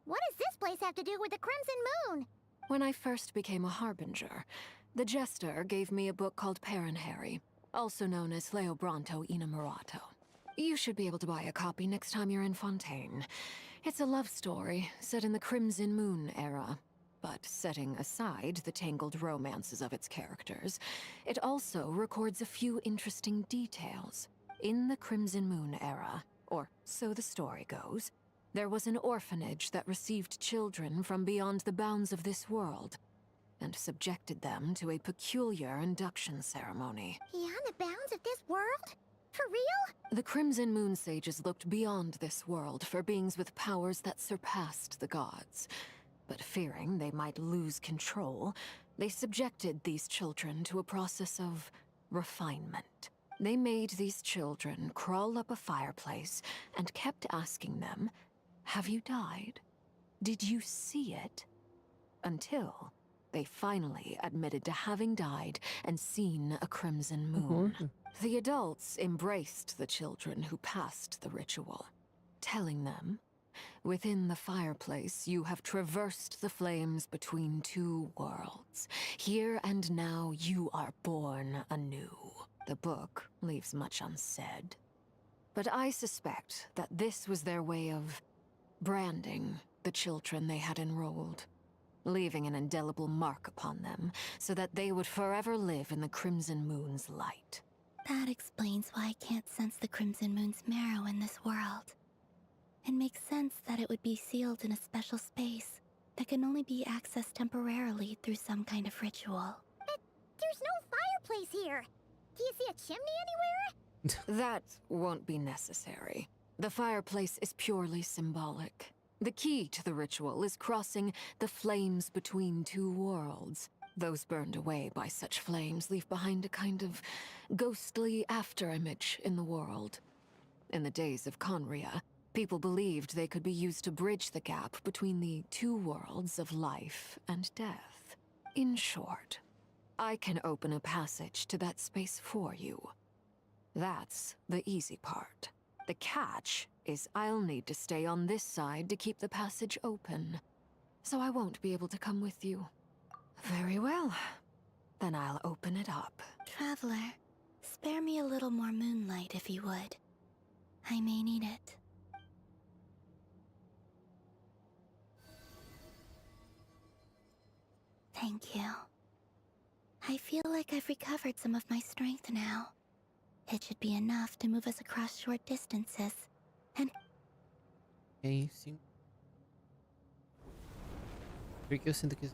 What does this place have to do with the Crimson Moon? When I first became a harbinger, the jester gave me a book called Harry, also known as Leobranto Inamorato. You should be able to buy a copy next time you're in Fontaine. It's a love story set in the Crimson Moon era. But setting aside the tangled romances of its characters, it also records a few interesting details. In the Crimson Moon era, or so the story goes, there was an orphanage that received children from beyond the bounds of this world. and subjected them to a peculiar induction ceremony. Beyond the bounds of this world? For real? The Crimson Moon Sages looked beyond this world for beings with powers that surpassed the gods. But fearing they might lose control, they subjected these children to a process of refinement. They made these children crawl up a fireplace and kept asking them, "Have you died? Did you see it?" Until they finally admitted to having died and seen a crimson moon. The adults embraced the children who passed the ritual, telling them, "Within the fireplace, you have traversed the flames between two worlds. Here and now, you are born anew." The book leaves much unsaid. But I suspect that this was their way of branding the children they had enrolled, leaving an indelible mark upon them so that they would forever live in the Crimson Moon's light. That explains why I can't sense the Crimson Moon's marrow in this world. It makes sense that it would be sealed in a special space that can only be accessed temporarily through some kind of ritual. But there's no fireplace here. Do you see a chimney anywhere? That won't be necessary. The fireplace is purely symbolic. The key to the ritual is crossing the flames between two worlds. Those burned away by such flames leave behind a kind of ghostly afterimage in the world. In the days of Conria, people believed they could be used to bridge the gap between the two worlds of life and death. In short, I can open a passage to that space for you. That's the easy part. The catch is I'll need to stay on this side to keep the passage open, so I won't be able to come with you. Very well. Then I'll open it up. Traveler, spare me a little more moonlight if you would. I may need it. Thank you. I feel like I've recovered some of my strength now. It should be enough to move us across short distances, and... É sim. Porque eu sinto que...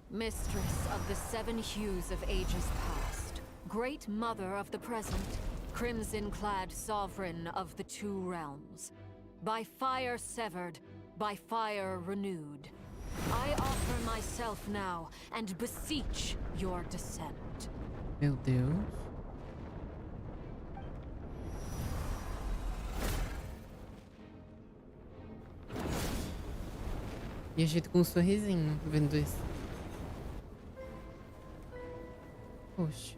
Mistress of the seven hues of ages past, great mother of the present, crimson-clad sovereign of the two realms, by fire severed, by fire renewed, I offer myself now and beseech your descent. Meu Deus. E a gente com um sorrisinho vendo isso. Poxa.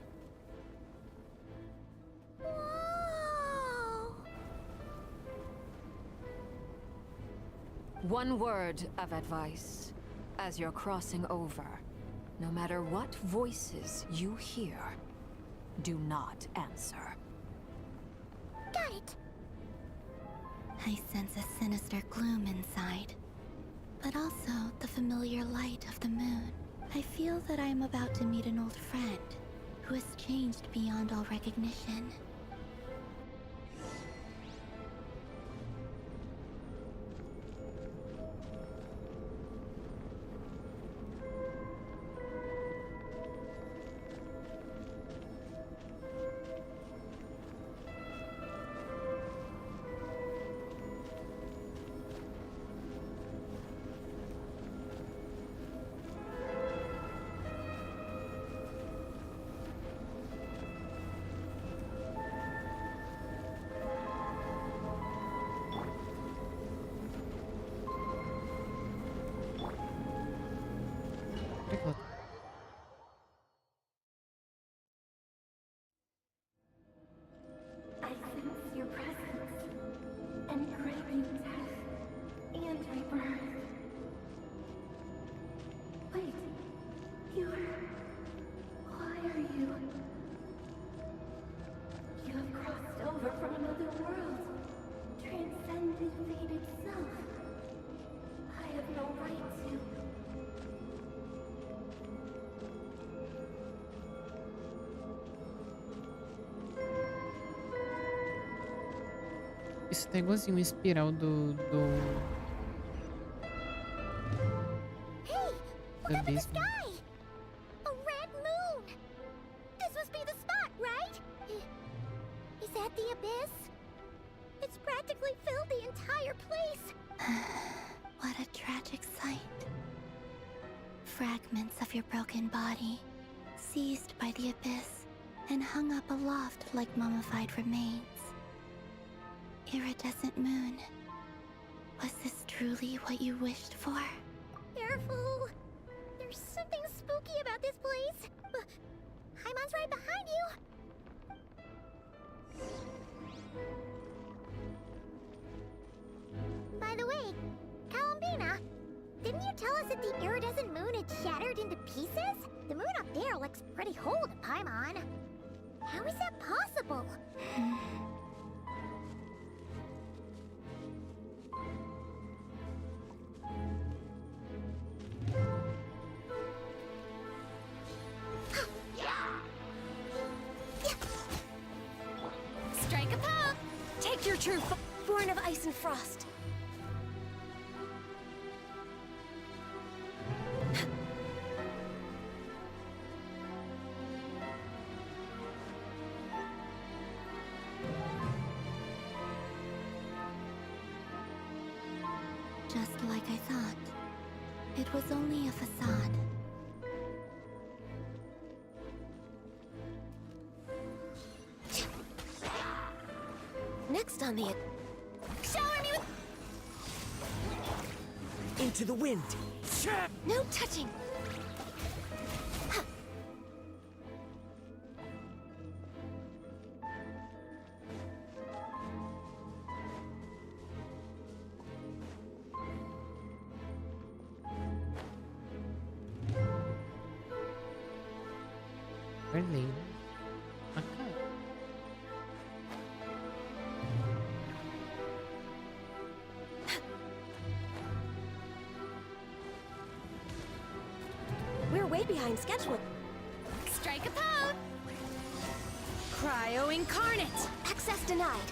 One word of advice. As you're crossing over, no matter what voices you hear, do not answer. Got it. I sense a sinister gloom inside, but also the familiar light of the moon. I feel that I am about to meet an old friend who has changed beyond all recognition. I sense your presence and craving death and rebirth. Wait, why are you? You have crossed over from another world, transcended fate itself. I have no right to. Isso tá igualzinho uma espiral do Hey, look up at the sky! that the abyss? It's practically filled the entire place. What a tragic sight. Fragments of your broken body, seized by the abyss, and hung up aloft like mummified remains. Iridescent moon, was this truly what you wished for? Careful! There's something spooky about this place. Haimon's right behind you. By the way, Kalambina, didn't you tell us that the iridescent moon had shattered into pieces? The moon up there looks pretty whole to Paimon. How is that possible? Strike a pop! Take your true born of ice and frost. Just like I thought. It was only a facade. Next on the... Shower me with... Into the wind. No touching. Really? Okay. We're way behind schedule. Strike a pose! Cryo incarnate. Access denied.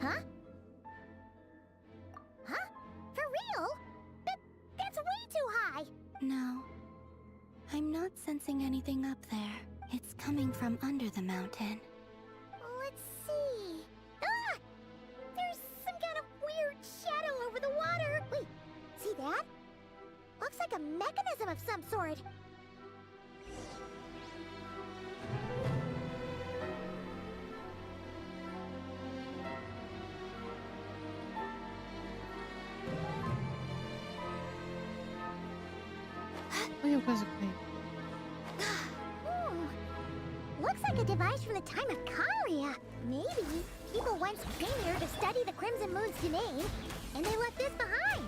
Huh? Huh? For real? That's way too high! No. I'm not sensing anything up there. It's coming from under the mountain. Let's see. Ah! There's some kind of weird shadow over the water. Wait, see that? Looks like a mechanism of some sort. Olha quase caí. Looks like a device from the time of Karia. Maybe people once came here to study the Crimson Moon's domain, and they left this behind.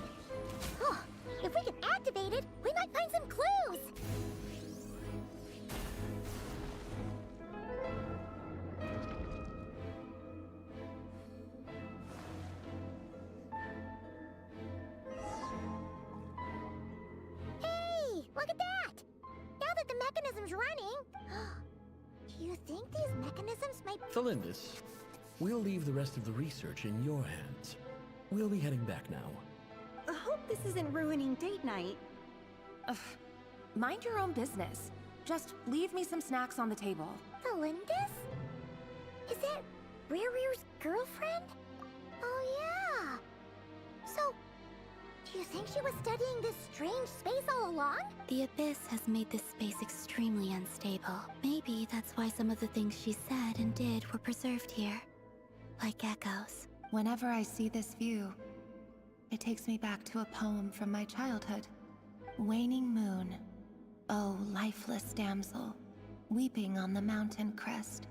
Oh, if we can activate it, we might find some clues. Hey, look at that! Now that the mechanism's running, do you think these mechanisms might... Felindis, we'll leave the rest of the research in your hands. We'll be heading back now. I hope this isn't ruining date night. Ugh. Mind your own business. Just leave me some snacks on the table. Felindis? Is that Rear's girlfriend? Oh yeah. So, do you think she was studying this strange space all along? The abyss has made this space extremely unstable. Maybe that's why some of the things she said and did were preserved here. Like echoes. Whenever I see this view, it takes me back to a poem from my childhood. Waning moon, oh lifeless damsel, weeping on the mountain crest.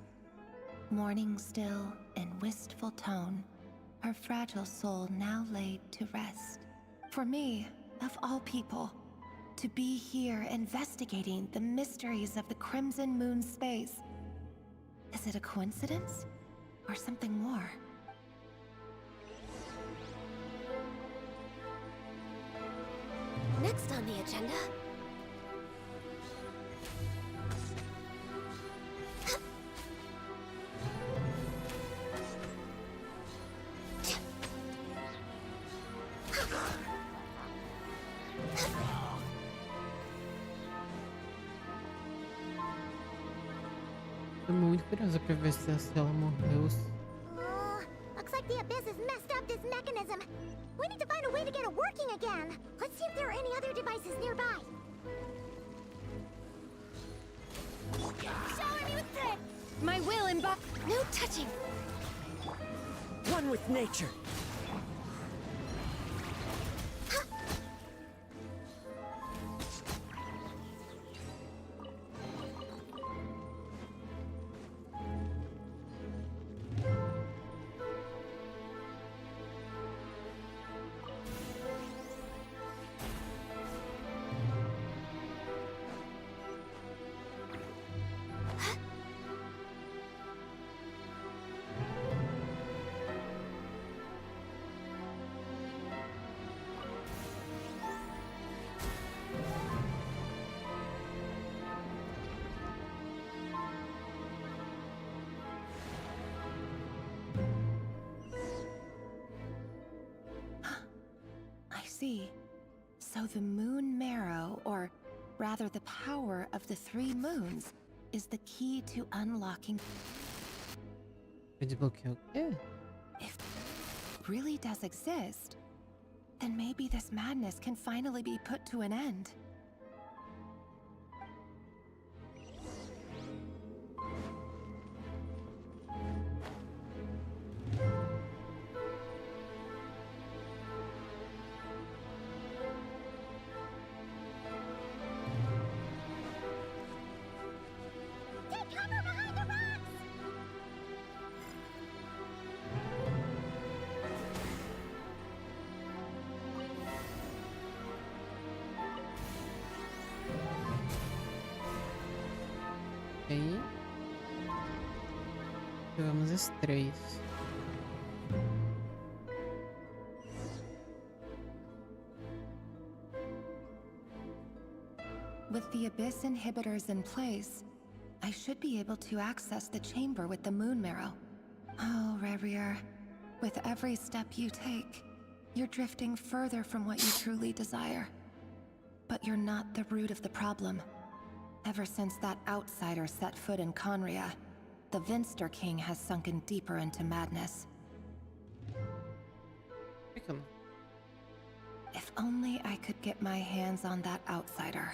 Mourning still in wistful tone, her fragile soul now laid to rest. For me, of all people, to be here investigating the mysteries of the Crimson Moon space. Is it a coincidence? Or something more? Next on the agenda. Tô muito curiosa pra ver se ela morreu. Looks like the Abyss has messed up this mechanism. We need to find a way to get it working again. Let's see if there are any other devices nearby. Shower me with thread! My will no touching. One with nature. See. So the moon marrow, or rather the power of the 3 moons, is the key to unlocking. Desbloquear o quê? If it really does exist, then maybe this madness can finally be put to an end. Aí. Pegamos as 3. With the Abyss inhibitors in place, I should be able to access the chamber with the moon marrow. Oh, Revier, with every step you take, you're drifting further from what you truly desire. But you're not the root of the problem. Ever since that outsider set foot in Conria, the Vinster King has sunken deeper into madness. If only I could get my hands on that outsider.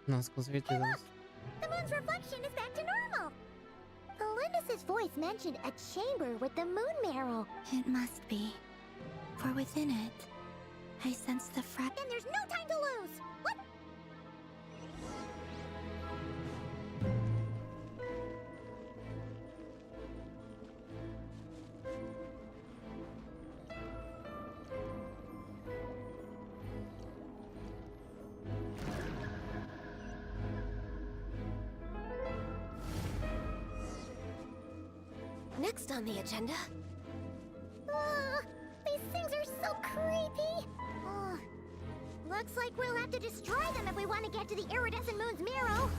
Nossa, com certeza. The moon's reflection is back to normal. Elendis' voice mentioned a chamber with the moon marrow. It must be. For within it, I sense the And there's no time to lose! What? Next on the agenda. These things are so creepy! Looks like we'll have to destroy them if we want to get to the iridescent moon's marrow.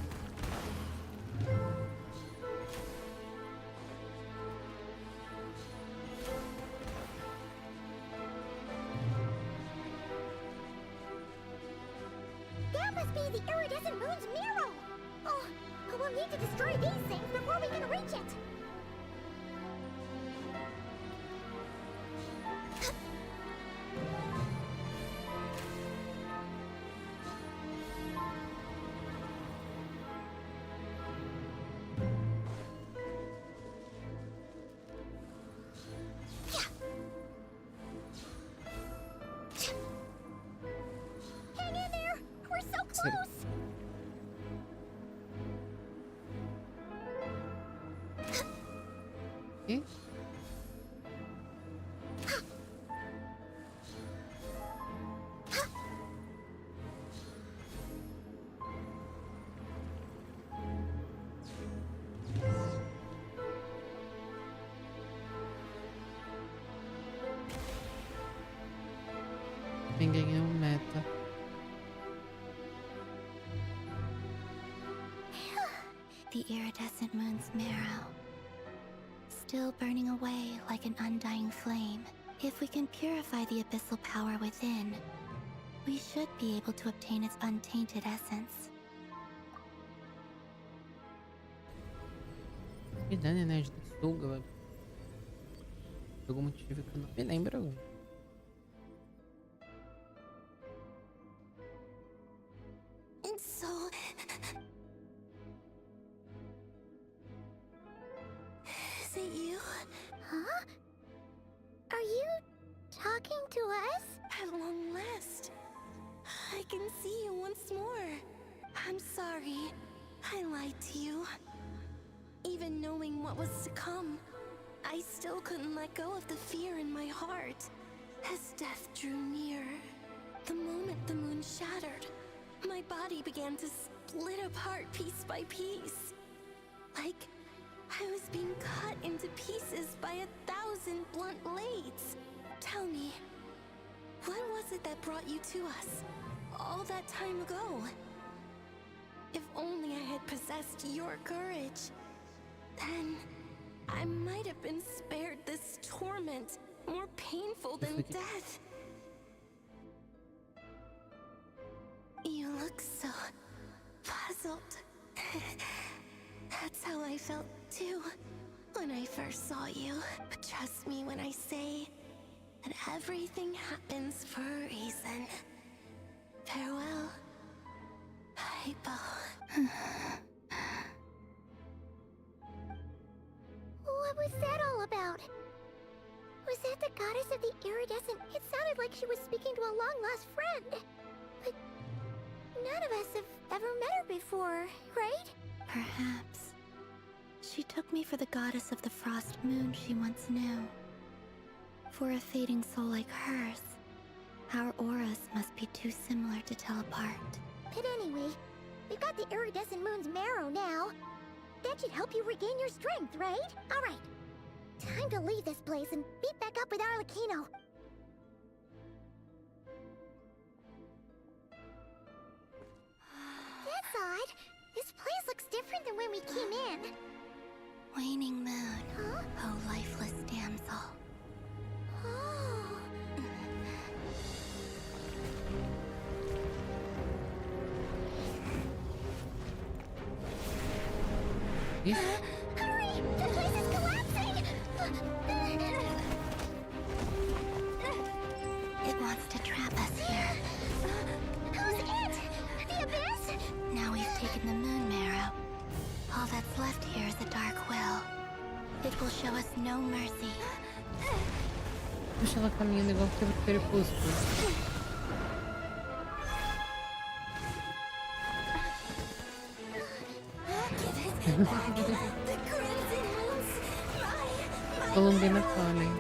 That must be the iridescent moon's marrow! Oh, we'll need to destroy these things before we can reach it! E? quem ganha o meta. The iridescent moon's marrow, still burning away like an undying flame. If we can purify the abyssal power within, we should be able to obtain its untainted essence. Me dá energia de suga, velho. Por algum motivo que eu não me lembro agora. So... Is it you? Huh? Are you talking to us? At long last, I can see you once more. I'm sorry. I lied to you. Even knowing what was to come, I still couldn't let go of the fear in my heart. As death drew near, the moment the moon shattered, my body began to split apart piece by piece. Like I was being cut into pieces by 1,000 blunt blades. Tell me, what was it that brought you to us all that time ago? If only I had possessed your courage, then I might have been spared this torment more painful than death. You look so puzzled. That's how I felt too when I first saw you. But trust me when I say that everything happens for a reason. Farewell, Hypo. What was that all about? Was that the goddess of the iridescent? It sounded like she was speaking to a long-lost friend. But none of us have ever met her before, right? Perhaps. She took me for the goddess of the frost moon she once knew. For a fading soul like hers, our auras must be too similar to tell apart. But anyway, we've got the iridescent moon's marrow now. That should help you regain your strength, right? Alright. Time to leave this place and meet back up with Arlecchino. That's odd. This place looks different than when we came in. Waning moon. Huh? Oh, lifeless damsel. Oh. Hurry! The place is collapsing! It wants to trap us here. Who's it? The abyss? Now we've taken the moon marrow. All that's left here is a dark will. It will show us no mercy. Puxa ela caminhando igual que o crepúsculo. Colombina Connie.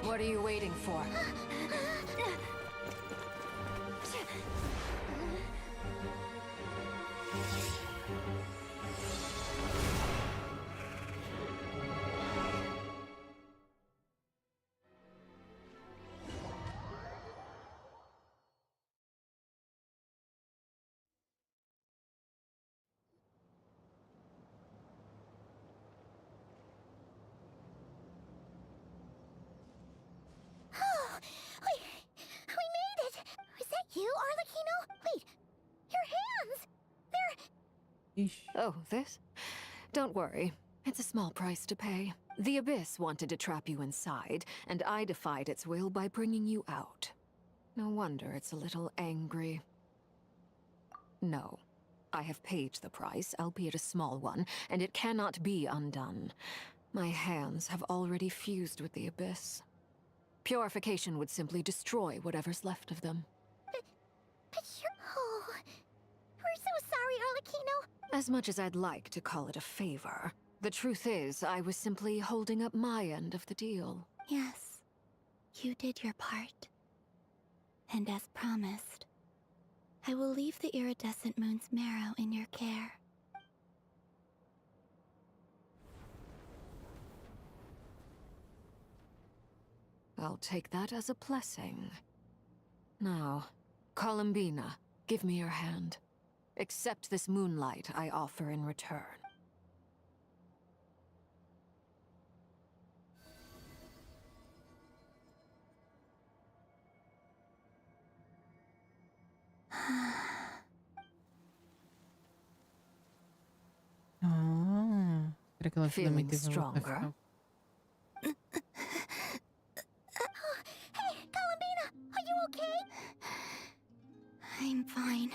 What are you waiting for? You, Arlecchino? Wait, your hands! They're... Oh, this? Don't worry. It's a small price to pay. The Abyss wanted to trap you inside, and I defied its will by bringing you out. No wonder it's a little angry. No. I have paid the price, albeit a small one, and it cannot be undone. My hands have already fused with the Abyss. Purification would simply destroy whatever's left of them. But you're... Oh... We're so sorry, Arlecchino. As much as I'd like to call it a favor, the truth is I was simply holding up my end of the deal. Yes, you did your part. And as promised, I will leave the iridescent moon's marrow in your care. I'll take that as a blessing. Now, Columbina, give me your hand. Accept this moonlight I offer in return. Será que ela Feeling finalmente vai stronger? Hey, Columbina, are you okay? I'm fine.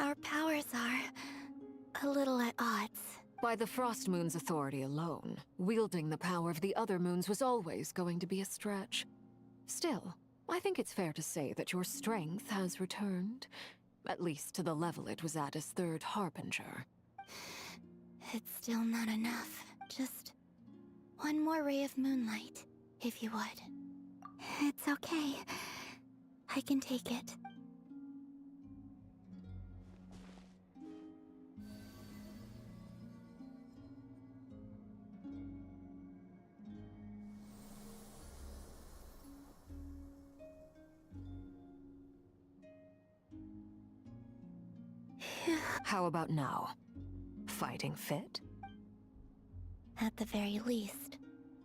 Our powers are a little at odds. By the Frost Moon's authority alone, wielding the power of the other moons was always going to be a stretch. Still, I think it's fair to say that your strength has returned, at least to the level it was at as Third Harbinger. It's still not enough. Just one more ray of moonlight, if you would. It's okay. I can take it. How about now? Fighting fit? At the very least,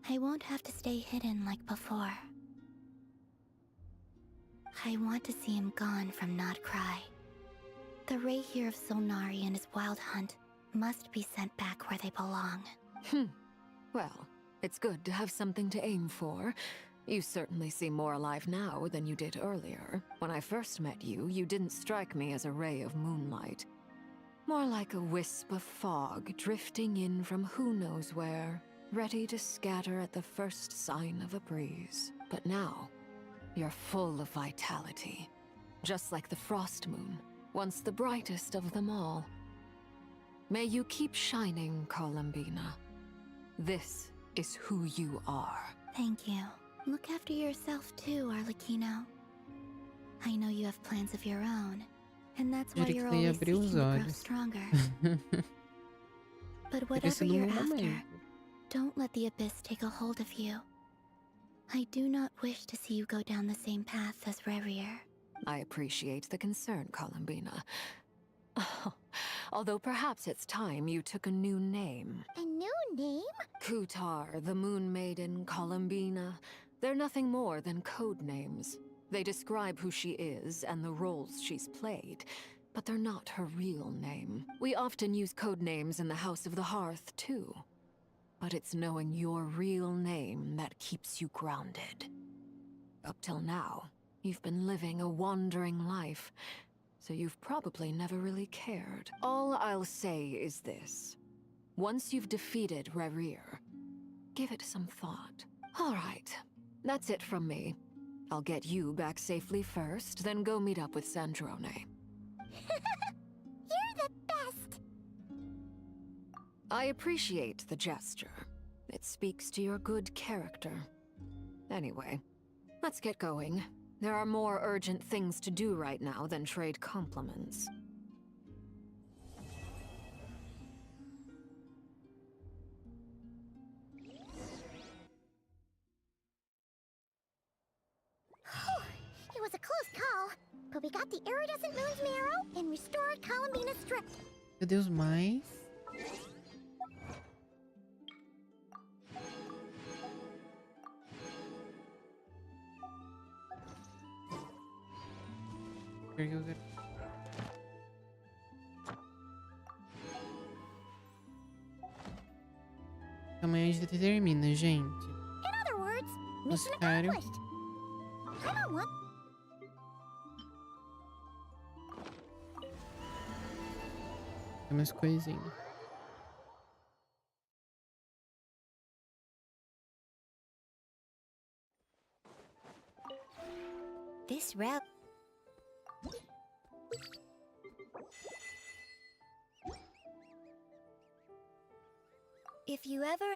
I won't have to stay hidden like before. I want to see him gone from Not Cry. The Ray here of Solnari and his wild hunt must be sent back where they belong. Well, it's good to have something to aim for. You certainly seem more alive now than you did earlier. When I first met you, you didn't strike me as a ray of moonlight. More like a wisp of fog drifting in from who knows where, ready to scatter at the first sign of a breeze. But now, you're full of vitality. Just like the Frost Moon, once the brightest of them all. May you keep shining, Columbina. This is who you are. Thank you. Look after yourself too, Arlecchino. I know you have plans of your own, and that's why you're always seeking to grow stronger. But whatever you're after, don't let the Abyss take a hold of you. I do not wish to see you go down the same path as Revier. I appreciate the concern, Columbina. Although perhaps it's time you took a new name. A new name? Kutar, the Moon Maiden, Columbina. They're nothing more than code names. They describe who she is and the roles she's played, but they're not her real name. We often use code names in the House of the Hearth, too. But it's knowing your real name that keeps you grounded. Up till now, you've been living a wandering life, so you've probably never really cared. All I'll say is this. Once you've defeated Revier, give it some thought. All right, that's it from me. I'll get you back safely first, then go meet up with Sandrone. You're the best! I appreciate the gesture. It speaks to your good character. Anyway, let's get going. There are more urgent things to do right now than trade compliments. It was a close call, but we got the iridescent moon's marrow and restored Columbina's strength. Meu Deus, mais? Amanhã a gente termina, gente. In other words, mission Muscário. accomplished. I'm on one. Tem umas coisinhas. This route. If you ever...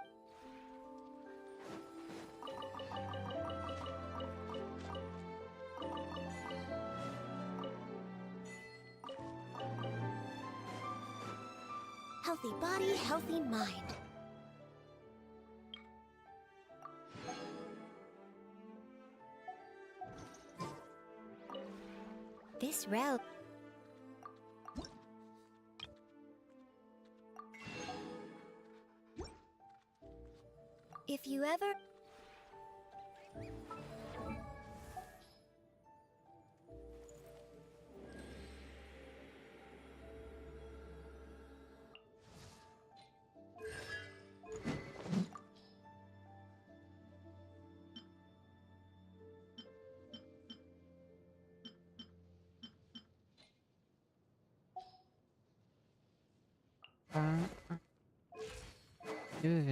Healthy body, healthy mind. This route. If you ever...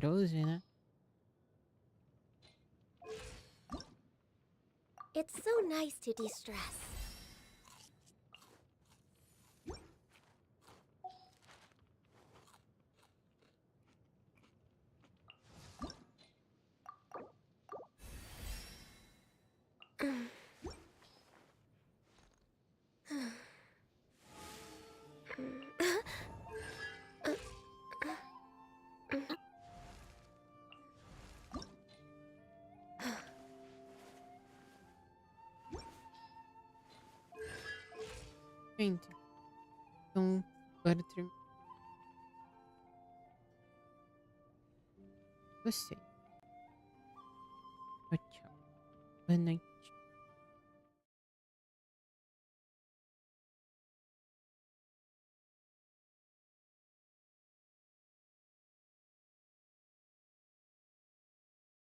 Rose, né? It's so nice to de-stress. Gente, então agora gostei. Tchau. Boa noite.